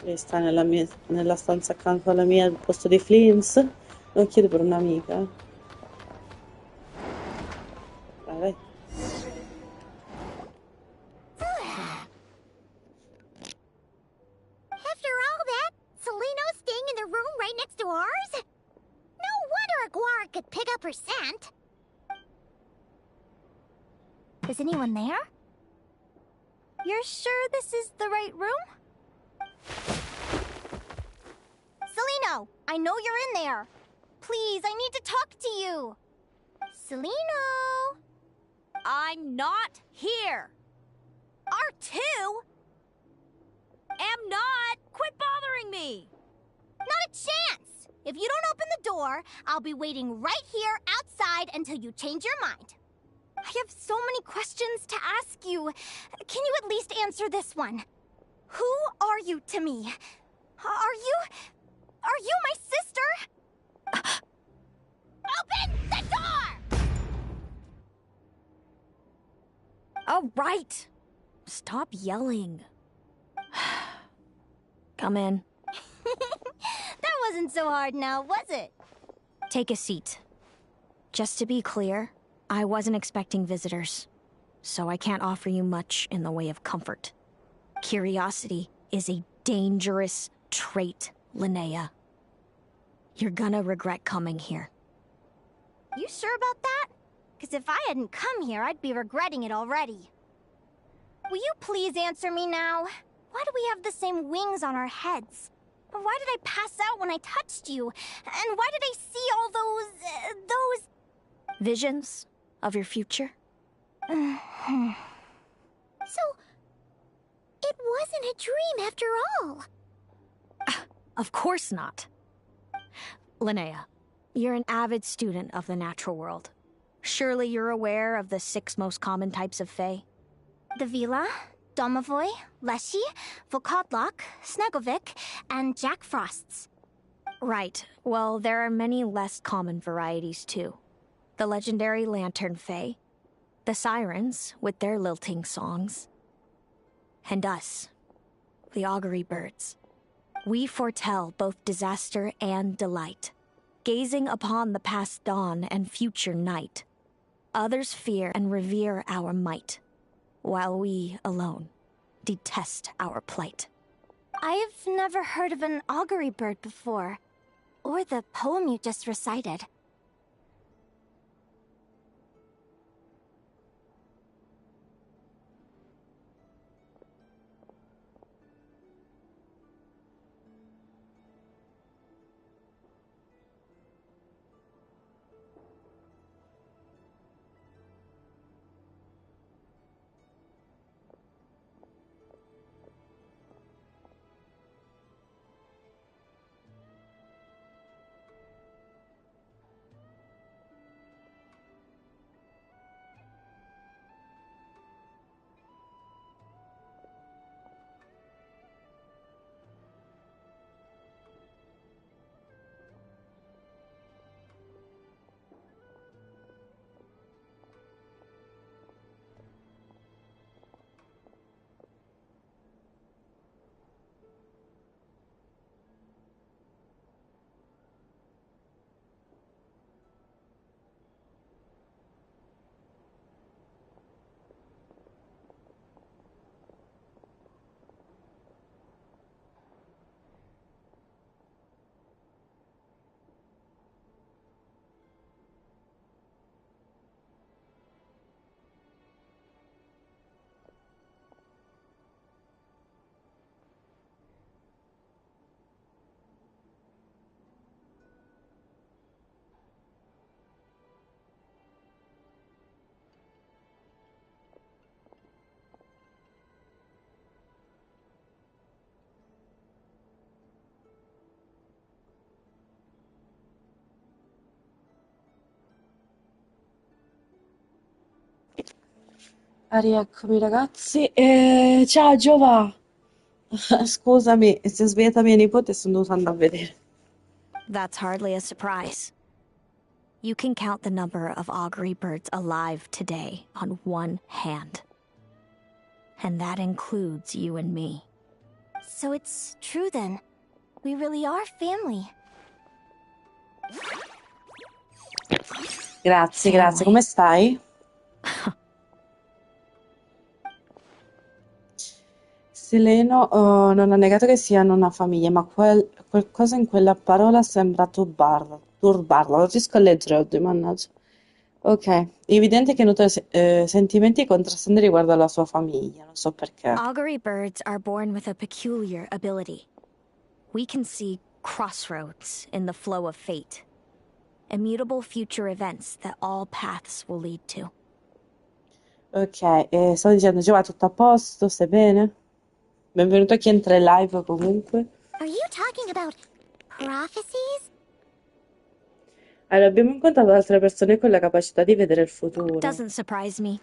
S1: Lei sta nella stanza accanto alla mia, al posto di Flins. Non chiedo per un'amica. Vai.
S3: After all that, Seleno's staying in the room right next to ours? No wonder Aguara could pick up her scent.
S4: Is anyone there? You're sure this is the right room? Seleno, I know you're in there. Please, I need to talk to you. Seleno?
S14: I'm not here.
S4: R2?
S14: Am not. Quit bothering me.
S4: Not a chance. If you don't open the door, I'll be waiting right here outside until you change your mind. I have so many questions to ask you. Can you at least answer this one? Who are you to me? Are you my sister? Open the door!
S15: All right. Stop yelling. Come in.
S4: That wasn't so hard now, was it?
S15: Take a seat. Just to be clear, I wasn't expecting visitors, so I can't offer you much in the way of comfort. Curiosity is a dangerous trait, Linnea. You're gonna regret coming here.
S4: You sure about that? Because if I hadn't come here, I'd be regretting it already. Will you please answer me now? Why do we have the same wings on our heads? Why did I pass out when I touched you? And why did I see all those...
S15: Visions of your future?
S3: So, it wasn't a dream after all.
S15: Of course not. Linnea, you're an avid student of the natural world. Surely you're aware of the 6 most common types of Fae?
S4: The Vila, Domovoy, Leshy, Volkodlok, Snegovic, and Jack Frosts.
S15: Right. Well, there are many less common varieties, too. The legendary Lantern Fae, the Sirens with their lilting songs, and us, the Augury Birds. We foretell both disaster and delight, gazing upon the past dawn and future night. Others fear and revere our might, while we alone detest our plight.
S4: I've never heard of an augury bird before, or the poem you just recited.
S1: Rieccomi ragazzi. Ciao Giova! Scusami, si è svegliata mia nipote e sono dovuta andare a vedere.
S15: That's hardly a surprise. You can count the number of augury birds alive today on one hand. And that includes you and me.
S4: So it's true then. We really are family.
S1: Grazie, grazie. Come stai? Sileno non ha negato che siano una famiglia, ma qualcosa in quella parola sembra turbarla. Non riesco a leggere oggi, mannaggia. Ok, è evidente che nutre sentimenti contrastanti riguardo alla sua famiglia, non so perché.
S15: Augury birds are born with a peculiar ability. We can see crossroads in the flow of fate. Immutable future events that all paths will lead to.
S1: Ok, stavo dicendo, Giova, tutto a posto? Stai bene? Benvenuto a chi entra in live comunque.
S3: Are you talking about prophecies?
S1: Allora, abbiamo incontrato altre persone con la capacità di vedere il futuro.
S15: Doesn't surprise me.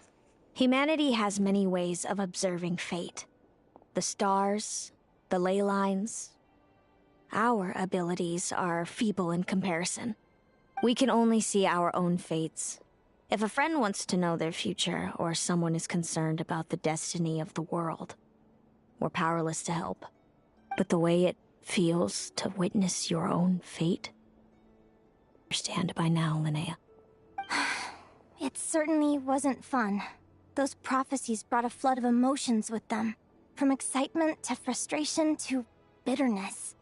S15: Humanity has many ways of observing fate. The stars, the ley lines. Our abilities are feeble in comparison. We can only see our own fates. If a friend wants to know their future, or someone is concerned about the destiny of the world, we're powerless to help. But the way it feels to witness your own fate, understand by now, Linnea.
S4: It certainly wasn't fun. Those prophecies brought a flood of emotions with them. From excitement to frustration to bitterness.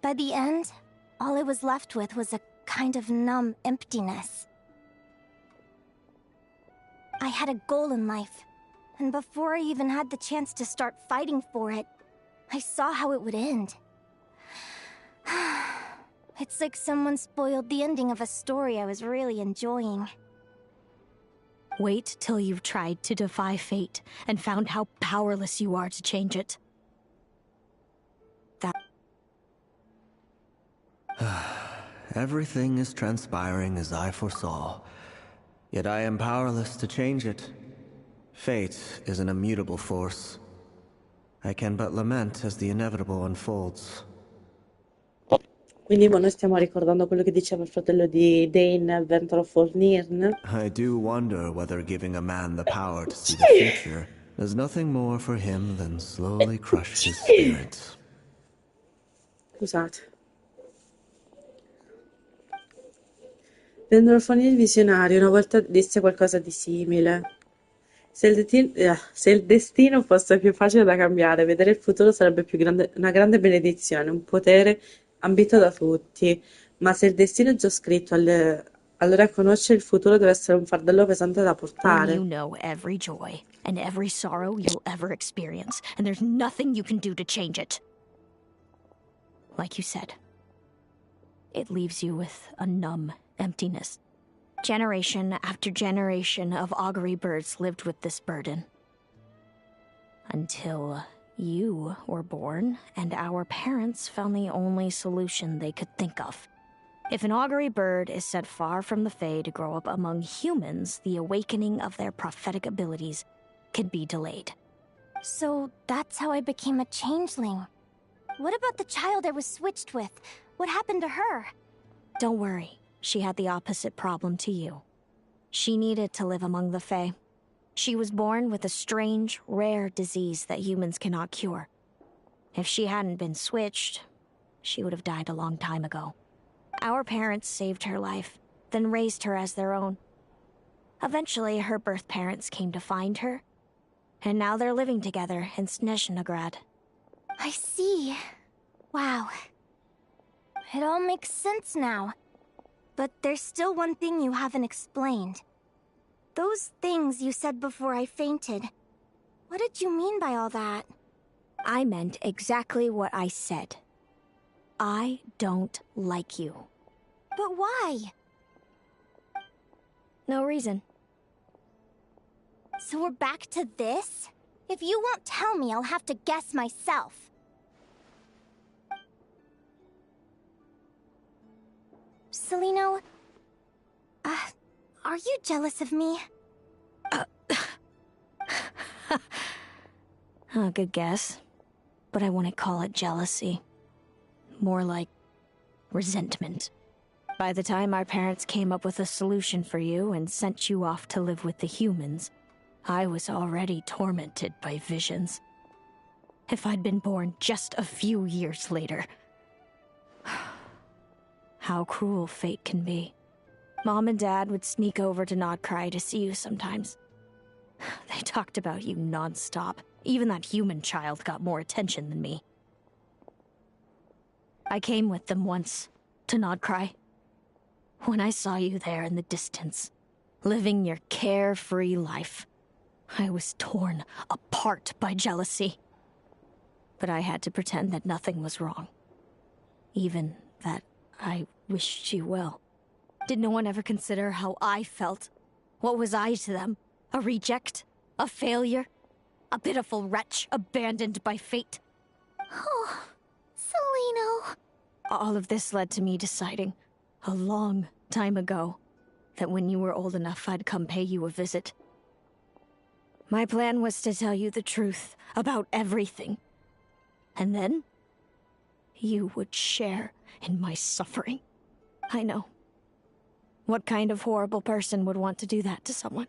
S4: By the end, all I was left with was a kind of numb emptiness. I had a goal in life, and before I even had the chance to start fighting for it, I saw how it would end. It's like someone spoiled the ending of a story I was really enjoying.
S15: Wait till you've tried to defy fate and found how powerless you are to change it.
S18: Everything is transpiring as I foresaw, yet I am powerless to change it. Fate is an immutable force. I can but lament as the inevitable unfolds.
S1: Quindi noi stiamo ricordando quello che diceva il fratello di Dane, Venture of Nirn.
S18: I do wonder whether giving a man the power to see the future does nothing more for him than slowly crush his spirit.
S1: Scusate. Vendono il visionario, una volta disse qualcosa di simile. Se il destino fosse più facile da cambiare, vedere il futuro sarebbe una grande benedizione, un potere ambito da tutti. Ma se il destino è già scritto, allora conoscere il futuro deve essere un fardello pesante da portare.
S15: When you know every joy and every sorrow you'll ever experience, and there's nothing you can do to change it. Like you said, it leaves you with a numb emptiness. Generation after generation of augury birds lived with this burden. Until you were born, and our parents found the only solution they could think of. If an augury bird is set far from the Fae to grow up among humans, the awakening of their prophetic abilities can be delayed.
S4: So that's how I became a changeling. What about the child I was switched with? What happened to her?
S15: Don't worry. She had the opposite problem to you. She needed to live among the Fae. She was born with a strange, rare disease that humans cannot cure. If she hadn't been switched, she would have died a long time ago. Our parents saved her life, then raised her as their own. Eventually, her birth parents came to find her, and now they're living together in Snezhnegrad.
S4: I see. Wow. It all makes sense now. But there's still one thing you haven't explained. Those things you said before I fainted. What did you mean by all that?
S15: I meant exactly what I said. I don't like you.
S4: But why?
S15: No reason.
S4: So we're back to this? If you won't tell me, I'll have to guess myself. Celino, are you jealous of me?
S15: A good guess. But I wouldn't call it jealousy. More like resentment. By the time our parents came up with a solution for you and sent you off to live with the humans, I was already tormented by visions. If I'd been born just a few years later. How cruel fate can be. Mom and Dad would sneak over to Nod-Krai to see you sometimes. They talked about you non-stop. Even that human child got more attention than me. I came with them once, to Nod-Krai. When I saw you there in the distance, living your carefree life, I was torn apart by jealousy. But I had to pretend that nothing was wrong. Even that I wished you well. Did no one ever consider how I felt? What was I to them? A reject? A failure? A pitiful wretch abandoned by fate?
S3: Oh, Celino.
S15: All of this led to me deciding, a long time ago, that when you were old enough, I'd come pay you a visit. My plan was to tell you the truth about everything. And then, you would share in my suffering. I know. What kind of horrible person would want to do that to someone?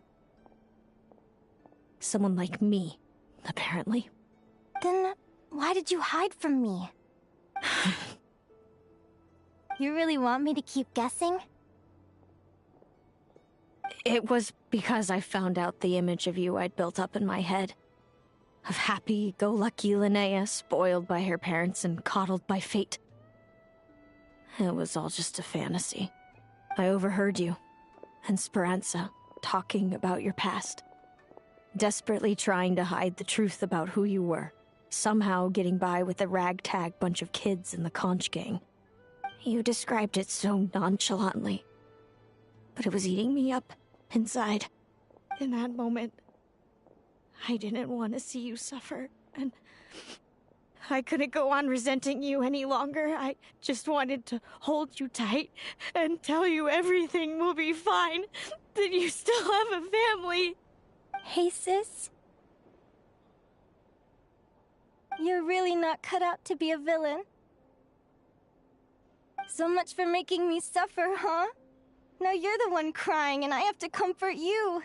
S15: Someone like me, apparently.
S4: Then, why did you hide from me? You really want me to keep guessing?
S15: It was because I found out the image of you I'd built up in my head. Of happy-go-lucky Linnea, spoiled by her parents and coddled by fate. It was all just a fantasy. I overheard you, and Speranza, talking about your past. Desperately trying to hide the truth about who you were. Somehow getting by with a ragtag bunch of kids in the conch gang. You described it so nonchalantly. But it was eating me up, inside. In that moment, I didn't want to see you suffer, and I couldn't go on resenting you any longer. I just wanted to hold you tight and tell you everything will be fine, that you still have a family.
S4: Hey, sis. You're really not cut out to be a villain. So much for making me suffer, huh? Now you're the one crying and I have to comfort you.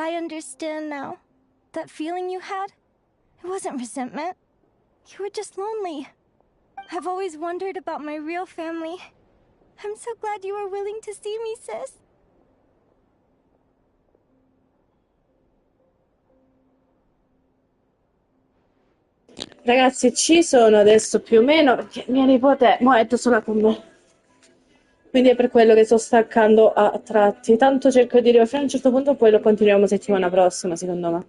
S4: I understand now. That feeling you had, it wasn't resentment. You were just lonely. I've always wondered about my real family. I'm so glad you were willing to see me, sis.
S1: Ragazzi, ci sono adesso più o meno, perché mia nipote mo è da sola con me. Quindi è per quello che sto staccando a tratti. Tanto cerco di arrivare fino a un certo punto, poi lo continuiamo settimana prossima, secondo me.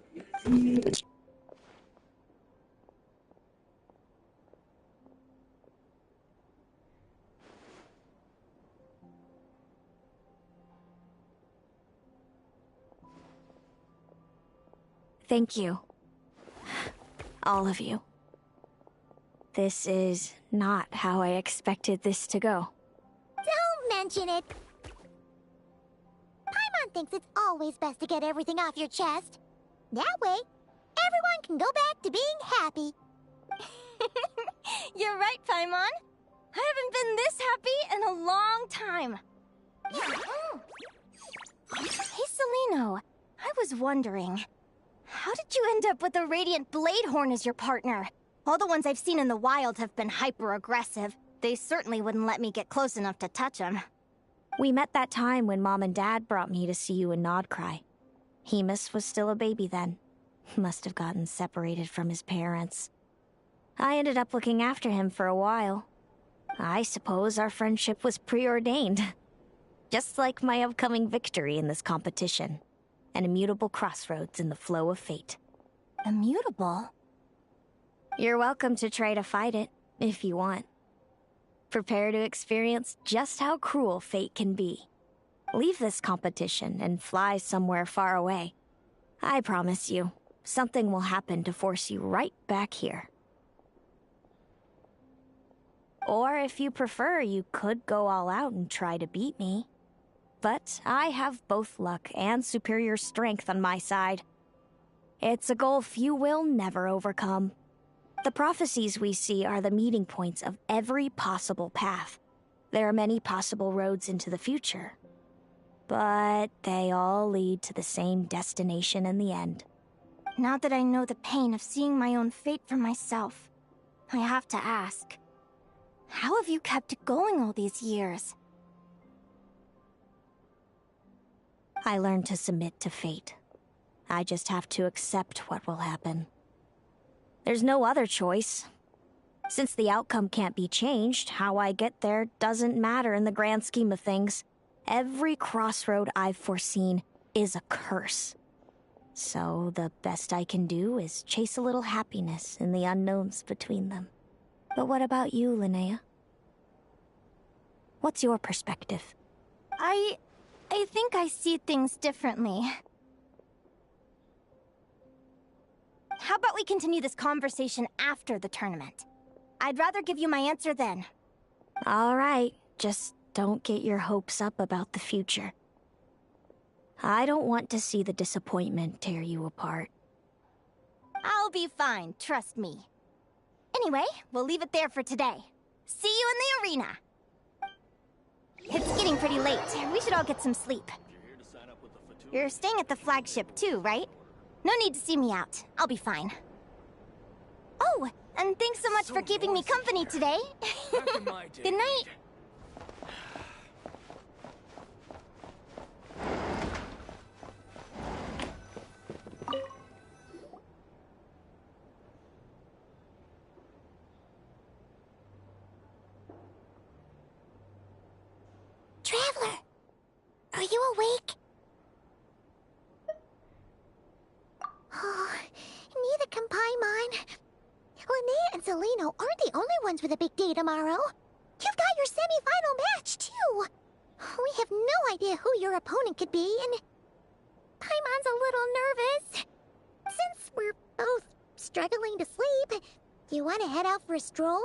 S15: Thank you. All of you. This is not how I expected this to go.
S3: Don't mention it. Paimon thinks it's always best to get everything off your chest. That way, everyone can go back to being happy.
S4: You're right, Paimon. I haven't been this happy in a long time. Hey, Celino. I was wondering, how did you end up with a Radiant Bladehorn as your partner? All the ones I've seen in the wild have been hyper-aggressive. They certainly wouldn't let me get close enough to touch them.
S15: We met that time when Mom and Dad brought me to see you in Nod-Krai. Hemus was still a baby then. Must have gotten separated from his parents. I ended up looking after him for a while. I suppose our friendship was preordained. Just like my upcoming victory in this competition. An immutable crossroads in the flow of fate.
S4: Immutable?
S15: You're welcome to try to fight it, if you want. Prepare to experience just how cruel fate can be. Leave this competition and fly somewhere far away. I promise you, something will happen to force you right back here. Or if you prefer, you could go all out and try to beat me. But I have both luck and superior strength on my side. It's a goal few will never overcome. The prophecies we see are the meeting points of every possible path. There are many possible roads into the future. But they all lead to the same destination in the end.
S4: Now that I know the pain of seeing my own fate for myself, I have to ask, how have you kept it going all these years?
S15: I learned to submit to fate. I just have to accept what will happen. There's no other choice. Since the outcome can't be changed, how I get there doesn't matter in the grand scheme of things. Every crossroad I've foreseen is a curse. So the best I can do is chase a little happiness in the unknowns between them. But what about you, Linnea? What's your perspective?
S4: I think I see things differently. How about we continue this conversation after the tournament? I'd rather give you my answer then.
S15: All right, just don't get your hopes up about the future. I don't want to see the disappointment tear you apart.
S4: I'll be fine, trust me. Anyway, we'll leave it there for today. See you in the arena! It's getting pretty late. We should all get some sleep. You're staying at the flagship too, right? No need to see me out. I'll be fine. Oh, and thanks so much for keeping me company today. Good night.
S3: Traveler, are you awake? Oh, neither can Paimon. Linnea and Celino aren't the only ones with a big day tomorrow. You've got your semi-final match, too. We have no idea who your opponent could be, and Paimon's a little nervous. Since we're both struggling to sleep, do you want to head out for a stroll?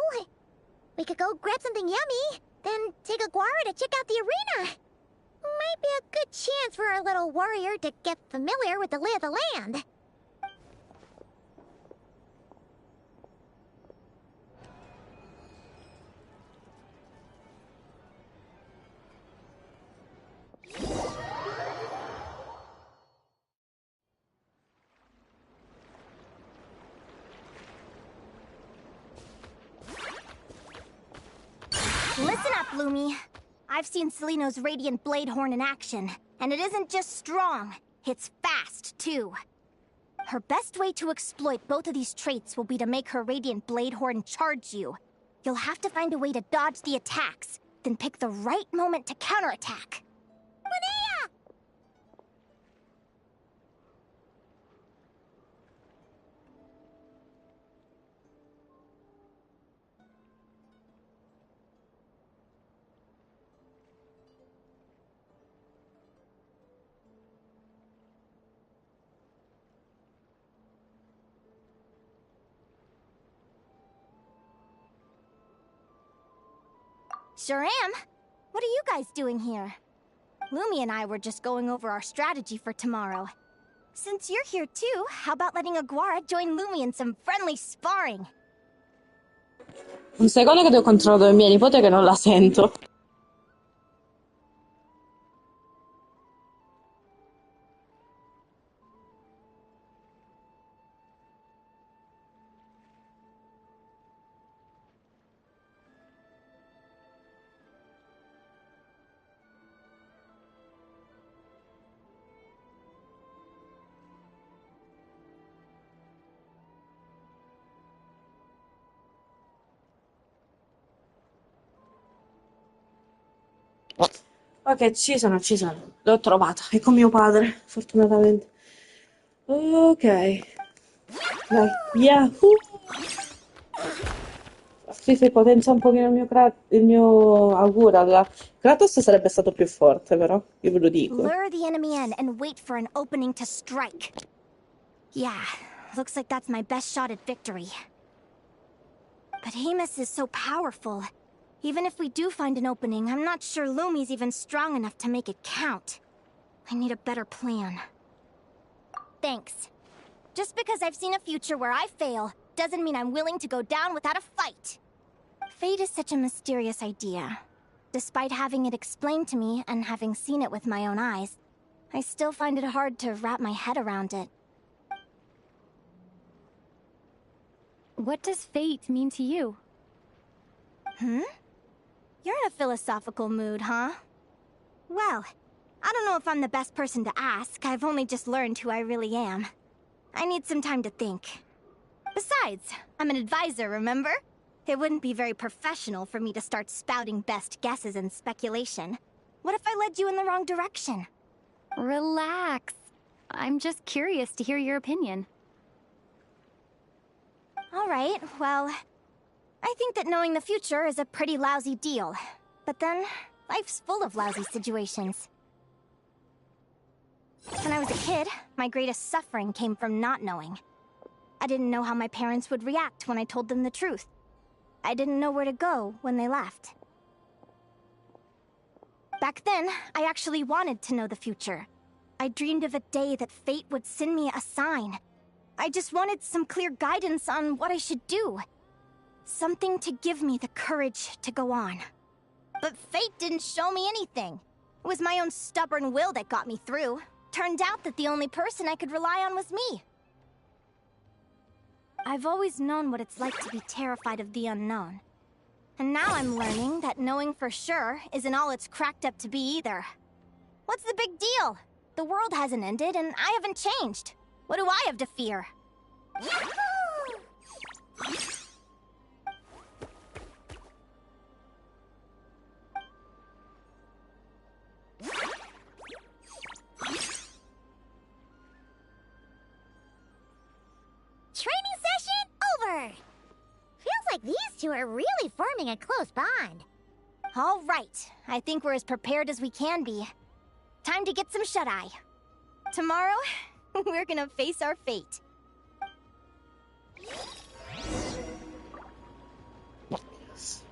S3: We could go grab something yummy, then take a guara to check out the arena. Might be a good chance for our little warrior to get familiar with the lay of the land.
S4: Listen up, Lumi. I've seen Seleno's Radiant Blade Horn in action, and it isn't just strong, it's fast, too. Her best way to exploit both of these traits will be to make her Radiant Blade Horn charge you. You'll have to find a way to dodge the attacks, then pick the right moment to counterattack.
S3: Linnea!
S4: Sure am. What are you guys doing here? Lumi and I were just going over our strategy for tomorrow. Since you're here too, how about letting Aguara join Lumi in some friendly sparring?
S1: Un secondo che devo controllare mia nipote che non la sento. Ok, ci sono, ci sono. L'ho trovata. È con mio padre, fortunatamente. Ok. Vai, via. Sì, sì, potenzia un pochino il mio augura. Kratos sarebbe stato più forte, però. Io ve lo dico.
S4: Lure the enemy in and wait for an opening to strike. Yeah, looks like that's my best shot at victory. But Hamus is so powerful. Even if we do find an opening, I'm not sure Lumi's even strong enough to make it count. I need a better plan. Thanks. Just because I've seen a future where I fail, doesn't mean I'm willing to go down without a fight. Fate is such a mysterious idea. Despite having it explained to me and having seen it with my own eyes, I still find it hard to wrap my head around it.
S6: What does fate mean to you?
S4: Hmm? You're in a philosophical mood, huh? Well, I don't know if I'm the best person to ask. I've only just learned who I really am. I need some time to think. Besides, I'm an advisor, remember? It wouldn't be very professional for me to start spouting best guesses and speculation. What if I led you in the wrong direction?
S6: Relax. I'm just curious to hear your opinion.
S4: Alright, well, I think that knowing the future is a pretty lousy deal. But then, life's full of lousy situations. When I was a kid, my greatest suffering came from not knowing. I didn't know how my parents would react when I told them the truth. I didn't know where to go when they left. Back then, I actually wanted to know the future. I dreamed of a day that fate would send me a sign. I just wanted some clear guidance on what I should do. Something to give me the courage to go on. But fate didn't show me anything. It was my own stubborn will that got me through. Turned out that the only person I could rely on was me. I've always known what it's like to be terrified of the unknown. And now I'm learning that knowing for sure isn't all it's cracked up to be either. What's the big deal? The world hasn't ended and I haven't changed. What do I have to fear?
S3: Training session over! Feels like these two are really forming a close bond.
S4: All right, I think we're as prepared as we can be. Time to get some shut-eye. Tomorrow, we're gonna face our fate.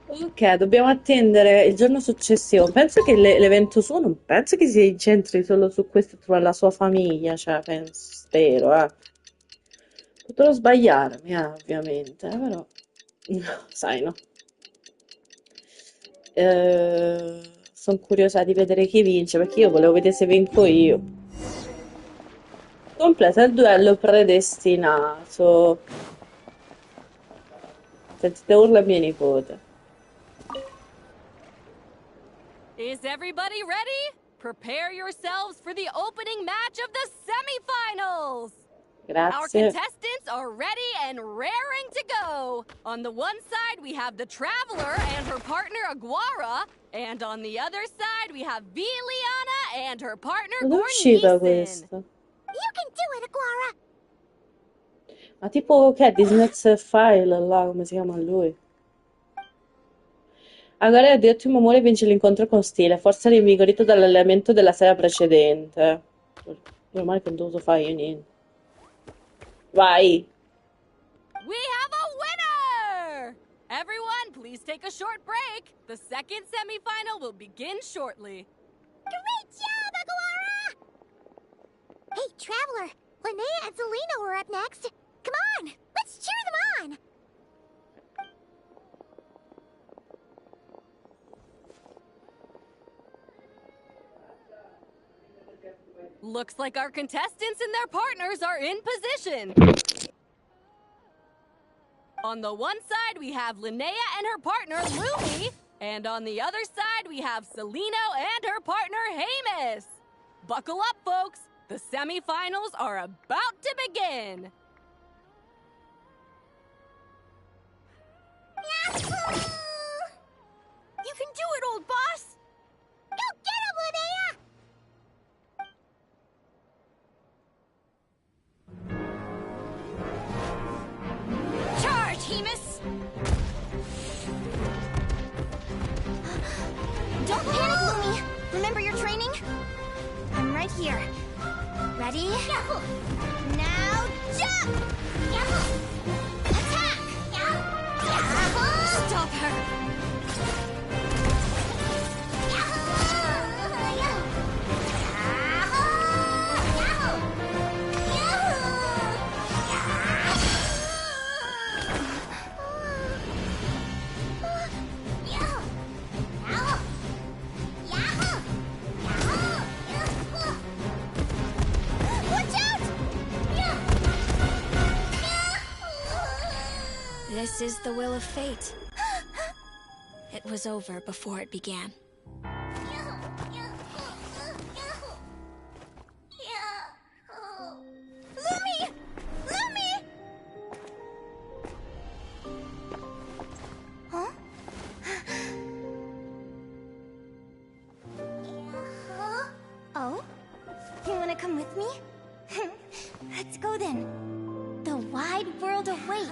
S1: Ok, dobbiamo attendere il giorno successivo. Penso che l'evento suo non penso che si incentri solo su questo e trovare la sua famiglia, cioè spero, Potrò sbagliarmi, ovviamente, però sai, no? Sono curiosa di vedere chi vince, perché io volevo vedere se vinco io. Completa il duello predestinato. Sentite urla mia nipote.
S14: Is everybody ready? Prepare yourselves for the opening match of the semifinals! Our
S1: Grazie.
S14: contestants are ready and raring to go. On the one side, we have the Traveler and her partner Aguara. And on the other side, we have Viliana and her partner
S1: Dove è uscita
S14: Gornison.
S1: questa?
S3: You can do it, Aguara!
S1: Ma tipo che è Disney's File là, come si chiama lui? Agora è di ottimo umore e vince l'incontro con stile, forse rinvigorito dall'allenamento della sera precedente. Meno male che non ho dovuto fare io niente. Vai!
S14: We have a winner! Everyone, please take a short break. The second semifinal will begin shortly.
S3: Great job, Aguara! Hey, Traveler, Linnea and Selena were up next. Come on, let's cheer them on!
S14: Looks like our contestants and their partners are in position. On the one side, we have Linnea and her partner, Lumi. And on the other side, we have Celino and her partner, Hamus. Buckle up, folks. The semifinals are about to begin.
S3: Yahoo!
S4: You can do it, old boss!
S3: Go get him, Linnea!
S4: Charge, Hemus! Don't panic, Lumi! Remember your training? I'm right here. Ready?
S3: Yahoo!
S4: Now, jump!
S3: Yahoo!
S4: Attack!
S3: Yahoo!
S4: Stop her! This is the will of fate. It was over before it began. Lumi! Lumi! Huh? Oh? You wanna come with me? Let's go then. The wide world awaits.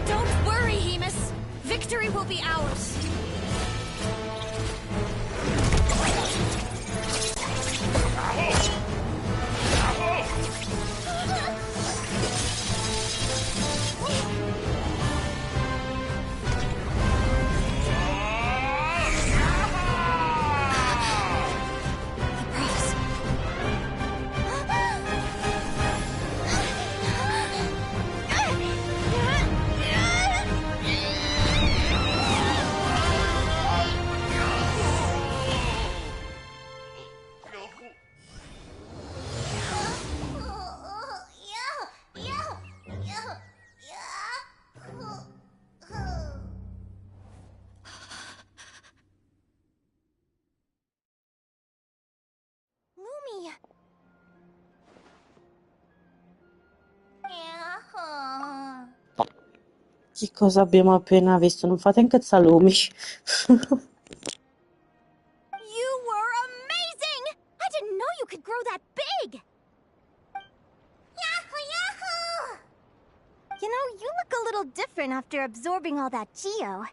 S4: Don't worry, Hemus. Victory will be ours. Lumi.
S1: Che cosa abbiamo appena visto? Non fate incazzare Lumi.
S4: You were amazing! I didn't know you could grow that big!
S3: Yahoo! Yahoo!
S4: You know, you look a little different after absorbing all that Geo.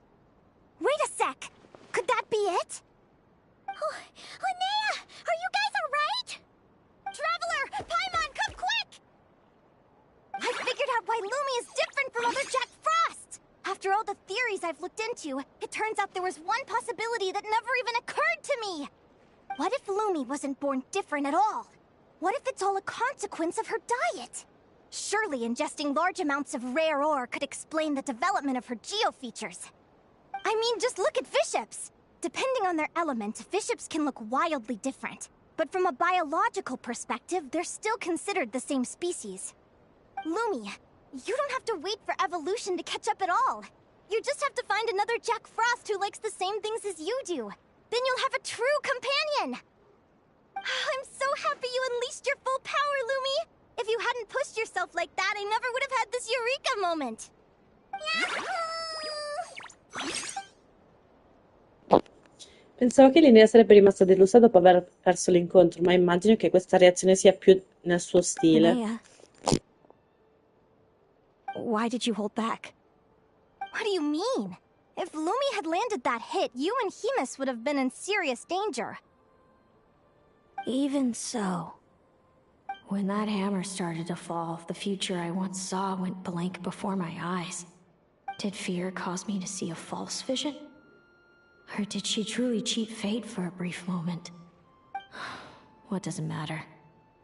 S4: Wait a sec! Could that be it?
S3: Oh, Linnea! Are you guys alright?
S4: Traveler! Paimon, come quick! I figured I've looked into, it turns out there was one possibility that never even occurred to me. What if Lumi wasn't born different at all? What if it's all a consequence of her diet? Surely ingesting large amounts of rare ore could explain the development of her geofeatures. I mean, just look at fiships. Depending on their element, fiships can look wildly different. But from a biological perspective, they're still considered the same species. Lumi, you don't have to wait for evolution to catch up at all. You just have to find another Jack Frost who likes the same things as you do. Then you'll have a true companion! I'm so happy you unleashed your full power, Lumi! If you hadn't pushed yourself like that, I never would have had this eureka moment!
S1: Pensavo che Linnea sarebbe rimasta delusa dopo aver perso l'incontro, ma immagino che questa reazione sia più nel suo stile.
S15: Linnea, why did you hold back?
S4: What do you mean? If Lumi had landed that hit, you and Hemus would have been in serious danger.
S15: Even so, when that hammer started to fall, the future I once saw went blank before my eyes. Did fear cause me to see a false vision? Or did she truly cheat fate for a brief moment? What does it matter?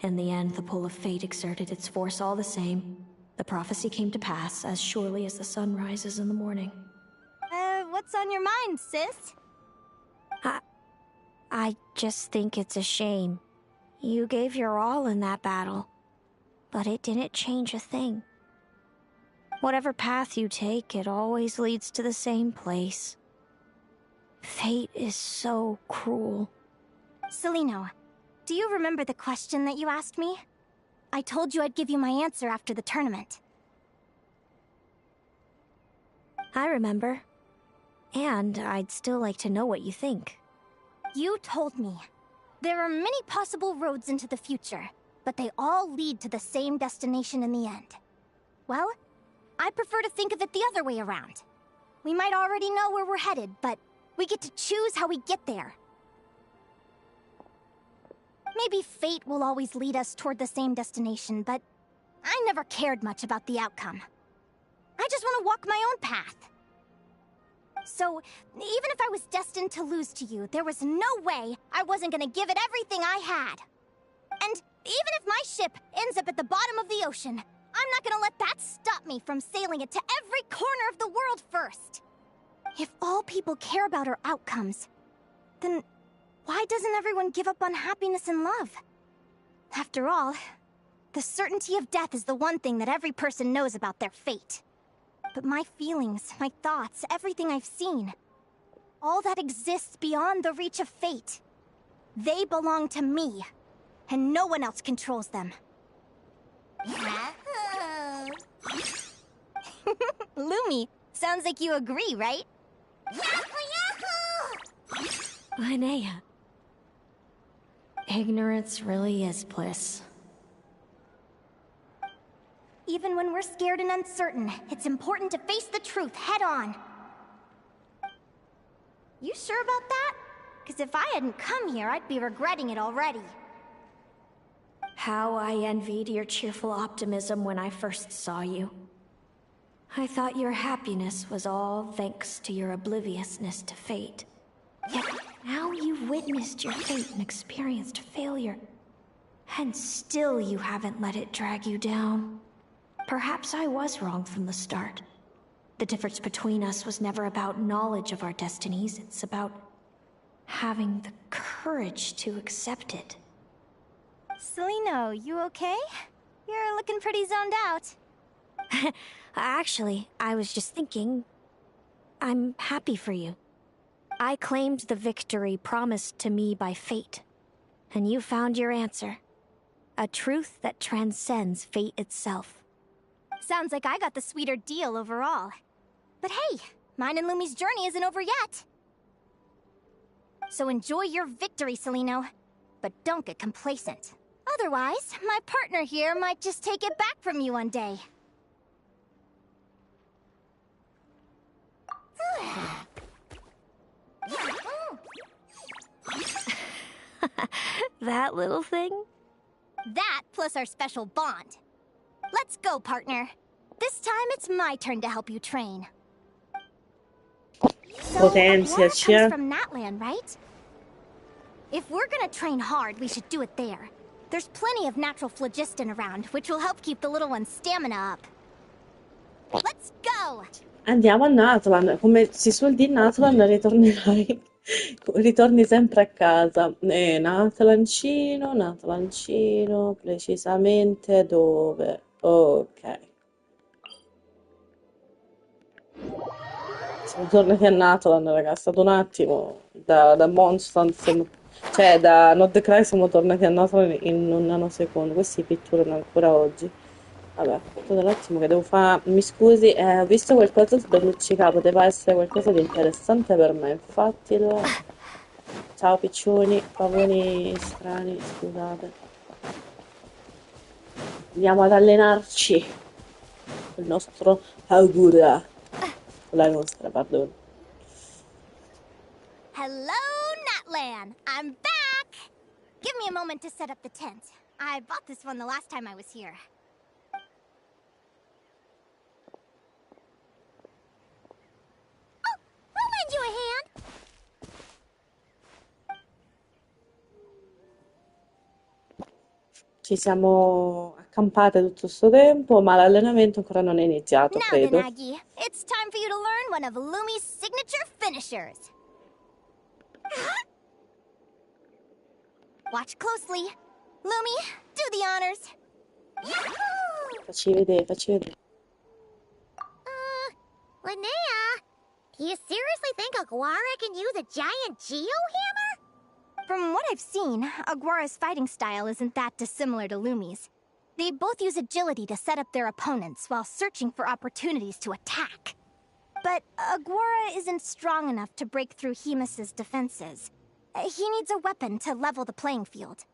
S15: In the end, the pull of fate exerted its force all the same. The prophecy came to pass as surely as the sun rises in the morning.
S4: What's on your mind, sis?
S15: I just think it's a shame. You gave your all in that battle, but it didn't change a thing. Whatever path you take, it always leads to the same place. Fate is so cruel.
S4: Celino, do you remember the question that you asked me? I told you I'd give you my answer after the tournament.
S15: I remember. And I'd still like to know what you think.
S4: You told me. There are many possible roads into the future, but they all lead to the same destination in the end. Well, I prefer to think of it the other way around. We might already know where we're headed, but we get to choose how we get there. Maybe fate will always lead us toward the same destination, but I never cared much about the outcome. I just want to walk my own path. So, even if I was destined to lose to you, there was no way I wasn't gonna give it everything I had. And even if my ship ends up at the bottom of the ocean, I'm not gonna let that stop me from sailing it to every corner of the world first. If all people care about are outcomes, then why doesn't everyone give up on happiness and love? After all, the certainty of death is the one thing that every person knows about their fate. But my feelings, my thoughts, everything I've seen, all that exists beyond the reach of fate, they belong to me, and no one else controls them. Lumi, sounds like you agree, right?
S15: Linnea. Ignorance really is bliss.
S4: Even when we're scared and uncertain, it's important to face the truth head on. You sure about that? Because if I hadn't come here, I'd be regretting it already.
S15: How I envied your cheerful optimism when I first saw you. I thought your happiness was all thanks to your obliviousness to fate. Yet now you've witnessed your fate and experienced failure. And still you haven't let it drag you down. Perhaps I was wrong from the start. The difference between us was never about knowledge of our destinies, it's about having the courage to accept it.
S4: Celino, you okay? You're looking pretty zoned out.
S15: Actually, I was just thinking, I'm happy for you. I claimed the victory promised to me by fate, and you found your answer. A truth that transcends fate itself.
S4: Sounds like I got the sweeter deal overall. But hey, mine and Lumi's journey isn't over yet. So enjoy your victory, Celino. But don't get complacent. Otherwise, my partner here might just take it back from you one day.
S15: That little thing?
S4: That plus our special bond. Let's go, partner. This time it's my turn to help you train. So, Aguara
S1: Potenziaci,
S4: comes from Natlan, right? If we're gonna train hard, we should do it there. There's plenty of natural phlogiston around, which will help keep the little one's stamina up. Let's go!
S1: Andiamo a Natlan. Come si suol dire, Natlan ritornerai. Ritorni sempre a casa. Natlancino, precisamente dove? Ok. Siamo tornati a Natlan, raga. È stato un attimo. Da Mondstadt cioè, da Nod-Krai siamo tornati a Natlan in un nanosecondo. Questi pitturano ancora oggi. Vabbè, aspettate un attimo che devo fare. Mi scusi, ho visto qualcosa sbelluccicato. Poteva essere qualcosa di interessante per me. Infatti, ciao piccioni, pavoni strani, scusate. Andiamo ad allenarci. Il nostro augura. La nostra, perdono.
S4: Hello, Natlan! I'm back! Give me a moment to set up the tent. I bought this one the last time I was here. Oh, I'll lend you a hand!
S1: Ci siamo accampate tutto questo tempo, ma l'allenamento ancora non è iniziato,
S4: Now then,
S1: credo.
S4: Aggie, it's time for you to learn one of Lumi's signature finishers. Watch closely. Lumi, do the honors.
S1: Facci vedere, facci vedere.
S3: Linnea, do you seriously think Aguara can use a giant geohammer?
S4: From what I've seen, Aguara's fighting style isn't that dissimilar to Lumi's. They both use agility to set up their opponents while searching for opportunities to attack. But Aguara isn't strong enough to break through Hemus's defenses. He needs a weapon to level the playing field.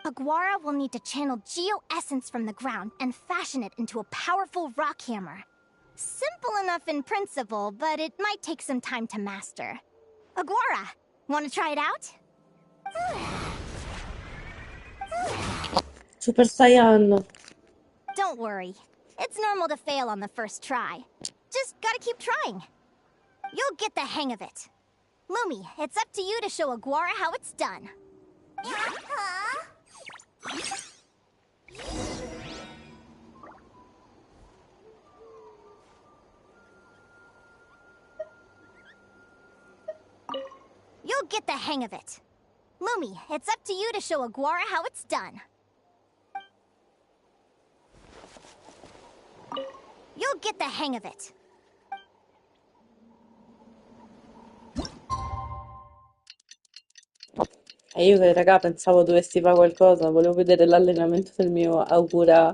S4: Aguara will need to channel geo-essence from the ground and fashion it into a powerful rock hammer. Simple enough in principle, but it might take some time to master. Aguara, want to try it out?
S1: Super Saiyan.
S4: Don't worry. It's normal to fail on the first try. Just gotta keep trying. You'll get the hang of it. Lumi, it's up to you to show Aguara how it's done. You'll get the hang of it. Lumi, it's up to you to show Aguara how it's done. You'll get the hang of it.
S1: E io che raga pensavo dovessi fare qualcosa, volevo vedere l'allenamento del mio augura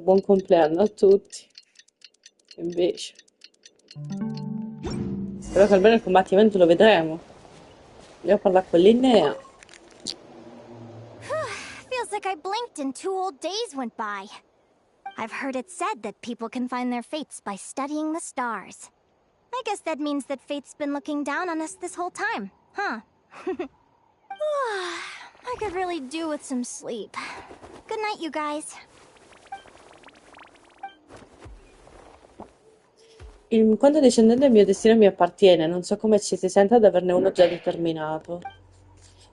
S1: buon compleanno a tutti. Invece. Spero che almeno il combattimento lo vedremo. Andiamo a parlare con Linnea.
S4: Feels like I blinked and 2 whole days went by. I've heard it said that people can find their fates by studying the stars. I guess that means that fate's been looking down on us this whole time, huh? I could really do with some sleep. Good night, you guys.
S1: In quanto discendente il mio destino mi appartiene, non so come ci si senta ad averne uno già determinato.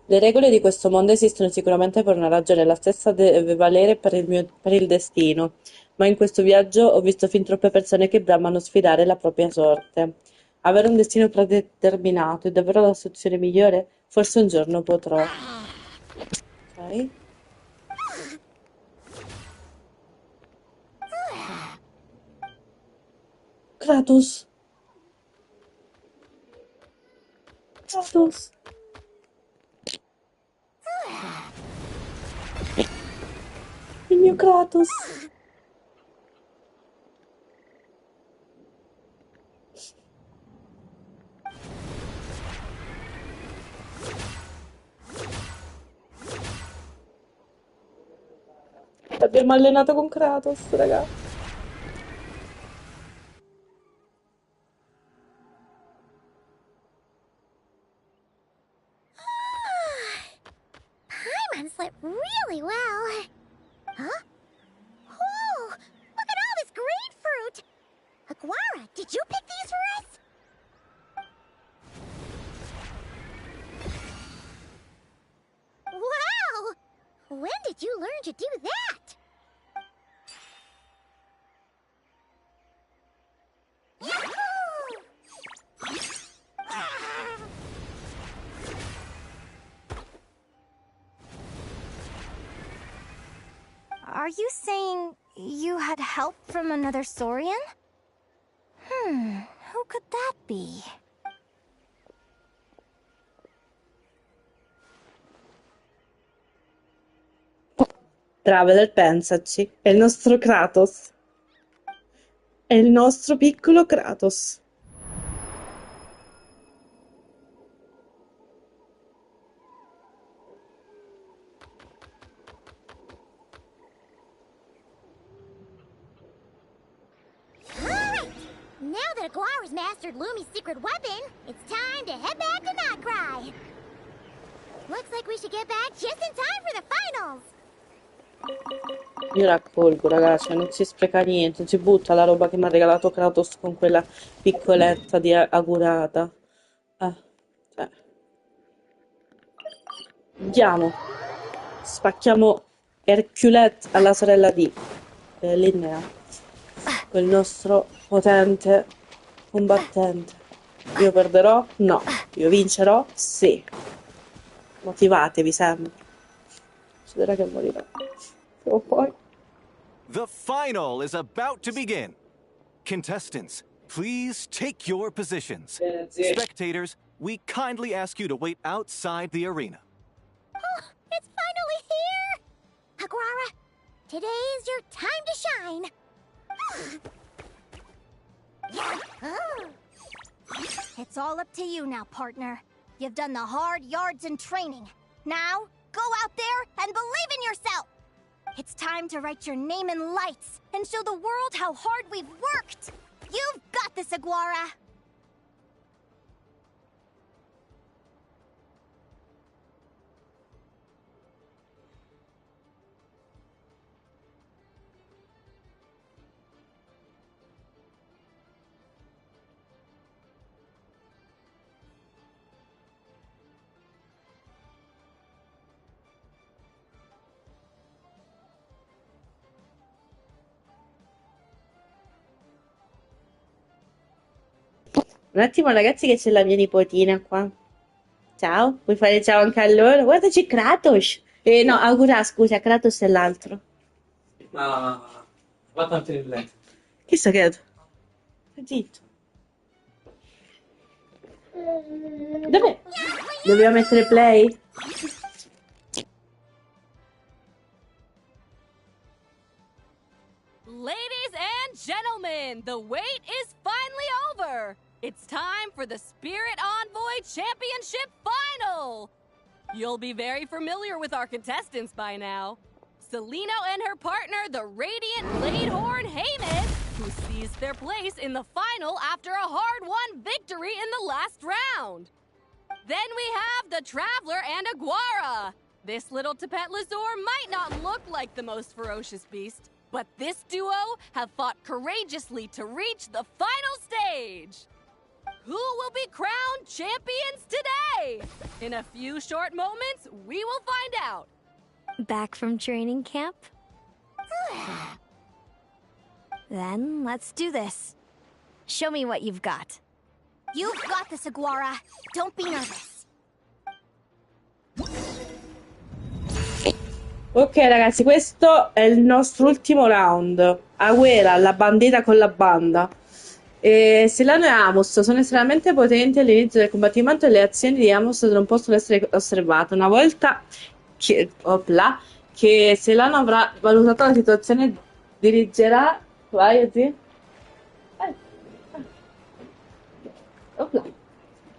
S1: Le regole di questo mondo esistono sicuramente per una ragione, la stessa deve valere per il destino, ma in questo viaggio ho visto fin troppe persone che bramano sfidare la propria sorte. Avere un destino predeterminato è davvero la soluzione migliore? Forse un giorno potrò. Ok. Kratos. Kratos. Il mio Kratos. Abbiamo allenato con Kratos, raga.
S3: Paimon slept really well. Huh? Oh, look at all this grapefruit! Aguara, did you pick these for us? did you learn to do that?
S4: Are you saying you had help from another Saurian? Who could that be?
S1: Traveler, pensaci. È il nostro Kratos. È il nostro piccolo Kratos.
S3: Alright! Now that Aguara's mastered Lumi's secret weapon, it's time to head back to Nod-Krai. Looks like we should get back just in time for the finals!
S1: Io raccolgo, ragazzi, non si spreca niente, non si butta la roba che mi ha regalato Kratos con quella piccoletta di augurata. Cioè. Andiamo. Spacchiamo Herculette alla sorella di Linnea. Quel nostro potente combattente. Io perderò? No. Io vincerò? Sì. Motivatevi sempre. Succederà che morirò. Prima o poi.
S5: The final is about to begin. Contestants, please take your positions. Spectators, we kindly ask you to wait outside the arena.
S3: Oh, it's finally here! Aguara, today is your time to shine.
S4: It's all up to you now, partner. You've done the hard yards in training. Now, go out there and believe in yourself! It's time to write your name in lights and show the world how hard we've worked! You've got this, Aguara!
S1: Un attimo, ragazzi, che c'è la mia nipotina qua. Ciao, vuoi fare ciao anche a loro? Guarda, c'è Kratos. No, augura, scusa, Kratos è l'altro.
S19: Ma va tanto in lento.
S1: Che segreto? Zitto. Dove? Dobbiamo mettere play?
S14: Ladies and gentlemen, the wait is finally over. It's time for the Spirit Envoy Championship Final! You'll be very familiar with our contestants by now. Celino and her partner, the Radiant Bladehorn Heyman, who seized their place in the final after a hard-won victory in the last round. Then we have the Traveler and Aguara. This little Tapet Lazur might not look like the most ferocious beast, but this duo have fought courageously to reach the final stage. Who will be crowned champions today? In a few short moments, we will find out.
S15: Back from training camp? Then let's do this. Show me what you've got.
S4: You've got this, Aguara. Don't be nervous.
S1: Ok, ragazzi, questo è il nostro ultimo round. Aguera, la bandita con la banda. Selano e Amos sono estremamente potenti all'inizio del combattimento e le azioni di Amos non possono essere osservate. Una volta che Selano avrà valutato la situazione, dirigerà. Vai, zio.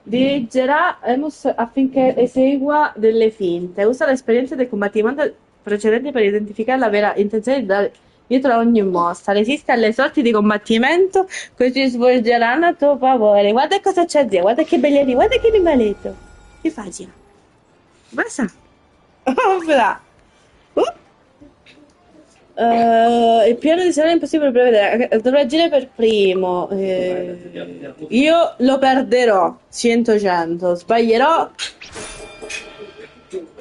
S1: Dirigerà Amos affinché esegua delle finte. Usa l'esperienza del combattimento precedente per identificare la vera intenzione di dare dietro a ogni mossa. Resiste alle sorti di combattimento, così svolgeranno a tuo favore. Guarda cosa c'è zia, guarda che bellini, guarda che animaletto. Che facile. Basta. Il piano di Selano è impossibile prevedere. Dovrà agire per primo. Io lo perderò 100-100. Sbaglierò.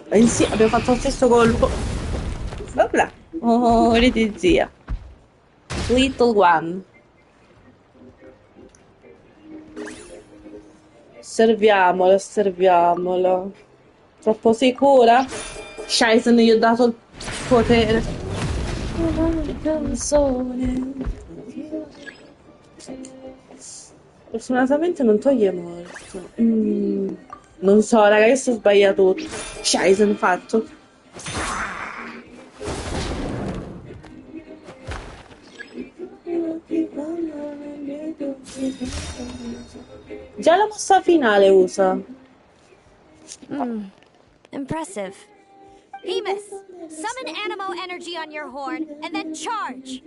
S1: Abbiamo fatto lo stesso colpo. Vabbè. Oh, vedi zia. Little one. Osserviamolo, osserviamolo. Troppo sicura? Scheisse, gli ho dato il potere. Canzone. Fortunatamente non toglie molto. Non so, raga, che sto sbagliato tutto. Scheisse, fatto. Già la mossa finale usa.
S7: Impressive.
S3: Hemus, summon Animo energy on your horn, and then charge!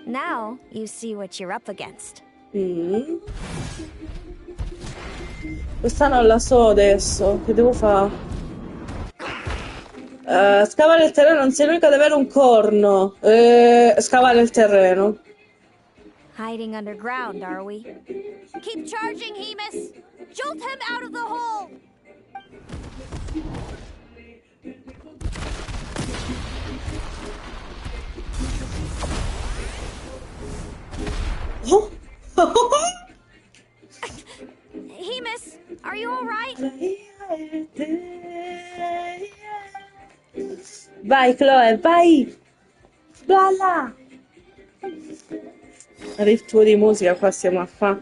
S7: Now, you see what you're up against.
S1: Questa non la so adesso. Che devo fare? Scavare il terreno, non sei l'unica ad avere un corno. Scavare il terreno.
S7: Hiding underground, are we?
S3: Keep charging, Hemus! Jolt him out of the hole!
S1: Oh.
S3: Hemus, are you alright?
S1: Vai, Chloe, vai! Balla! Ritmo di musica, qua stiamo a fa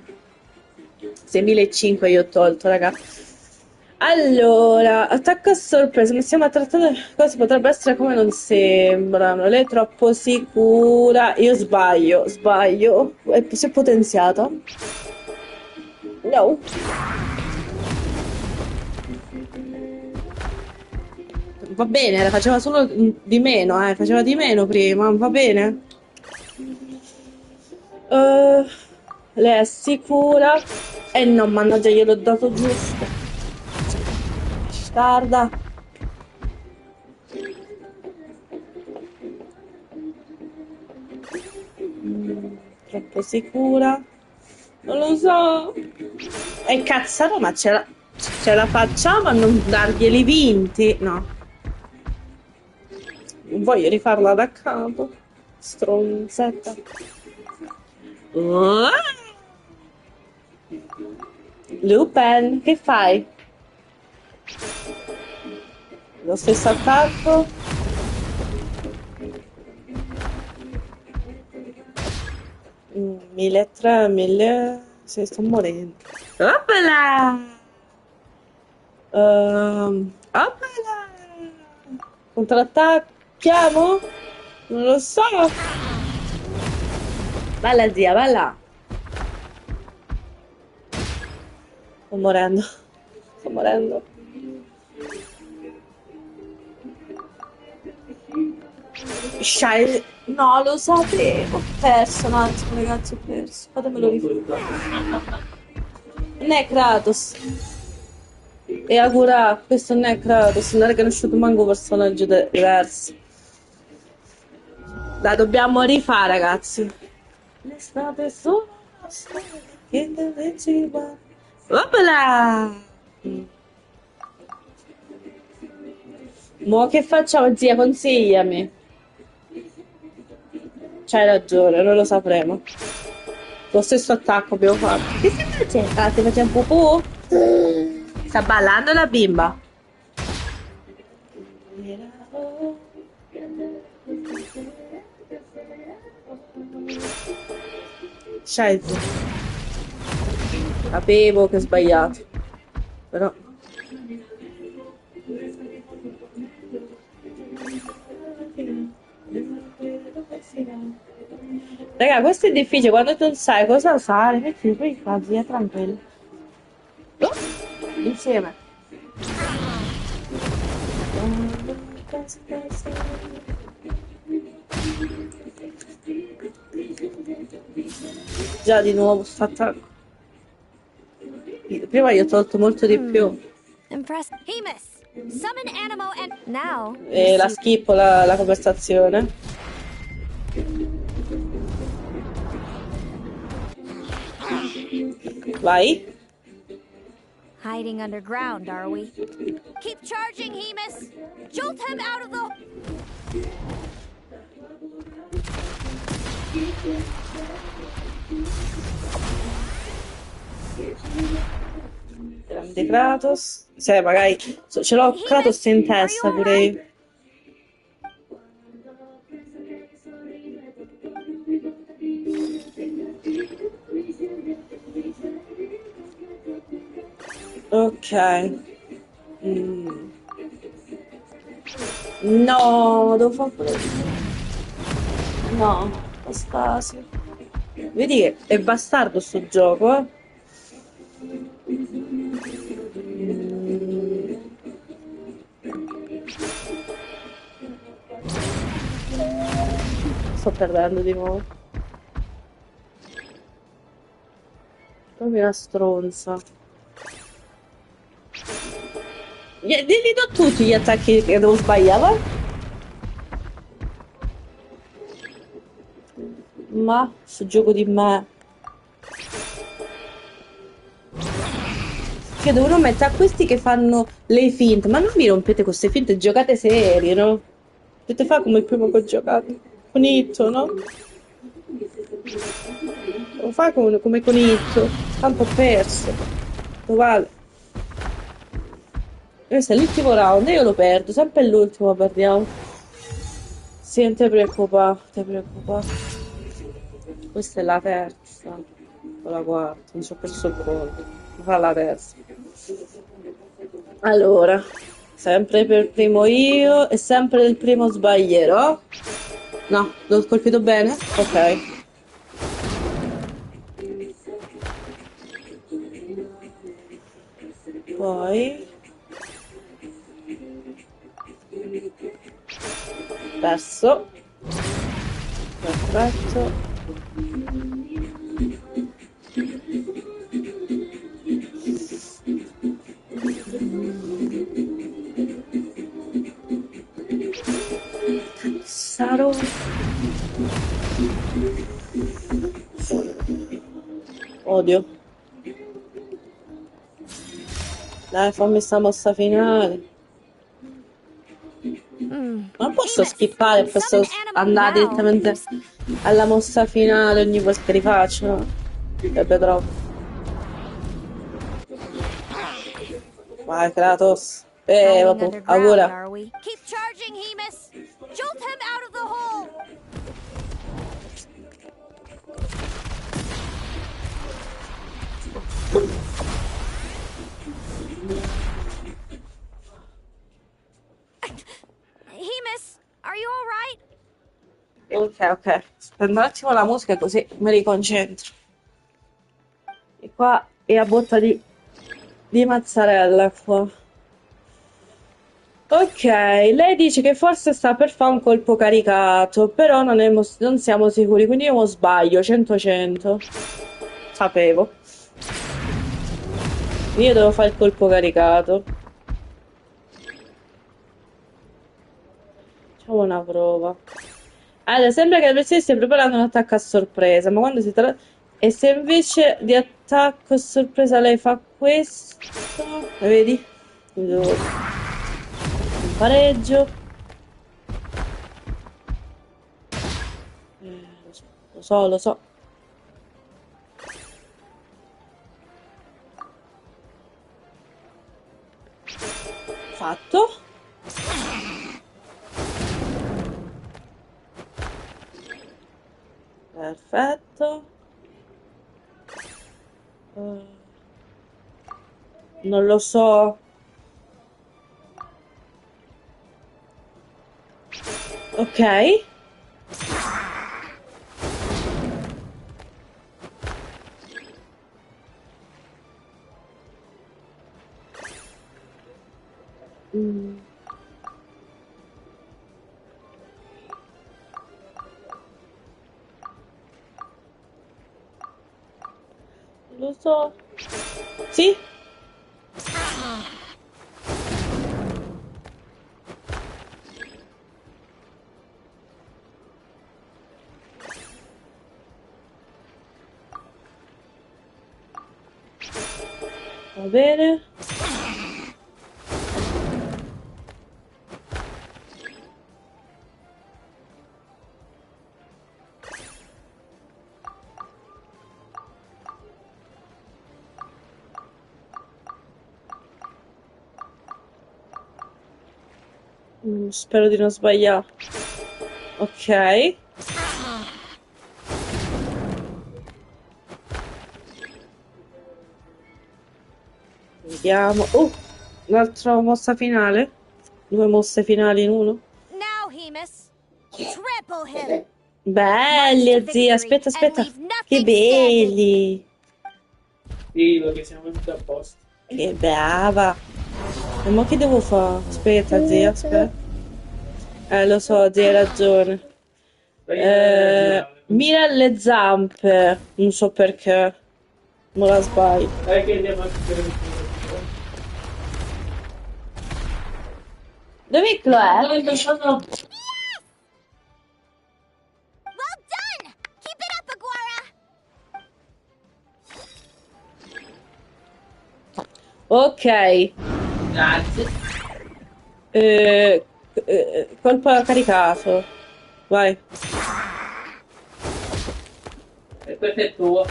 S1: 6.500 io ho tolto, raga. Allora, attacco a sorpresa, ma stiamo trattando le cose, potrebbe essere come non sembrano. Lei è troppo sicura. Io sbaglio. Si è potenziata. No. Va bene, la faceva solo di meno, faceva di meno prima, va bene. Lei è sicura. No, mannaggia, gliel'ho dato giusto. Tarda. Troppo sicura. Non lo so. È cazzato, ma ce la facciamo a non darglieli vinti? No. Non voglio rifarla da capo. Stronzetta. Lupin, che fai? Lo stesso attacco. Mille tre, mille. Se sto morendo. Oppala! Oppala! Contrattacchiamo? Non lo so. Balla zia, balla. Sto morendo. Sto morendo. No, lo sapevo. Ho perso un attimo, ragazzi, ho perso. Fatemelo rifare. Non è Kratos. E Agura, questo non è Kratos. Non è conosciuto manco personaggi diversi. La dobbiamo rifare, ragazzi. L'estate sono una storia che deve ci va. Oppala! Mo' che facciamo, zia? Consigliami. C'hai ragione, non lo sapremo. Lo stesso attacco abbiamo fatto. Che stai facendo? Ah, stai facendo pupù? Sta ballando la bimba. Scelto. Sapevo che ho sbagliato. Però... Raga, questo è difficile, quando tu non sai cosa fare, metti poi qua, via, tranquillo. Insieme. Già di nuovo sto attacco. Prima gli ho tolto molto di più.
S7: Impressive.
S3: Hemus, summon Animo and...
S7: Now...
S1: E la schippo la conversazione. Vai.
S7: Hiding underground, are we?
S3: Keep charging, Hemus! Jolt him out of the...
S1: Ok, Kratos. Se magari ce l'ho Kratos in testa pure io. Ok. Mm. No, devo fare pure... No, lo spazio. Vedi che è bastardo sto gioco, eh? Sto perdendo di nuovo. Proprio una stronza. Li do tutti gli attacchi che devo sbagliare. Ma sto gioco di me. Che devono mettere a questi che fanno le finte. Ma non mi rompete queste finte, giocate serie, no? Potete fare come il primo che ho giocato. Con Itto, no? Lo fa come con Itto. Tanto ho perso. Vale. Questo è l'ultimo round e io lo perdo. Sempre l'ultimo perdiamo. Sì, non ti preoccupare, non ti preoccupare. Questa è la terza. O la quarta, non ci ho perso il conto. Fa la terza. Allora, sempre per primo io e sempre del primo sbaglierò. No, l'ho colpito bene? Ok. Poi... Perso. Perfetto. Saro. Odio. Dai, fammi sta mossa finale. Non posso skippare, posso andare direttamente alla mossa finale ogni volta che rifaccio, no? Sarebbe troppo. Vai, Kratos. Vabbè, ora.
S4: Keep charging, Hemus! Jolt him out of the hole! Hemus, are you alright?
S1: Ok, ok. Prendo un attimo la musica così mi riconcentro. E qua è a botta di mozzarella qua. Ok, lei dice che forse sta per fare un colpo caricato, però non siamo sicuri, quindi io mo sbaglio, 100-100. Sapevo. Io devo fare il colpo caricato. Facciamo una prova. Allora, sembra che l'avversario stia preparando un attacco a sorpresa, ma quando si tratta... E se invece di attacco a sorpresa lei fa questo... Vedi? Un pareggio. Lo so, lo so. Fatto. Perfetto. Non lo so. Ok. Lo so. Sì? Va bene. Spero di non sbagliare. Ok. Vediamo. Un'altra mossa finale? Due mosse finali in uno?
S4: Now, Hemus. Trample him.
S1: Belli, zia. Aspetta, aspetta. Che belli.
S19: Dillo che siamo venuti apposta.
S1: Che brava. E mo che devo fare? Aspetta, zia, aspetta. Lo so, zia, hai ragione. Mira le zampe. Non so perché. Non la sbaglio.
S19: Che andiamo a
S1: Dov'è Chloe?
S3: Well done! Keep it up, Aguara!
S1: Ok.
S19: Grazie.
S1: Colpo caricato. Vai.
S19: E questo è tuo.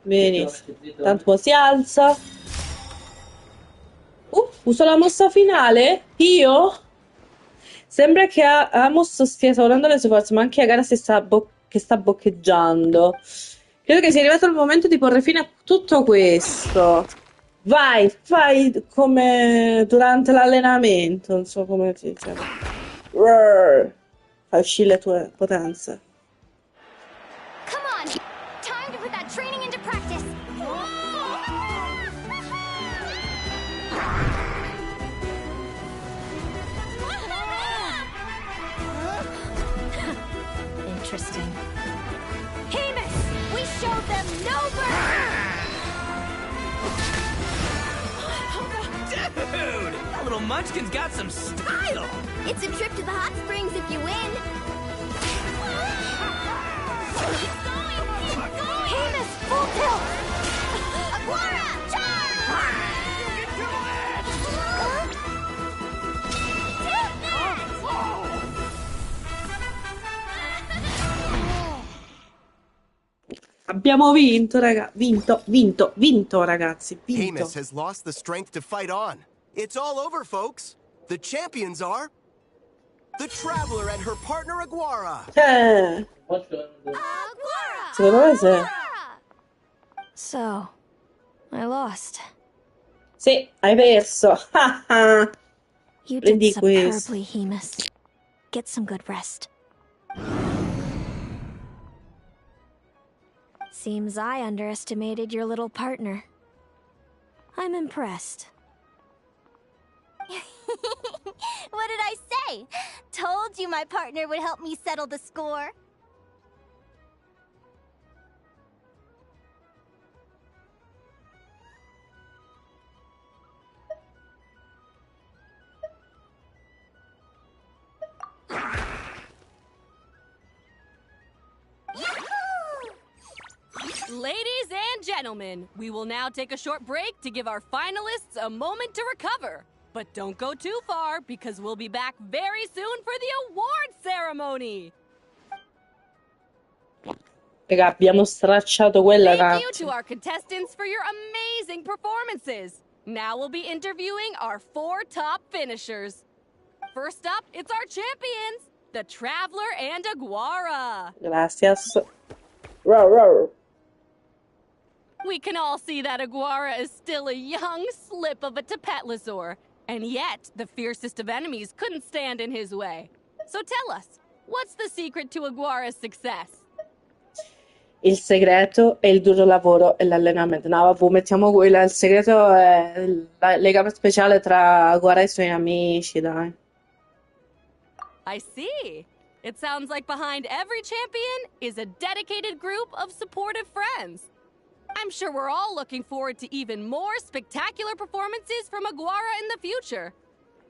S1: Benissimo. Tanto si alza. Uso la mossa finale? Io? Sembra che Amos stia esaurendo le sue forze, ma anche Agara che sta boccheggiando. Credo che sia arrivato il momento di porre fine a tutto questo. Vai, fai come durante l'allenamento, non so come si dice. Roar. Fai uscire le tue potenze.
S4: Come on! Time to put that training into practice!
S15: Interesting.
S4: Hemus! We showed them no mercy!
S8: Dude! That little munchkin's got some style!
S7: It's a trip to the hot springs if you win.
S4: Hemus, full tilt!
S3: Aguara! Charge!
S1: Abbiamo vinto, raga. Vinto, ragazzi. Vinto.
S9: Hamus has lost the strength to fight on. It's all over, folks. The champions are the Traveler and her partner Aguara.
S1: Secondo me sì.
S15: So, I lost.
S1: Sì, hai perso.
S15: You
S1: Prendi
S15: did
S1: questo.
S15: superbly, Hemus. Get some good rest. Seems I underestimated your little partner. I'm impressed.
S4: What did I say? Told you my partner would help me settle the score.
S14: Ladies and gentlemen, we will now take a short break to give our finalists a moment to recover. But don't go too far, because we'll be back very soon for the award ceremony!
S1: Raga, abbiamo stracciato quella
S14: Thank you
S1: razza.
S14: to our contestants for your amazing performances. Now we'll be interviewing our 4 top finishers. First up, it's our champions, the Traveler and Aguara.
S1: Gracias. Roar.
S14: We can all see that Aguara is still a young slip of a Tapetlosaur, and yet the fiercest of enemies couldn't stand in his way. So tell us, what's the secret to Aguara's success?
S1: Il segreto è il duro lavoro e l'allenamento. No, vabbè, mettiamo quella. Il segreto è il legame speciale tra Guara e i suoi amici, dai.
S14: I see. It sounds like behind every champion is a dedicated group of supportive friends. I'm sure we're all looking forward to even more spectacular performances from Aguara in the future.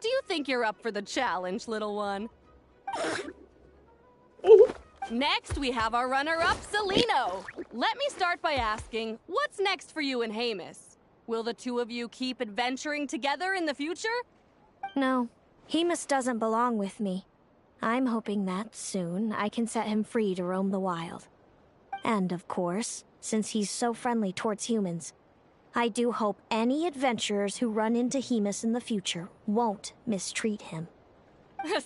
S14: Do you think you're up for the challenge, little one? Next, we have our runner-up, Celino. Let me start by asking, what's next for you and Hamus? Will the two of you keep adventuring together in the future?
S15: No, Hemus doesn't belong with me. I'm hoping that soon I can set him free to roam the wild. And of course, since he's so friendly towards humans, I do hope any adventurers who run into Hemus in the future won't mistreat him.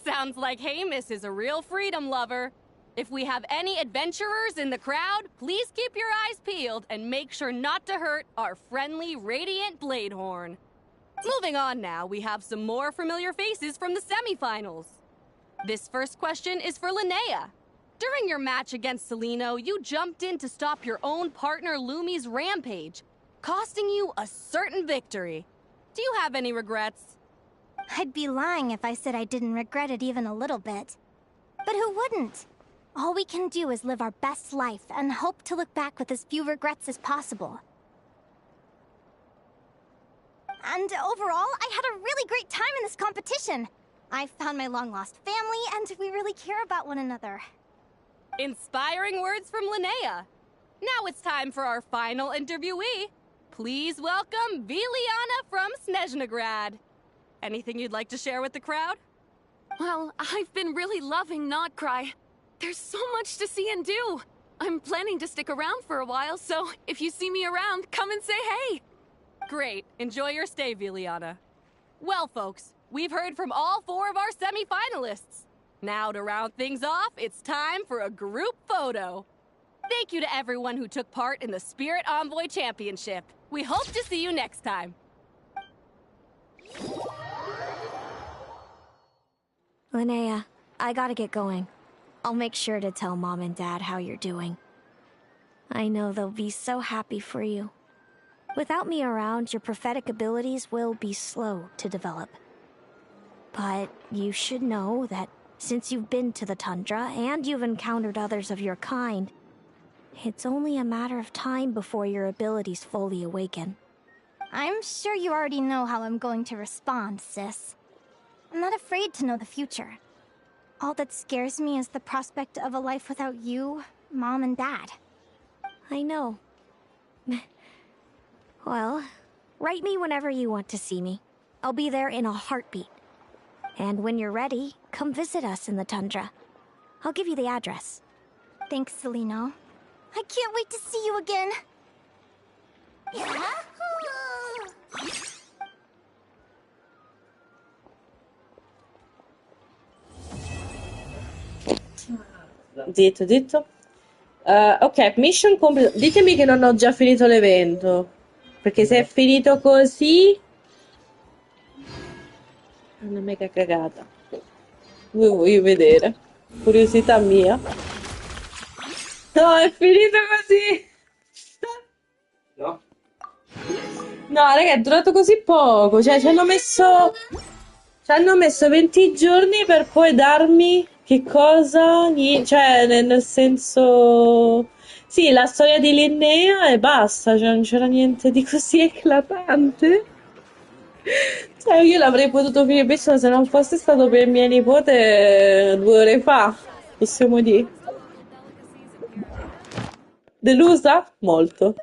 S14: Sounds like Hamus is a real freedom lover. If we have any adventurers in the crowd, please keep your eyes peeled and make sure not to hurt our friendly, radiant Bladehorn. Moving on now, we have some more familiar faces from the semifinals. This first question is for Linnea. During your match against Celino, you jumped in to stop your own partner Lumi's rampage, costing you a certain victory. Do you have any regrets?
S4: I'd be lying if I said I didn't regret it even a little bit. But who wouldn't? All we can do is live our best life and hope to look back with as few regrets as possible. And overall, I had a really great time in this competition. I found my long-lost family, and we really care about one another.
S14: Inspiring words from Linnea. Now it's time for our final interviewee. Please welcome Viliana from Snezhnograd. Anything you'd like to share with the crowd?
S6: Well, I've been really loving Nod-Krai. There's so much to see and do. I'm planning to stick around for a while, so if you see me around, come and say hey.
S14: Great. Enjoy your stay, Viliana. Well, folks, we've heard from all 4 of our semi-finalists. Now, to round things off, it's time for a group photo. Thank you to everyone who took part in the Spirit Envoy Championship. We hope to see you next time.
S15: Linnea, I gotta get going. I'll make sure to tell Mom and Dad how you're doing. I know they'll be so happy for you. Without me around, your prophetic abilities will be slow to develop. But you should know that since you've been to the tundra and you've encountered others of your kind, it's only a matter of time before your abilities fully awaken.
S4: I'm sure you already know how I'm going to respond, sis. I'm not afraid to know the future. All that scares me is the prospect of a life without you, Mom, and Dad.
S15: I know. Well, write me whenever you want to see me. I'll be there in a heartbeat. And when you're ready, come visit us in the tundra. I'll give you the address.
S4: Thanks, Celino. I can't wait to see you again.
S1: Zitto, zitto. Ok, mission complete. Ditemi che non ho già finito l'evento. Perché se è finito così... è una mega cagata. Lo voglio vedere. Curiosità mia. No, è finito così!
S19: No.
S1: No, raga, è durato così poco. Cioè, ci hanno messo 20 giorni per poi darmi che cosa? Cioè, nel senso... Sì, la storia di Linnea e basta. Cioè, non c'era niente di così eclatante. Cioè, io l'avrei potuto finire prima se non fosse stato per mia nipote 2 ore fa. Possiamo dire. Delusa? Molto.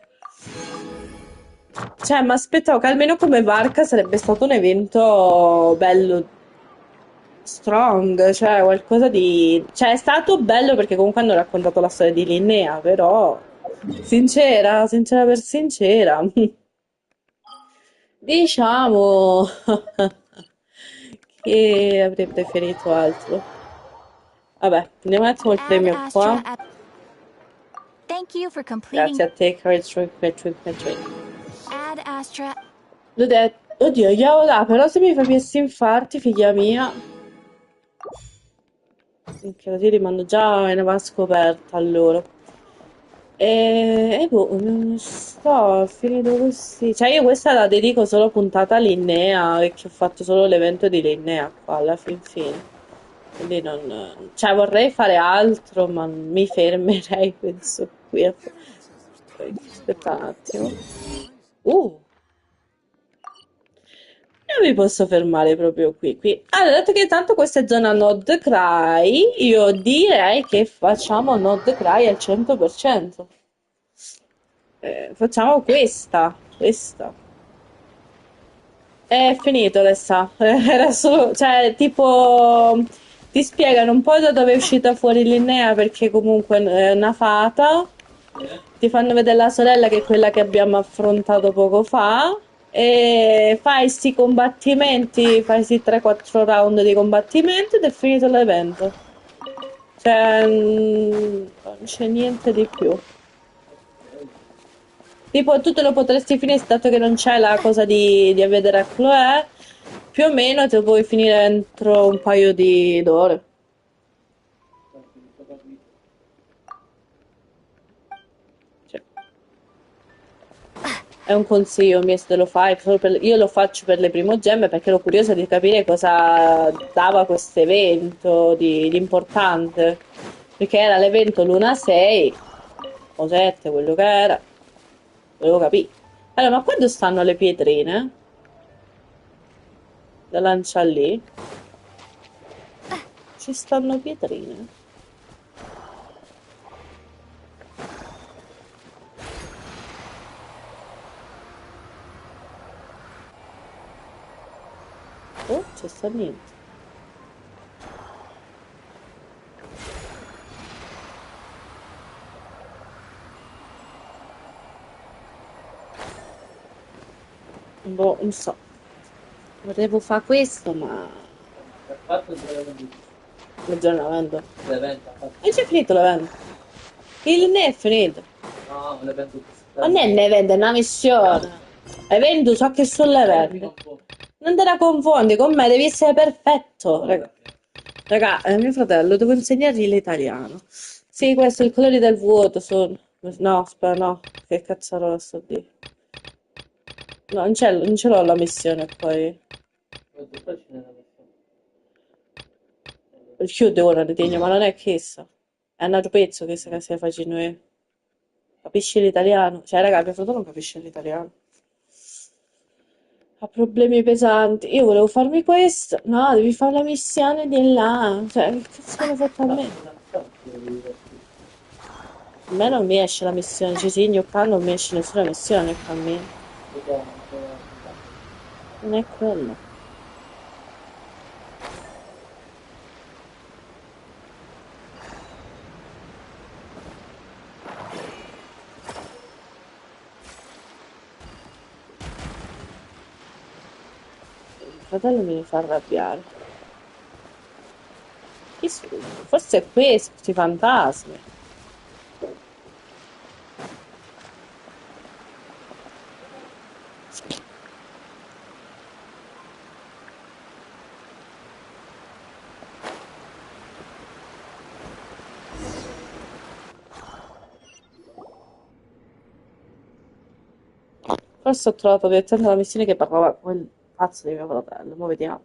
S1: Cioè, mi aspettavo che almeno come Varca sarebbe stato un evento bello, strong, cioè qualcosa di... Cioè, è stato bello perché comunque hanno raccontato la storia di Linnea, però... Sincera per sincera. Diciamo... che avrei preferito altro. Vabbè, andiamo un attimo il premio qua.
S4: Thank you for completing.
S1: Grazie a te, Courage.
S4: Ad Astra.
S1: L'ho detto, oddio, Yaoda, però se mi fai questi infarti, figlia mia. Che così li mando già in una scoperta allora. E boh, non sto, è finito così. Cioè, io questa la dedico solo puntata a Linnea, perché ho fatto solo l'evento di Linnea qua alla fin fine. Quindi non... Cioè, vorrei fare altro, ma mi fermerei, penso, qui. Aspetta un attimo. Io mi posso fermare proprio qui. Allora, dato che tanto questa è zona Nod-Krai, io direi che facciamo Nod-Krai al 100%. Facciamo questa. È finito adesso. Era solo, cioè, tipo, ti spiegano un po' da dove è uscita fuori Linnea, perché comunque è una fata. Ti fanno vedere la sorella che è quella che abbiamo affrontato poco fa e fai sti combattimenti, fai sti 3-4 round di combattimento ed è finito l'evento. Cioè, non c'è niente di più. Tipo, tu te lo potresti finire, dato che non c'è la cosa di vedere a Chloe, più o meno te lo puoi finire entro un paio di d'ore. Cioè, è un consiglio mio se te lo fai, io lo faccio per le primogemme perché ero curiosa di capire cosa dava questo evento di importante. Perché era l'evento Luna 6 o 7, quello che era. Volevo capire. Allora, ma quando stanno le pietrine? Da lancia lì? Ci stanno pietrine? Oh, c'è sta niente. Boh, non so. Volevo fare questo, ma... L'aggiornamento. E c'è finito l'evento. Il ne è finito.
S20: No, l'evento
S1: Ma non è un evento, è una missione. Evento, so che sono l'evento. Non te la confondi con me, devi essere perfetto. Raga, mio fratello, devo insegnargli l'italiano. Sì, questo, il colore del vuoto, sono... No, aspetta, no. Che cazzarola sto di? No, non ce l'ho la missione poi. Chiude ora, ritegno, ma non è che essa. È un altro pezzo che stai facendo. Capisci l'italiano? Cioè, raga, mio fratello non capisce l'italiano. Ha problemi pesanti. Io volevo farmi questo. No, devi fare la missione di là. Cioè, che cazzo me l'hai fatta a me? A me non mi esce la missione. Ci sì, qua non mi esce nessuna missione qua a me. Non è quello. Il fratello mi fa arrabbiare. Chi sono? Forse è questi fantasmi. Forse ho trovato direttamente la missione che parlava quel pazzo di mio fratello. Ma vediamo.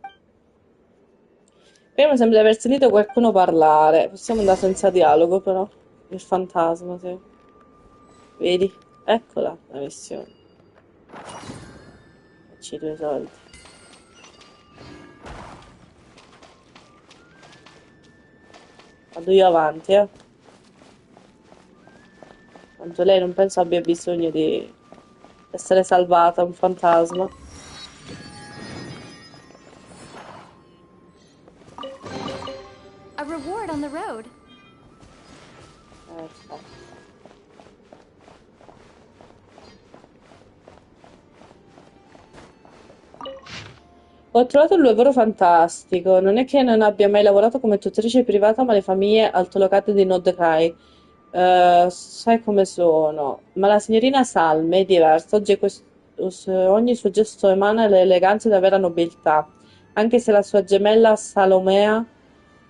S1: Prima sembra di aver sentito qualcuno parlare. Possiamo andare senza dialogo, però. Il fantasma, sì. Vedi? Eccola la missione. Facci 2 soldi. Vado io avanti, eh. Tanto lei non penso abbia bisogno di essere salvata, un fantasma.
S7: A reward on the road.
S1: Ho trovato un lavoro fantastico. Non è che non abbia mai lavorato come tutrice privata, ma le famiglie altolocate di Nod-Krai. Sai come sono. Ma la signorina Salme è diversa. Ogni suo gesto emana l'eleganza e la vera nobiltà. Anche se la sua gemella Salomea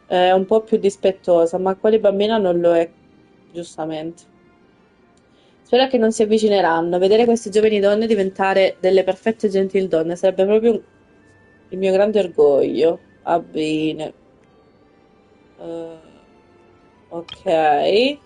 S1: è un po' più dispettosa, ma quale bambina non lo è, giustamente. Spero che non si avvicineranno. Vedere queste giovani donne diventare delle perfette gentildonne sarebbe proprio il mio grande orgoglio. Va bene. Ok.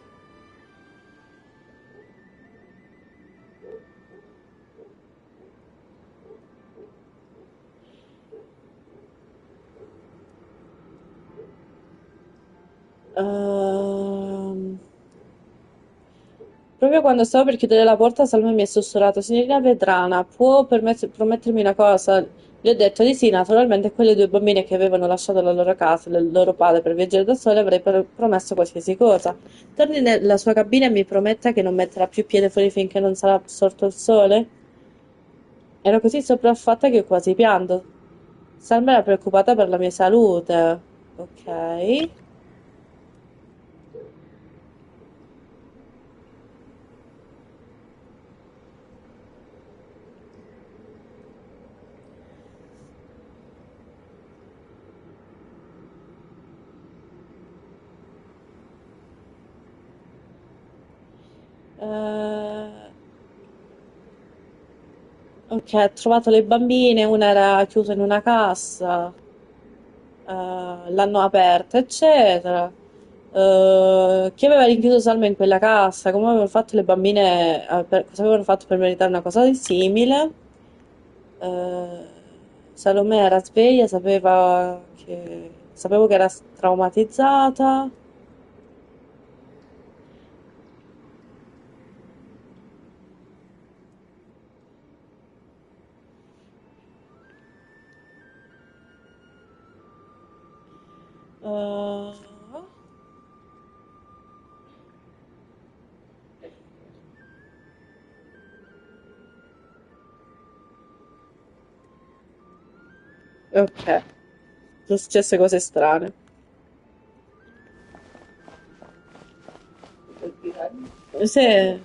S1: Proprio quando stavo per chiudere la porta, Salma mi ha sussurrato: Signorina Vetrana, può promettermi una cosa? Gli ho detto di sì, naturalmente quelle due bambine che avevano lasciato la loro casa e il loro padre per viaggiare da sole avrei promesso qualsiasi cosa. Torni nella sua cabina e mi prometta che non metterà più piede fuori finché non sarà sorto il sole? Ero così sopraffatta che ho quasi pianto. Salma era preoccupata per la mia salute. Ok. Eh, ok, ha trovato le bambine, una era chiusa in una cassa, l'hanno aperta, eccetera. Chi aveva rinchiuso Salma in quella cassa? Come avevano fatto le bambine? Cosa avevano fatto per meritare una cosa di simile? Eh, Salome era sveglia, sapevo che era traumatizzata. Eh, ok, sono successe cose strane. Se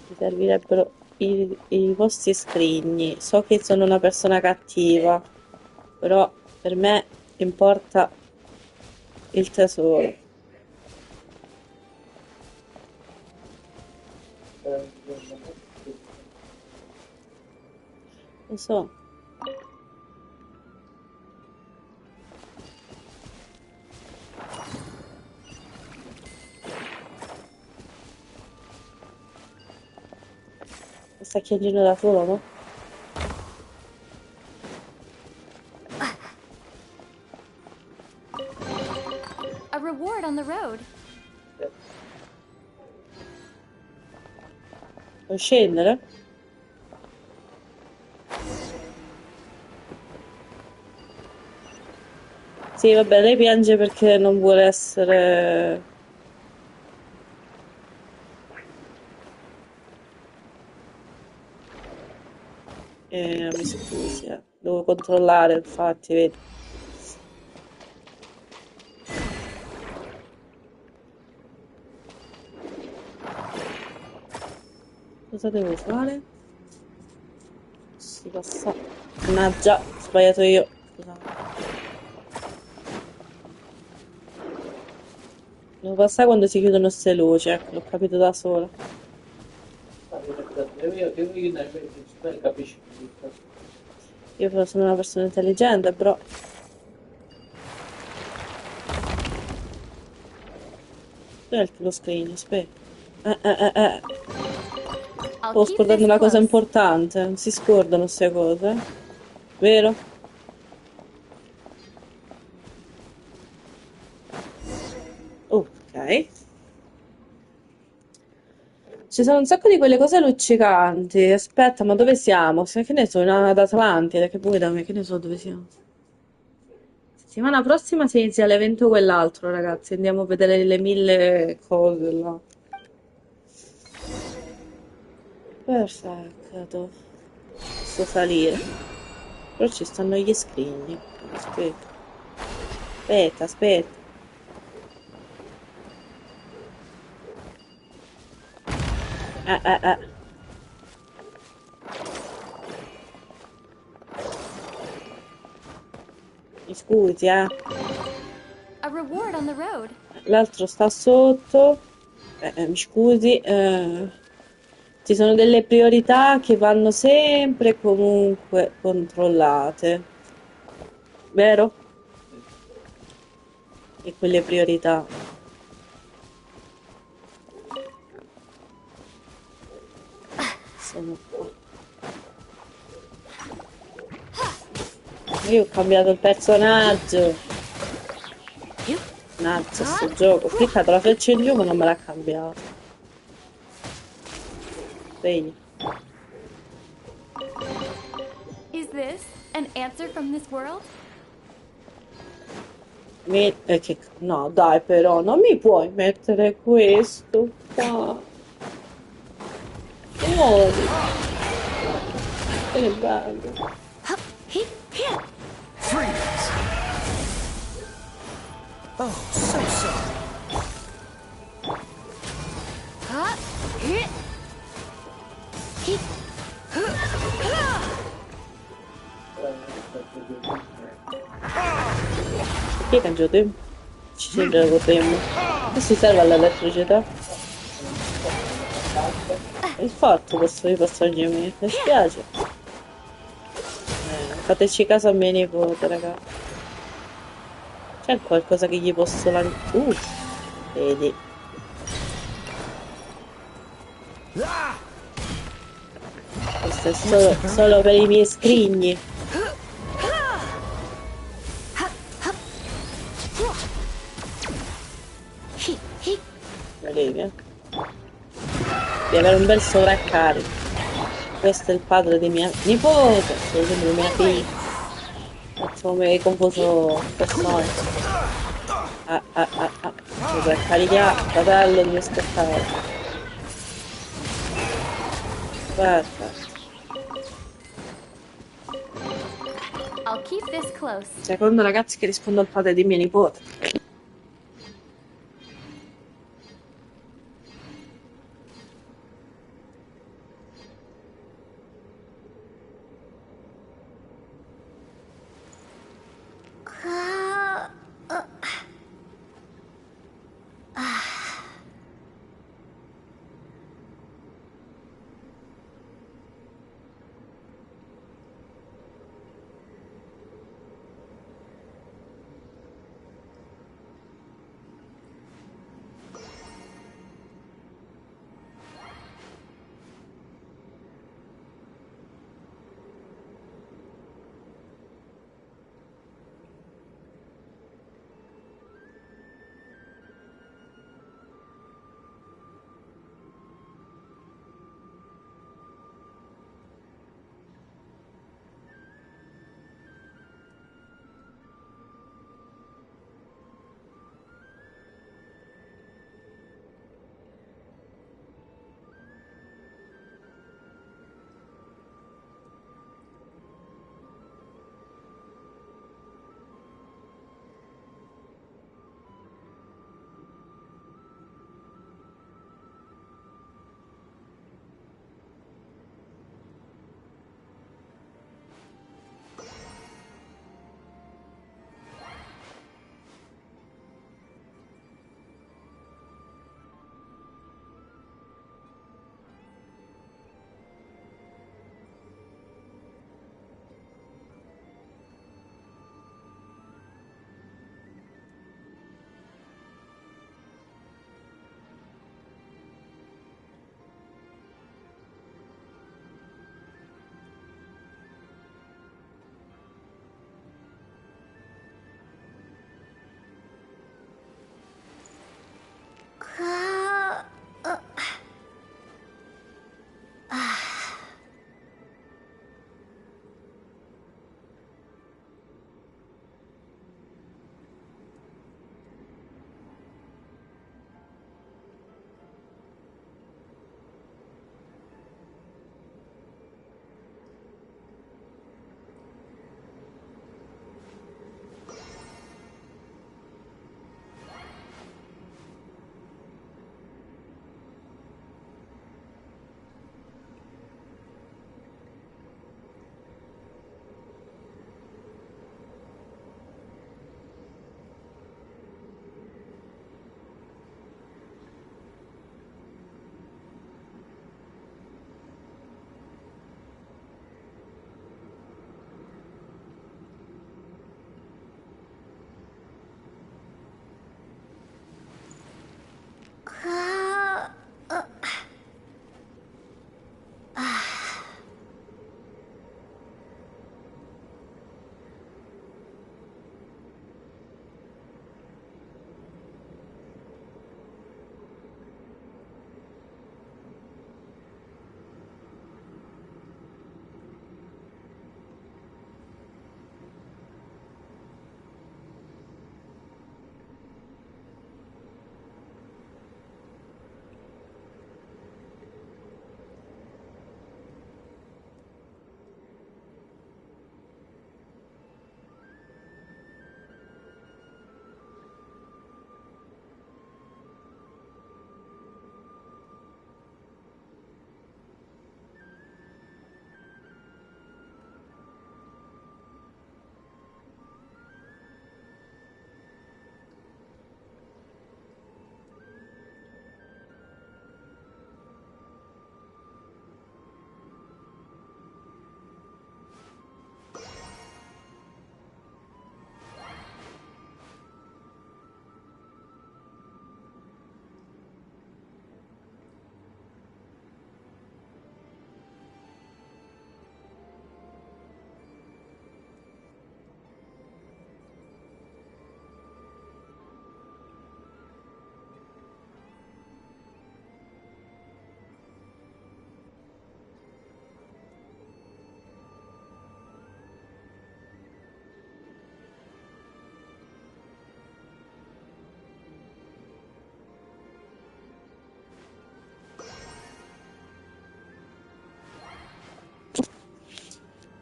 S1: mi servirebbero i vostri scrigni. So che sono una persona cattiva, però per me importa il tesoro. Lo so. Sta chiedendo da solo, no?
S20: A reward on the road.
S1: Vuoi scendere? Sì, vabbè, lei piange perché non vuole essere... mi scusi, devo controllare, infatti, vedi. Cosa devo fare? Si passa... Mannaggia, ho sbagliato io. Scusate. Devo passare quando si chiudono queste luci, ecco, l'ho capito da sola. Io sono una persona intelligente, però... Dov'è lo screen? Aspetta. Sto scordando una cosa importante. Non si scordano queste cose. Vero? Ok. Ci sono un sacco di quelle cose luccicanti. Aspetta, ma dove siamo? Che ne so, ad Atlantide, che poi da me, che ne so dove siamo. Settimana prossima si inizia l'evento quell'altro, ragazzi. Andiamo a vedere le 1000 cose là. Perfetto. Posso salire. Però ci stanno gli scrigni. Aspetta. Aspetta, aspetta. Eh. Mi scusi, eh.
S20: A reward on the road.
S1: L'altro sta sotto. Mi scusi. Ci sono delle priorità che vanno sempre e comunque controllate. Vero? E quelle priorità. Sono qua. Io ho cambiato il personaggio. Mannaggia, sto gioco. Ho cliccato la freccia in giù ma non me l'ha cambiato. Vedi.
S20: Is this an answer from this world?
S1: No, dai, però, non mi puoi mettere questo qua. Muori. Che bello.
S9: Freeze! Oh, so sorry.
S1: Perché cangiate? Ci si gioca tempo. Che si serve all'elettricità? È forte questo di passaggio mio, mi spiace. Fateci caso a mio nipote, raga. C'è qualcosa che gli posso lanciare? Vedi. Questo è solo per i miei scrigni. Olivia. Devi avere un bel sovraccarico. Questo è il padre di mia nipote, sei sempre mia figlia. Facciamo mi confuso personaggio. Sovraccarica, fratello, devi aspettare. Perfetto.
S20: I'll keep this close.
S1: Secondo ragazzi che rispondo al padre di mia nipote.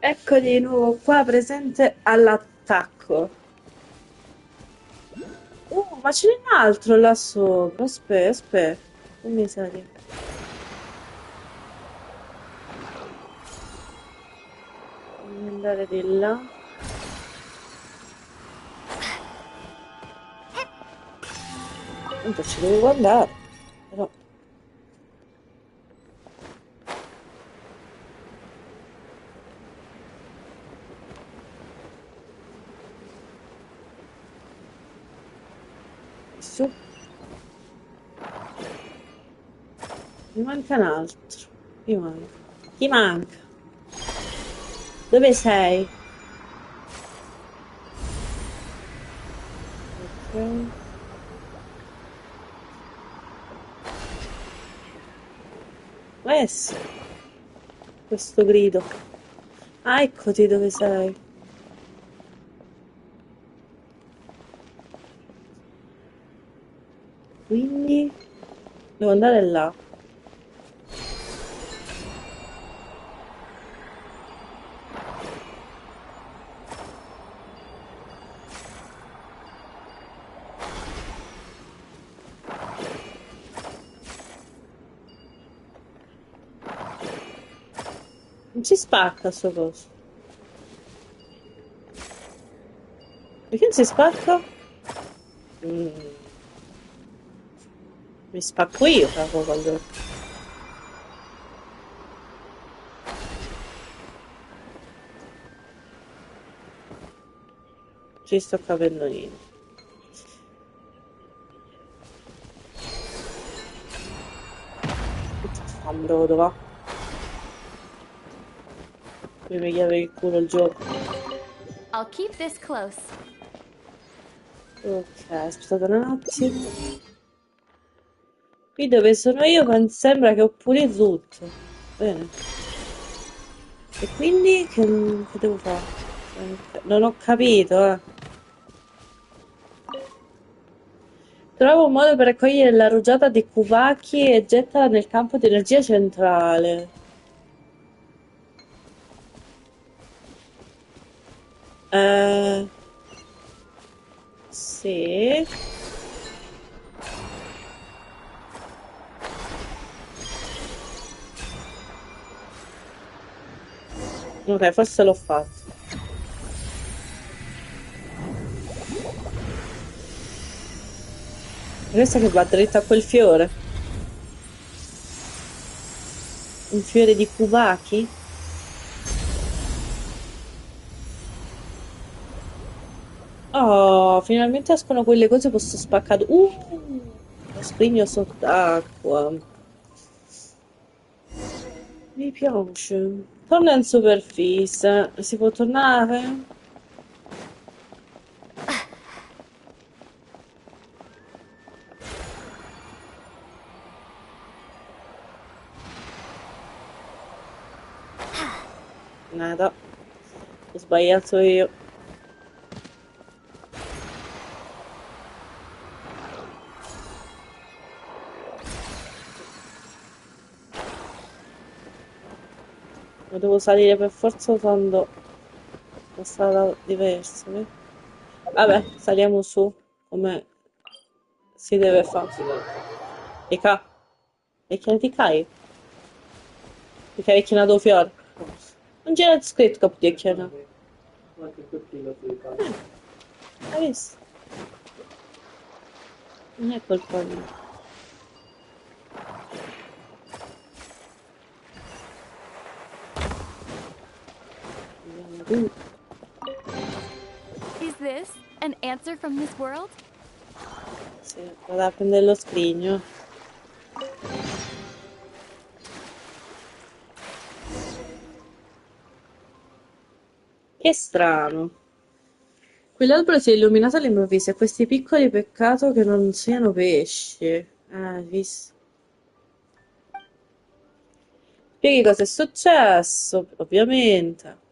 S1: Ecco di nuovo qua presente all'attacco. Ma ce n'è un altro là sopra. Aspetta, aspetta. Che miseria. Devo andare di là. Tanto ci dovevo andare. Però. Su. Mi manca un altro. Chi manca? Chi manca? Dove sei? Ok. Sì. Questo grido. Ah, eccoti dove sei. Quindi devo andare là. Non si spacca sto coso. Perché non si spacca? Mi spacco io proprio quando... Ci sto capendo niente. Ambrodo, va. Mi pigliava il culo il gioco.
S20: I'll keep this close.
S1: Ok, aspettate un attimo. Qui dove sono io sembra che ho pulito tutto. Bene. E quindi che devo fare? Non ho capito, eh. Trova un modo per raccogliere la rugiada di Kuvaki e gettala nel campo di energia centrale. Sì. Ok, forse l'ho fatto. Questa che va dritta a quel fiore. Un fiore di Kuvaki? Oh, finalmente escono quelle cose, posso spaccare. Lo scrigno sott'acqua. Mi piace. Torna in superficie. Si può tornare? Nada. Ho sbagliato io. Ma devo salire per forza usando una strada diversa. Vabbè, saliamo su come si deve fare. Mica. E che ti cai? Mica vecchina do fiore. Non c'era scritto che potevi chiedere. Hai visto? Non è colpa mia.
S20: Is this an answer from this world?
S1: Sì, vado a prendere lo scrigno. Che strano. Quell'albero si è illuminato all'improvviso e questi piccoli peccato che non siano pesci. Visto. Spieghi cosa è successo, ovviamente.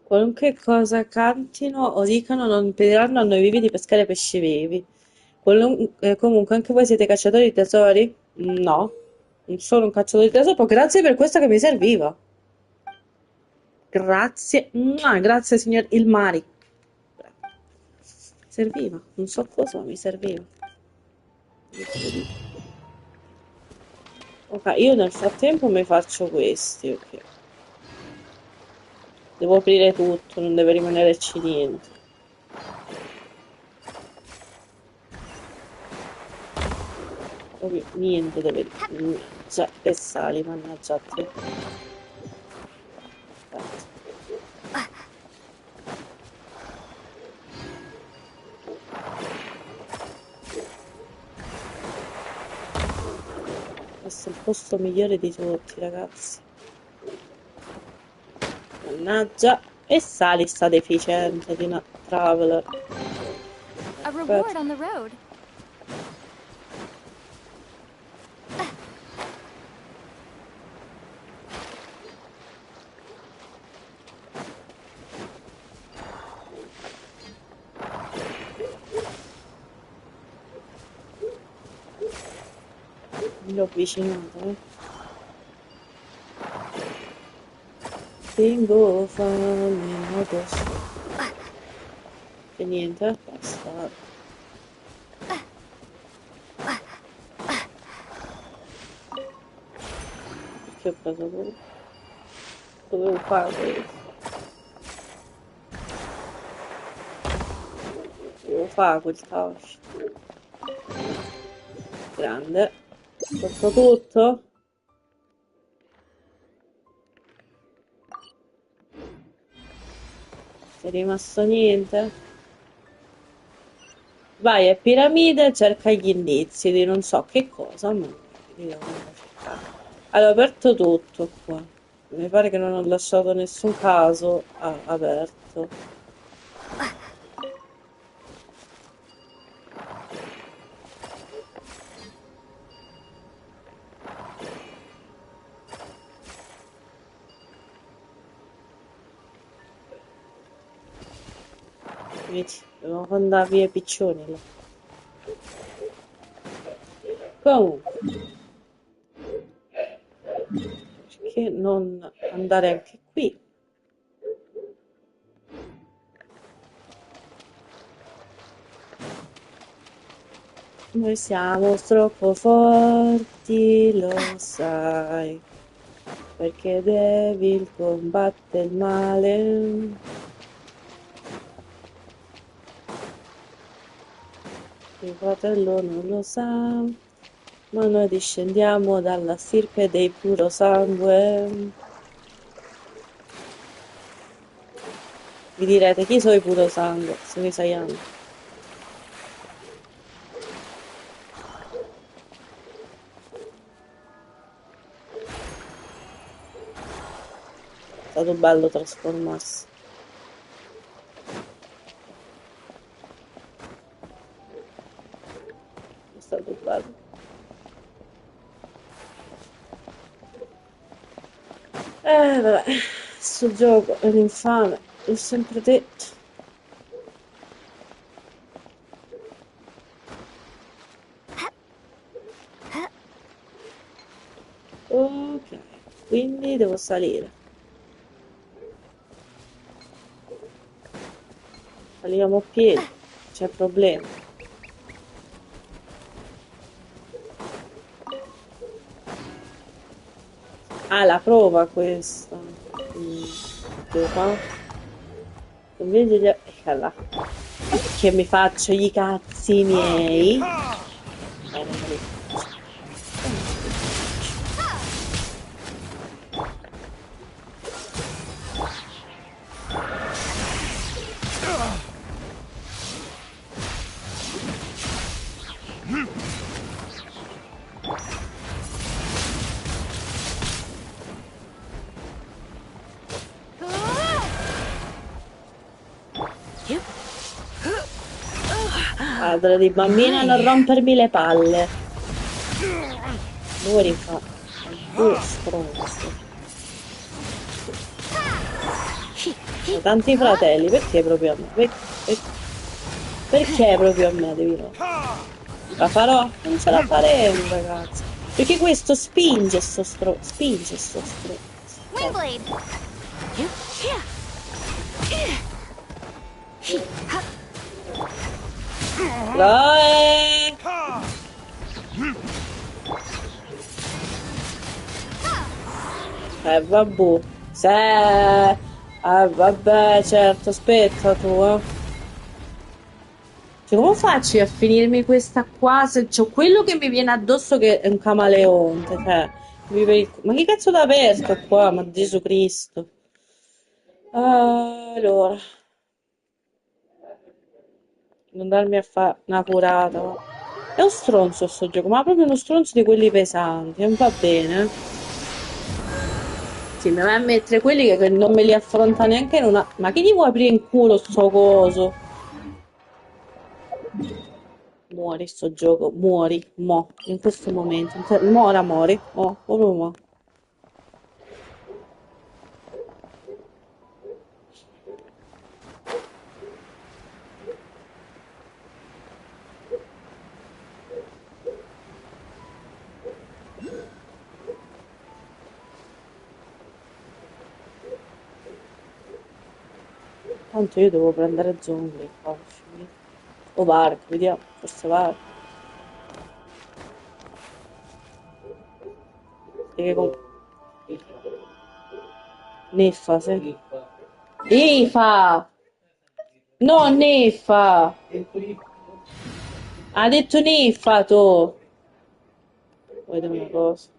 S1: Qualunque cosa cantino o dicano non impediranno a noi vivi di pescare pesci vivi. Comunque anche voi siete cacciatori di tesori? No, non sono un cacciatore di tesoro. Grazie per questo che mi serviva. Grazie. Grazie, signor Ilmari. Serviva. Non so cosa, ma mi serviva. Ok, io nel frattempo mi faccio questi, ok. Devo aprire tutto, non deve rimanerci niente. Proprio niente deve... Già, e sali, mannaggia a te. Aspetta. Questo è il posto migliore di tutti, ragazzi. Mannaggia. E sali sta deficiente di una traveler.
S20: A reward on the road.
S1: L'ho avvicinato, Tengo fame, non posso. E niente, basta. Perché ho preso quello? Dovevo fare questo. Devo fare quel touch. Grande. Fatto tutto? È rimasto niente? Vai a piramide, cerca gli indizi di non so che cosa, ma li devo cercare. Allora, ho aperto tutto qua. Mi pare che non ho lasciato nessun caso aperto. Vedi, devo andare via i piccioni là. Comunque, perché non andare anche qui? Noi siamo troppo forti, lo sai, perché Devil combatte il male. Il fratello non lo sa, ma noi discendiamo dalla stirpe dei puro sangue. Vi direte, chi sono i puro sangue? Sono i Saiyan. È stato bello trasformarsi. È stato bello. Vabbè, sto gioco è un infame, l'ho sempre detto. Ok, quindi devo salire. Saliamo a piedi, c'è problema. Ah, la prova questa. Devo fare? Convinti di... là. Che mi faccio i cazzi miei. Non me li faccio. Padre di bambina, non rompermi le palle. Muori fa. Due stronzo. Ho tanti fratelli, perché proprio a me? Perché proprio a me devi rompere? La farò? Non ce la faremo, ragazzi. Perché questo spinge spinge sto
S4: Windblade!
S1: Dai! Vabbè. Se... vabbè, certo, aspetta tu, eh. Cioè, come faccio a finirmi questa qua se c'ho quello che mi viene addosso che è un camaleonte, cioè... Ma che cazzo da pesca qua, ma Gesù Cristo. Allora... Non darmi a fare una curata, va. È un stronzo sto gioco, ma proprio uno stronzo di quelli pesanti, non va bene. Sì, mi vai a mettere quelli che non me li affronta neanche in una... Ma che gli vuoi aprire in culo sto coso? Muori sto gioco, muori, mo, in questo momento. Mo ora muori, mo, proprio mo. Tanto io devo prendere zombie qua. O Varg, vediamo, forse Varg. Perché con... Neffa, sì. Ifa! No, Neffa! Ha detto Neffa, tu! Vuoi dire una cosa?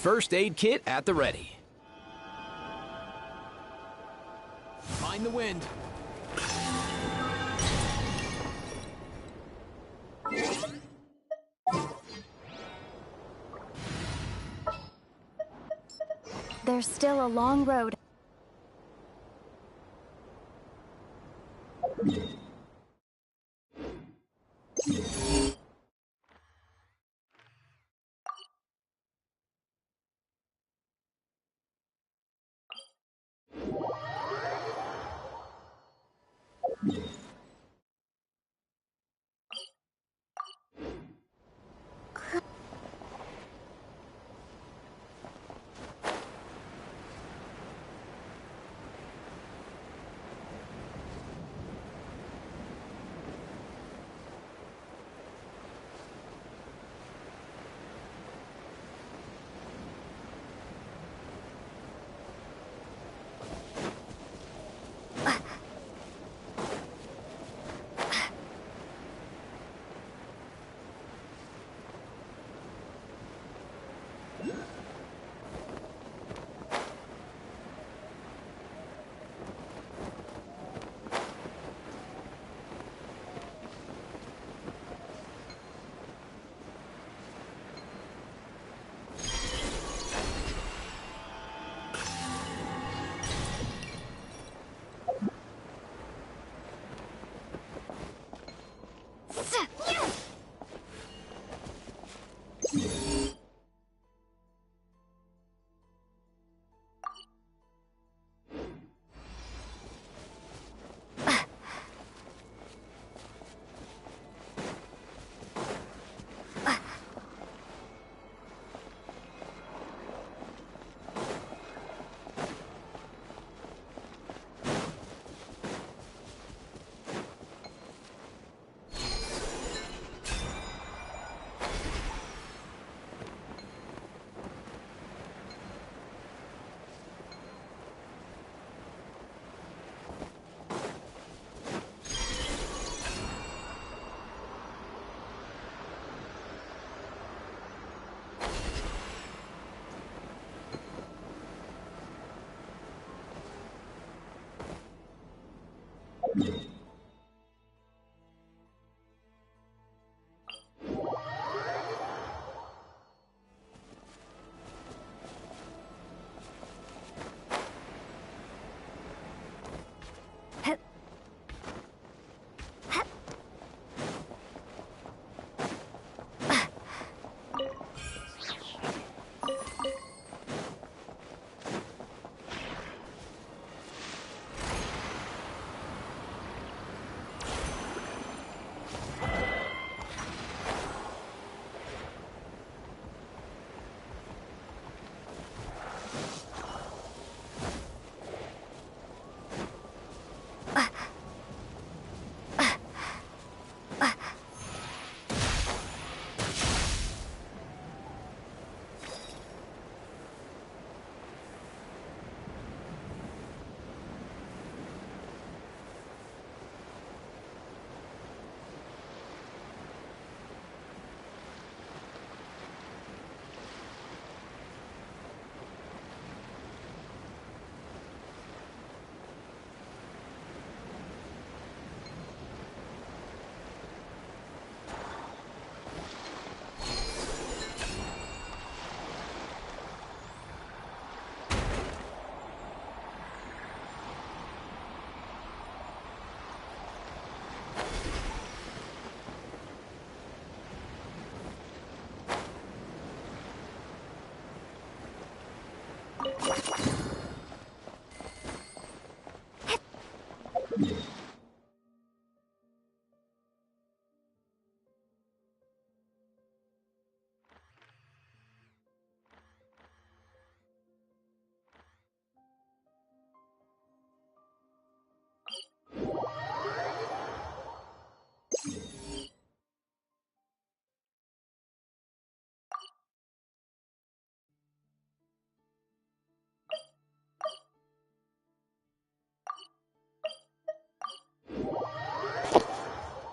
S2: First aid kit at the ready. Find the wind.
S4: There's still a long road.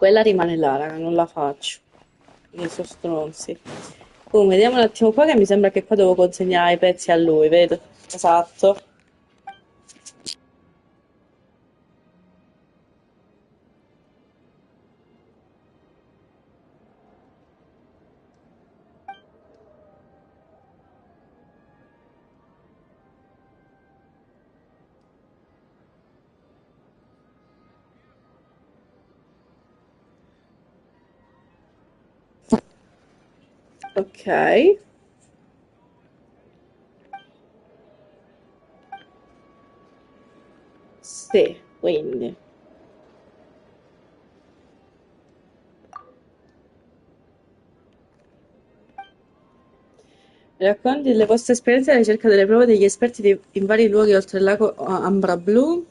S1: Quella rimane là, raga, non la faccio. Io sono stronzi. Comunque, vediamo un attimo qua che mi sembra che qua devo consegnare i pezzi a lui, vedo? Esatto. Ok. Sì, quindi. Racconti le vostre esperienze alla ricerca delle prove degli esperti in vari luoghi oltre il lago Ambra Blu.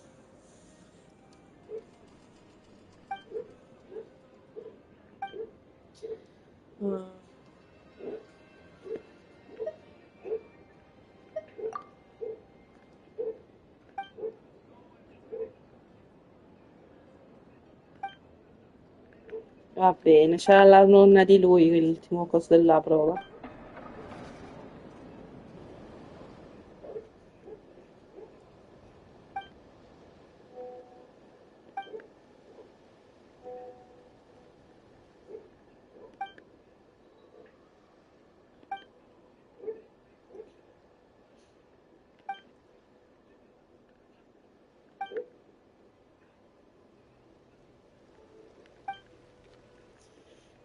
S1: Mm. Va bene, c'era la nonna di lui, l'ultimo coso della prova.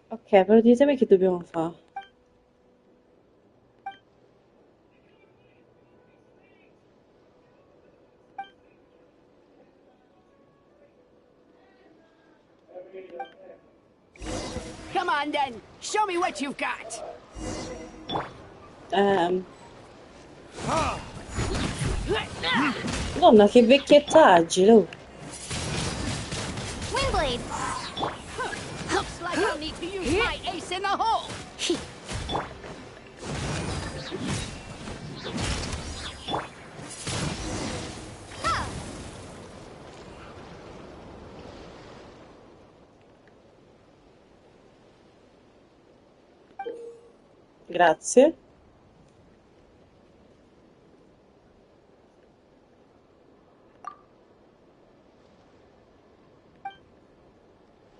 S1: Ok, però ditemi che dobbiamo fare.
S21: Come on then, show me what you've got.
S1: Donna, che vecchiettaggine, oh.
S4: Windblade!
S21: Looks like I'll need to use my ace in the hole.
S1: Grazie.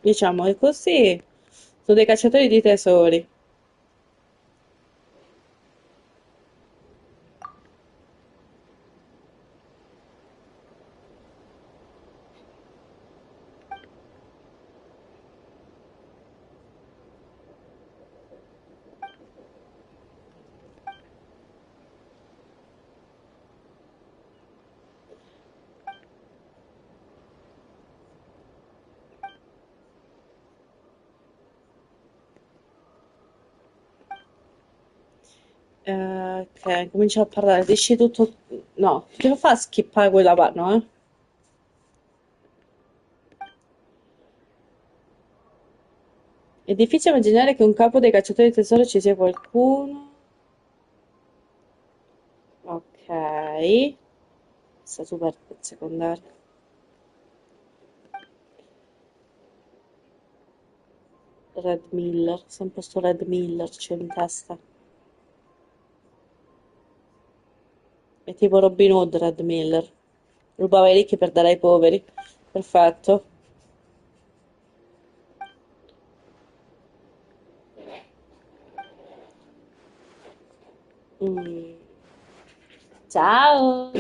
S1: Diciamo che così sono dei cacciatori di tesori. Ok, cominciamo a parlare. Dici tutto. No, che fa a skippare quella parte? No, eh? È difficile immaginare che un capo dei cacciatori di tesoro ci sia qualcuno. Ok. Sta super secondario. Red Miller, sempre sto Red Miller c'è in testa. È tipo Robin Hood, Red Miller. Rubava i ricchi per dare ai poveri. Perfetto. Mm. Ciao.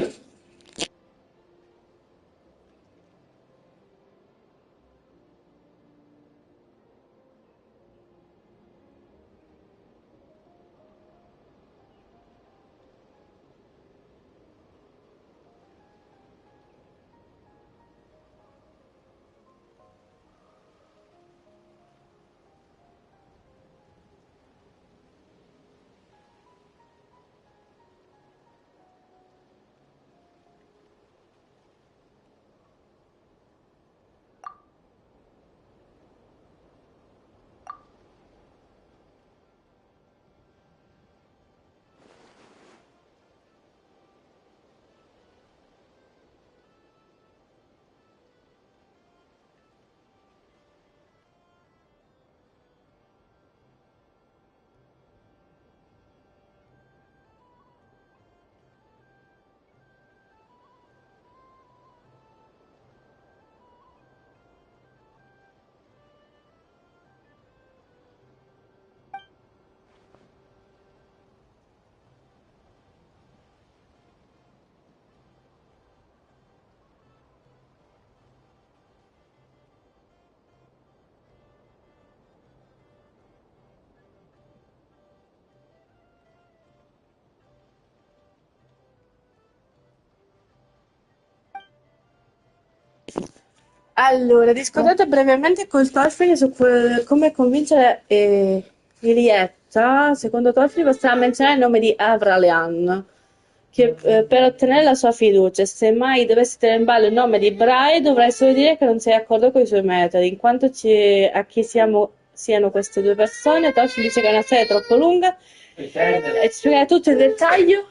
S1: Allora, discutate brevemente col Tolfini su come convincere Ilietta. Secondo Tolfini basterà menzionare il nome di Avralian per ottenere la sua fiducia. E se mai dovessi tenere in ballo il nome di Bray, dovrai solo dire che non sei d'accordo con i suoi metodi. In quanto a chi siano queste due persone, Tolfini dice che è una storia troppo lunga e ci spiegare tutto in dettaglio.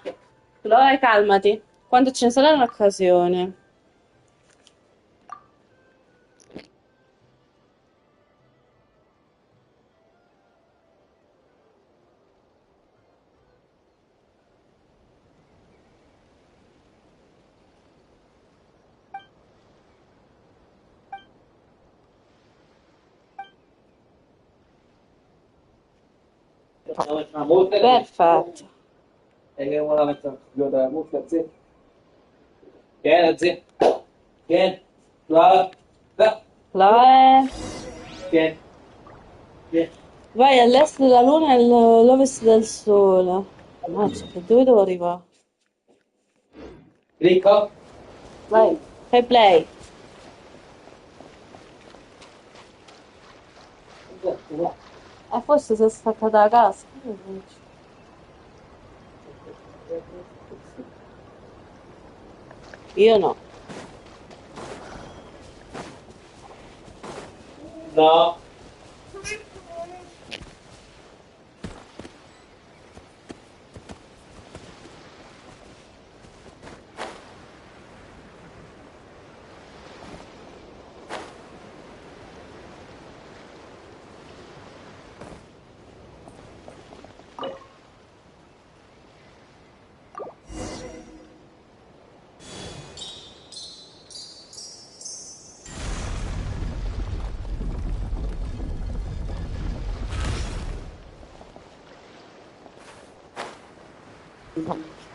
S1: Allora, calmati, quando ce ne sarà un'occasione. Perfetto.
S11: E che vuole mettere la cuffia, zì? Vieni, zì. Vieni. Là.
S1: Là.
S11: Vieni. Vieni.
S1: Vai all'est della luna e all'ovest del sole. Ammazza, che dove devo arrivare?
S11: Clicco.
S1: Vai, fai play. Forse si è staccata la casa. Io no.
S11: No.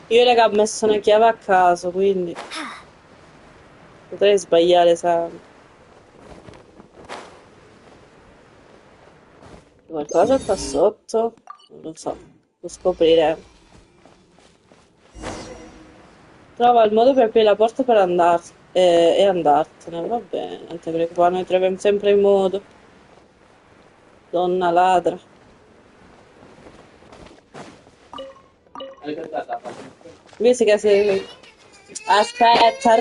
S1: Io raga ho messo una chiave a caso, quindi potrei sbagliare sempre. Qualcosa qua sotto? Non lo so, lo scopriremo. Trova il modo per aprire la porta per e andartene, va bene, non ti preoccupare, noi troviamo sempre il modo. Donna ladra. Invece che se... Aspetta,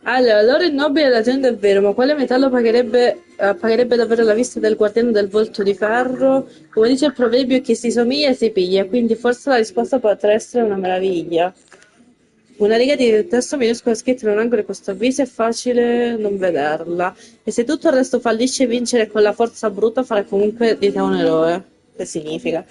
S1: Allora, l'oro è nobile e la gente è vero, ma quale metallo pagherebbe davvero la vista del guardiano del volto di ferro? Come dice il proverbio, chi si somiglia si piglia, quindi forse la risposta potrà essere una meraviglia. Una riga di testo minuscolo scritta in un angolo di questo avviso è facile non vederla. E se tutto il resto fallisce, vincere con la forza bruta farà comunque di te un eroe. Che significa?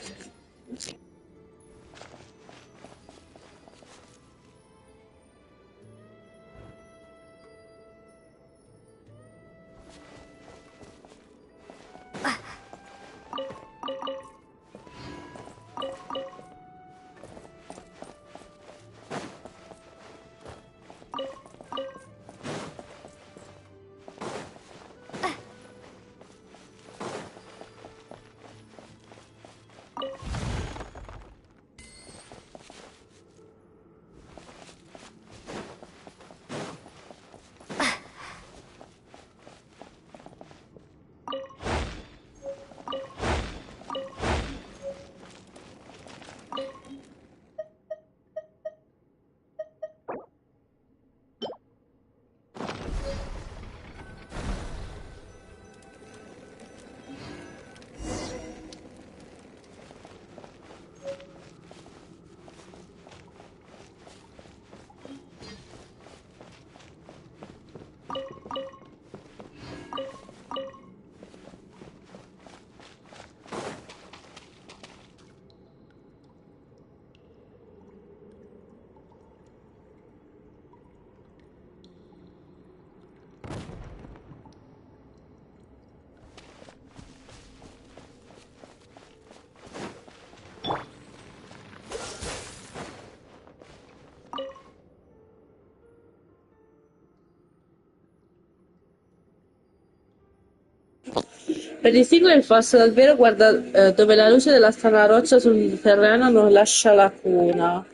S1: Per distinguere il falso dal vero, guarda dove la luce della strana roccia sul terreno non lascia lacuna.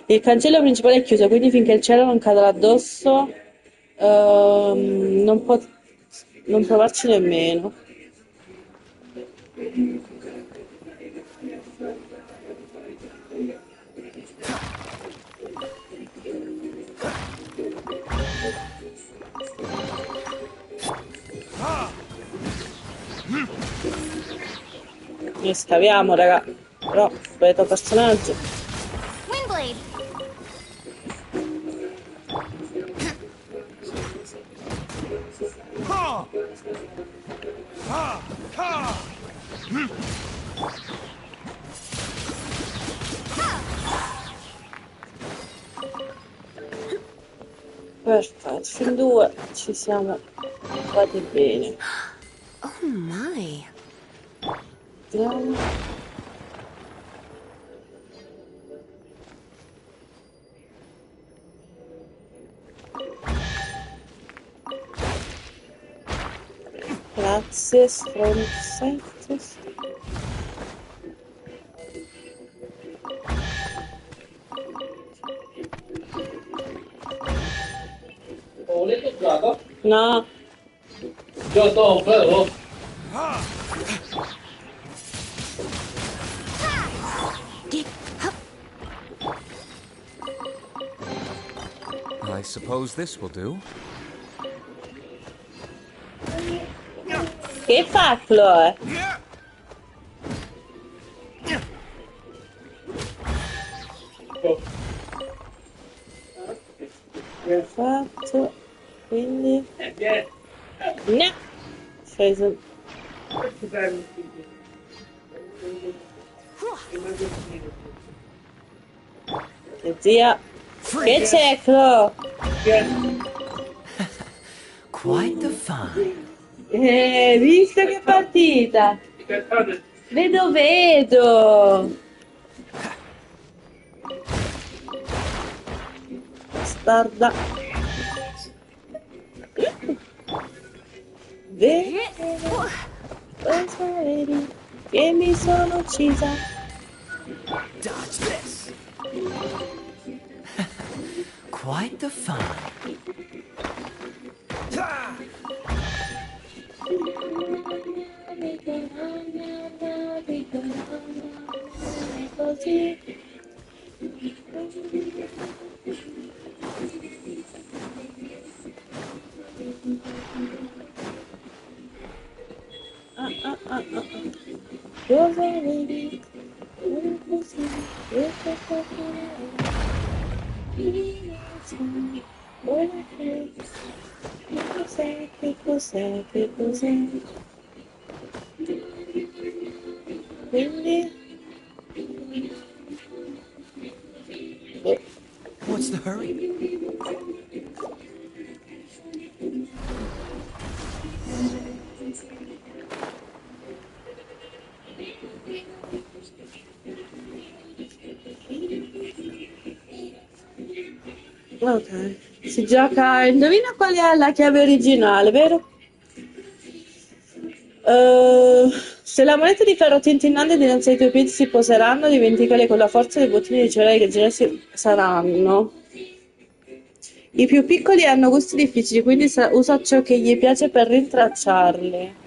S1: Il cancello principale è chiuso, quindi finché il cielo non cadrà addosso, non può non provarci nemmeno. Noi scaviamo, raga. Però, sbagliato personaggio.
S4: Windblade!
S1: Perfetto, fin due ci siamo fatti bene.
S7: Oh my.
S1: Vediamo. Grazie, stronzetto.
S11: Volete il gioco?
S1: No.
S11: Io sto però.
S12: I suppose this will do.
S1: Che fa, Chloe? Perfetto. Quindi... No! Sceso. Che zia. Che c'è, Chloe?
S13: Quite the fun.
S1: Visto che partita? Vedo. Bastarda. Vedo. Cosa vedi? Che mi sono uccisa.
S13: Dodge this. Quite the fun.
S1: Così. Cosa vedi? Così, che cos'è, che cos'è, che cos'è? Quindi...
S13: What's the hurry?
S1: Ok, si gioca, indovina qual è la chiave originale, vero? Se la moneta di ferro tintinnante dinanzi ai tuoi piedi si poseranno, dimenticale con la forza dei bottini di cereali che girarsi saranno. I più piccoli hanno gusti difficili, quindi usa ciò che gli piace per rintracciarli.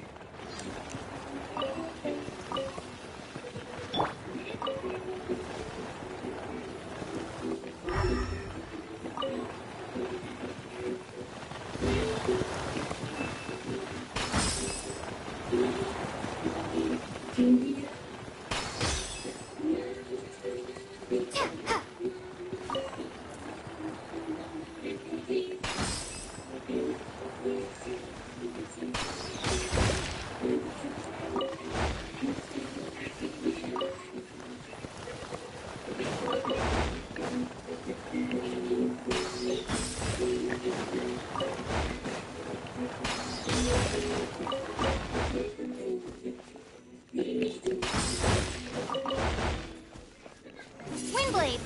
S4: Windblade!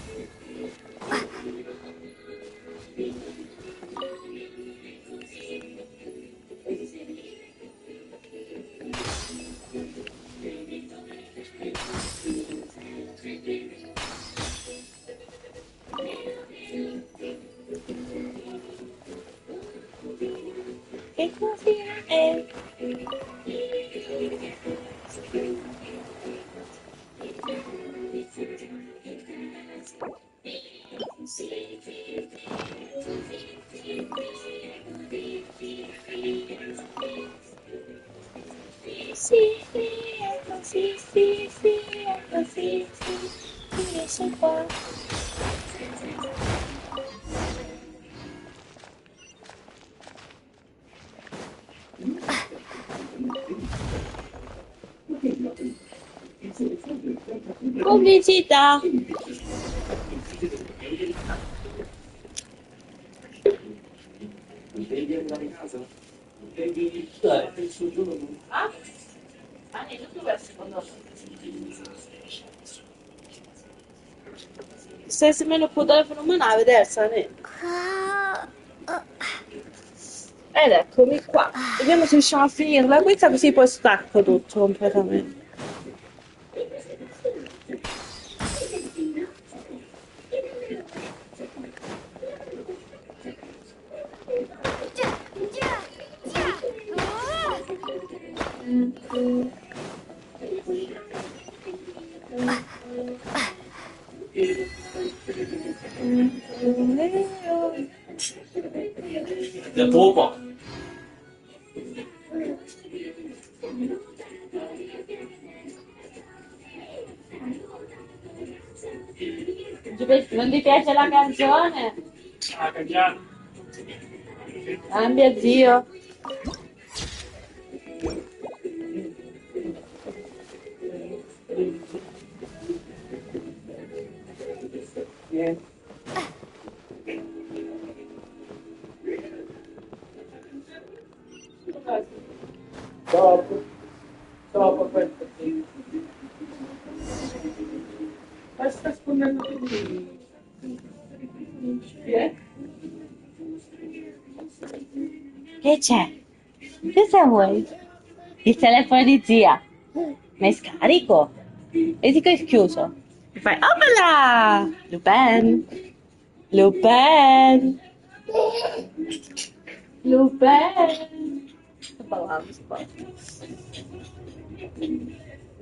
S1: Che così è? Sì, è così, sì, è così, sì, finisce qua. Pubblicità.
S11: Devi andare a casa? Devi dare il suo giorno.
S1: Ah? Anni, tu dove secondo se me lo può telefono ma vedersi, ed eccomi qua. Vediamo se riusciamo a finirla questa così poi stacco tutto completamente.
S11: Da poco.
S1: Non ti piace la canzone?
S11: Ah, cangiato.
S1: Cambia, zio.
S11: Dopo questo sì. Ma sta scondendo tutti. Chi è?
S1: Che c'è? Cosa vuoi? Il telefono di zia. Ma è scarico? E dico è chiuso. E fai, opala! Lupin! Lupin! Lupin! Sto ballando, sto ballando.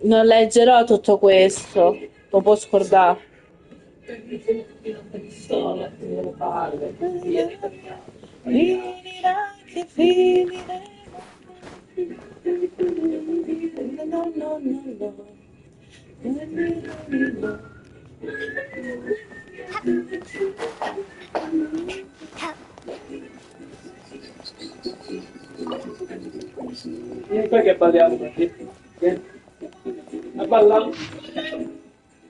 S1: Non leggerò tutto questo, lo può scordare. Finirà che finiremo. No, no, no, no.
S11: Vieni qua che balliamo. Vieni. A ballare.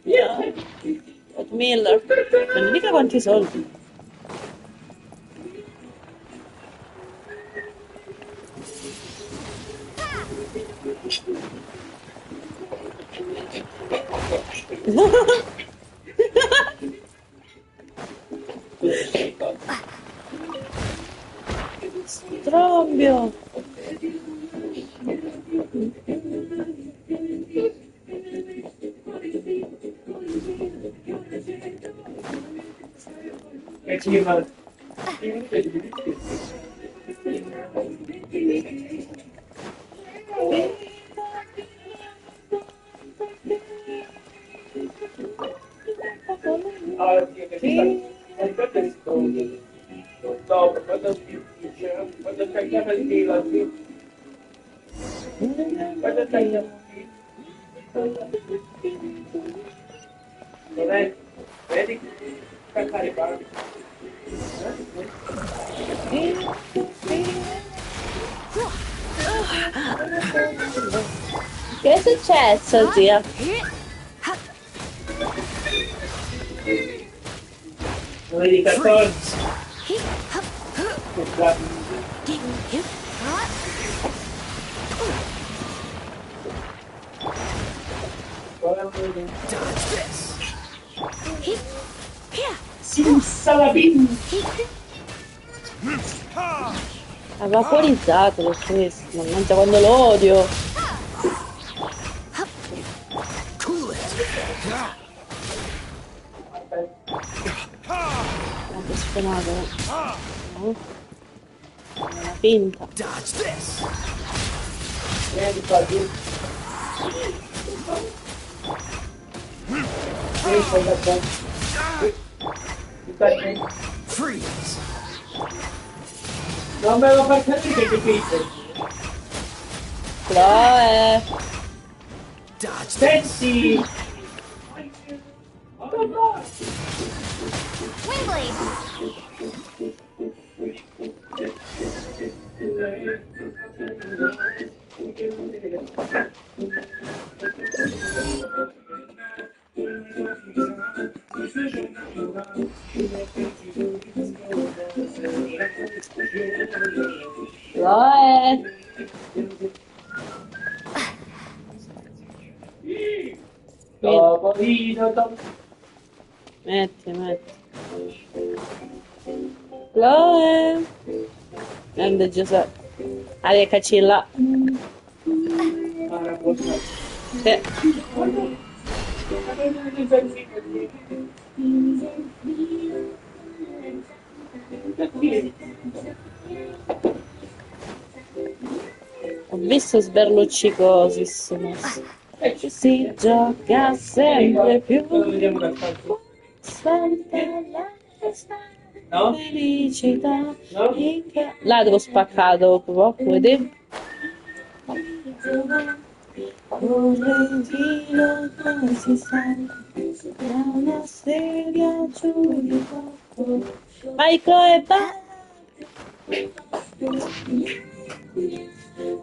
S1: Yeah. Miller. Non mica quanti soldi. Strombio.
S11: Che ci va? Ah, sì, che sta... Dopo, quando si dice, quando tagliamo il filo, sì. Quando tagliamo il filo. Dov'è? Vedi? Staccare i panni.
S1: Che è successo, zia?
S11: Non vedi i cartoni? Sì, salabim!
S1: Ha vaporizzato lo stesso, mannaggia quando lo odio. Quanto sfumato. No. Una finta.
S11: Vieni qua, giù. Vieni qua. Freeze! Non me lo far capire che capite.
S1: Chloe!
S11: Senti!
S1: Chloe!
S11: Topolino,
S1: Metti. Chloe! Grande Giuseppe. Aria cacilla. Sì. Ho visto sberluccicosis. Si gioca sempre più. Spanta la felicità. Là devo spaccare dopo, vedi? Corre in filo come si sa, da una sedia giù di poco. Michael e balla.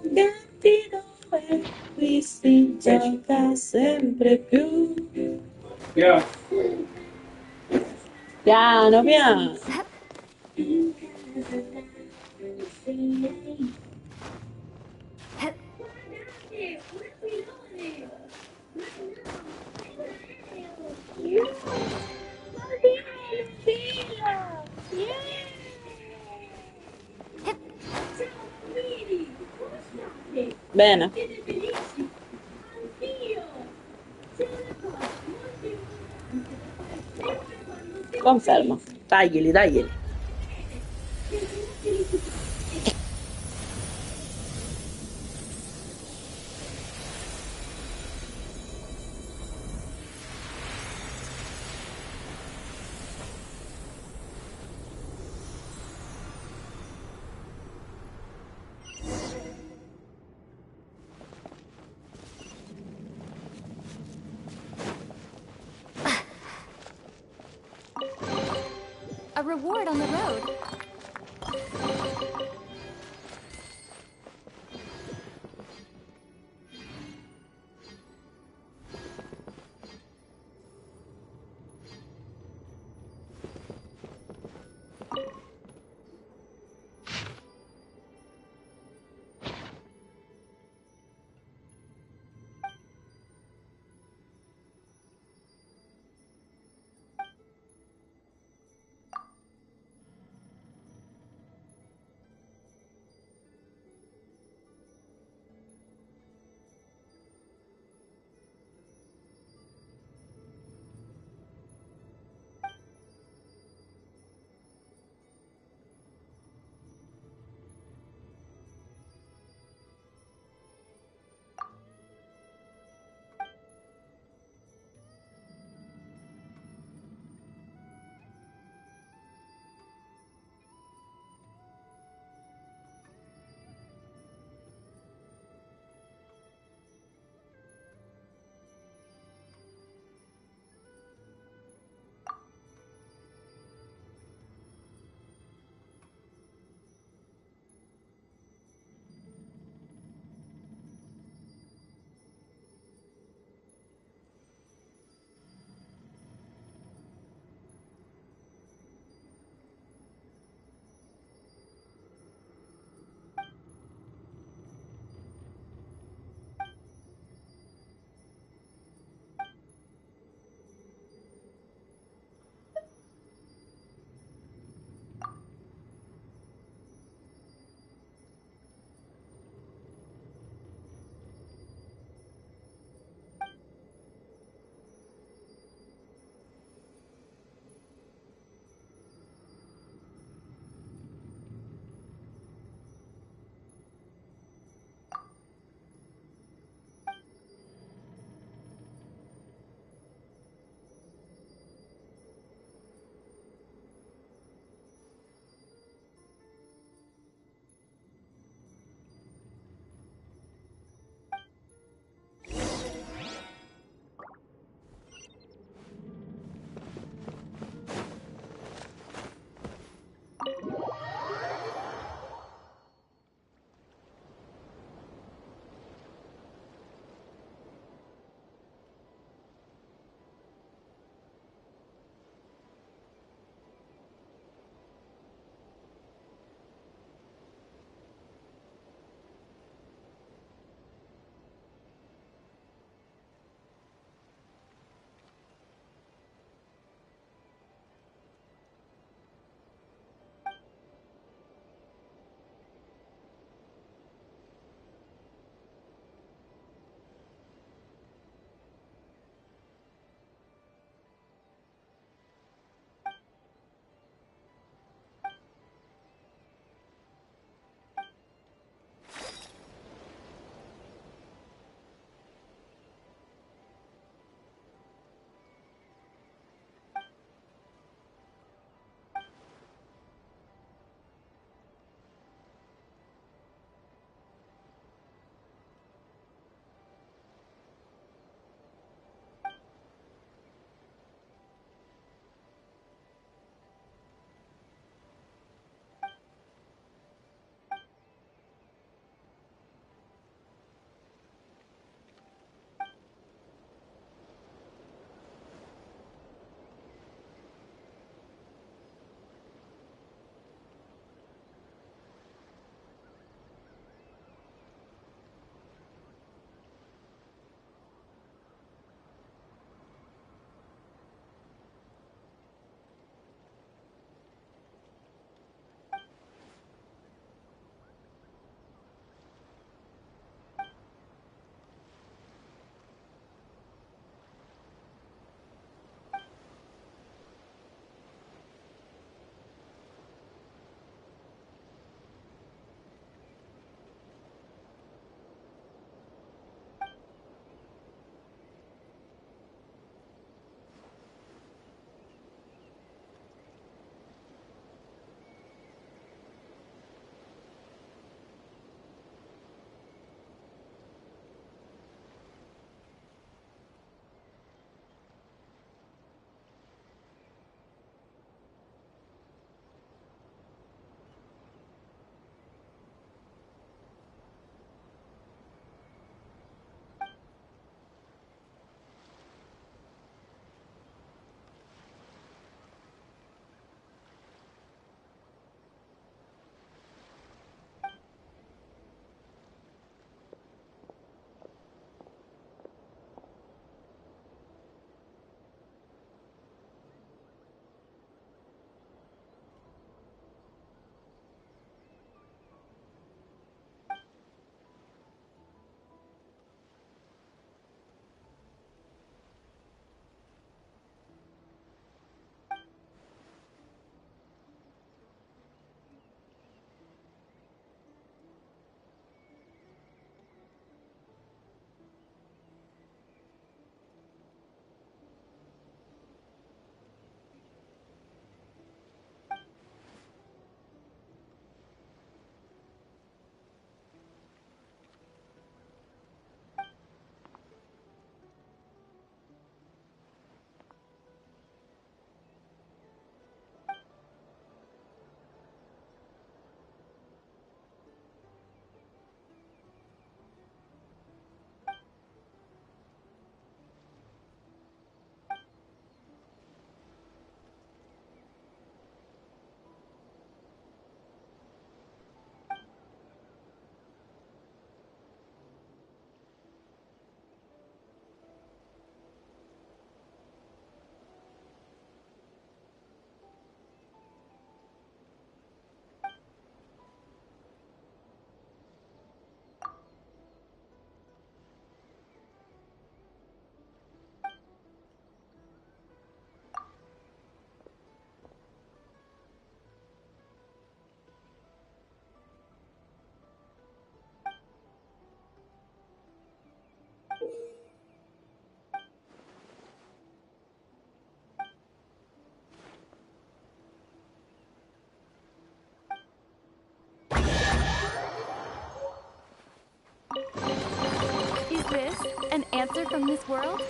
S1: Gatti dove qui si gioca sempre più. Piano piano. Bene. Conferma. Taglieli.
S20: reward on the road. from this world?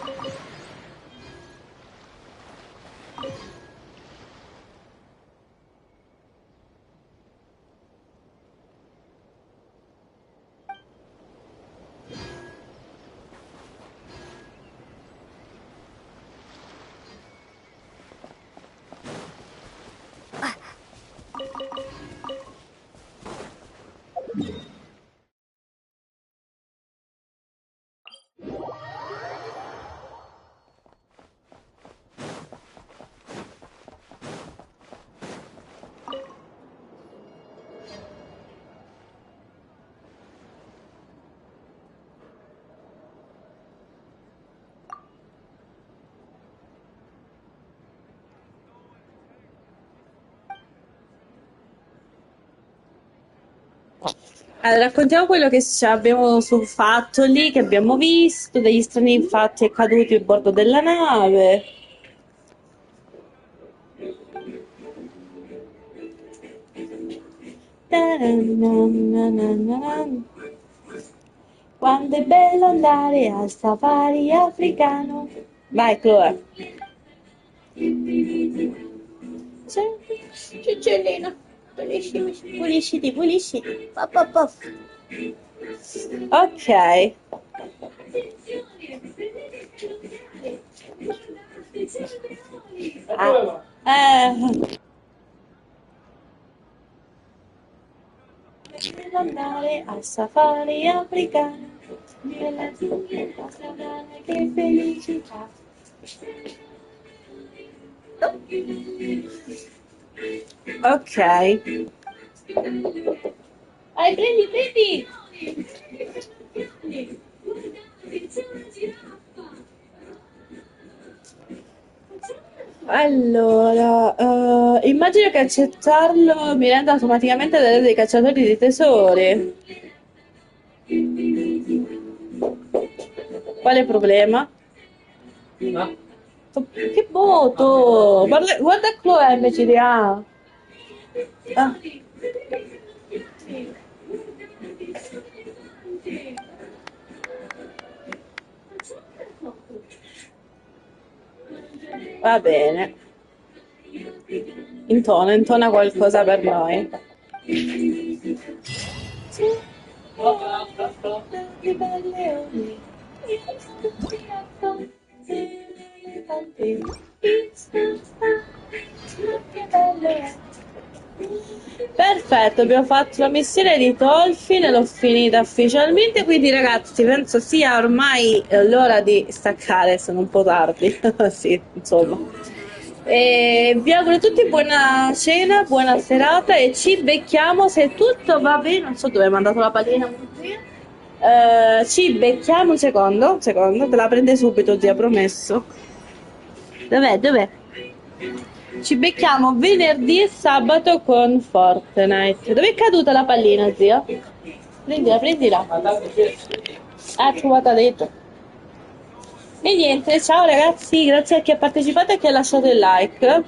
S1: Allora, raccontiamo quello che abbiamo fatto lì, che abbiamo visto, degli strani fatti accaduti a bordo della nave. Quando è bello andare al safari africano. Vai, Chloe. Cicciolina, pulisciti, pulisciti. Pop, pop, pop. Ok. Andare al safari africano, nella savana, che felicità. Ok. Vai, prendi, prendi. Allora, immagino che accettarlo mi renda automaticamente l'erede dei cacciatori di tesori. Quale problema?
S11: No.
S1: Che voto? Guarda Chloe invece di A. Ah. Va bene. Intona qualcosa per noi. Perfetto, abbiamo fatto la missione di Tolfin e l'ho finita ufficialmente, quindi ragazzi penso sia ormai l'ora di staccare, sono un po' tardi, sì, insomma. E vi auguro a tutti buona cena, buona serata e ci becchiamo se tutto va bene, non so dove hai mandato la pallina. Ci becchiamo un secondo, te la prende subito, zia, promesso. Dov'è? Dov'è? Ci becchiamo venerdì e sabato con Fortnite. Dove è caduta la pallina, zia? Prendila, prendila. Ah, trovata dentro. E niente, ciao ragazzi, grazie a chi ha partecipato e a chi ha lasciato il like.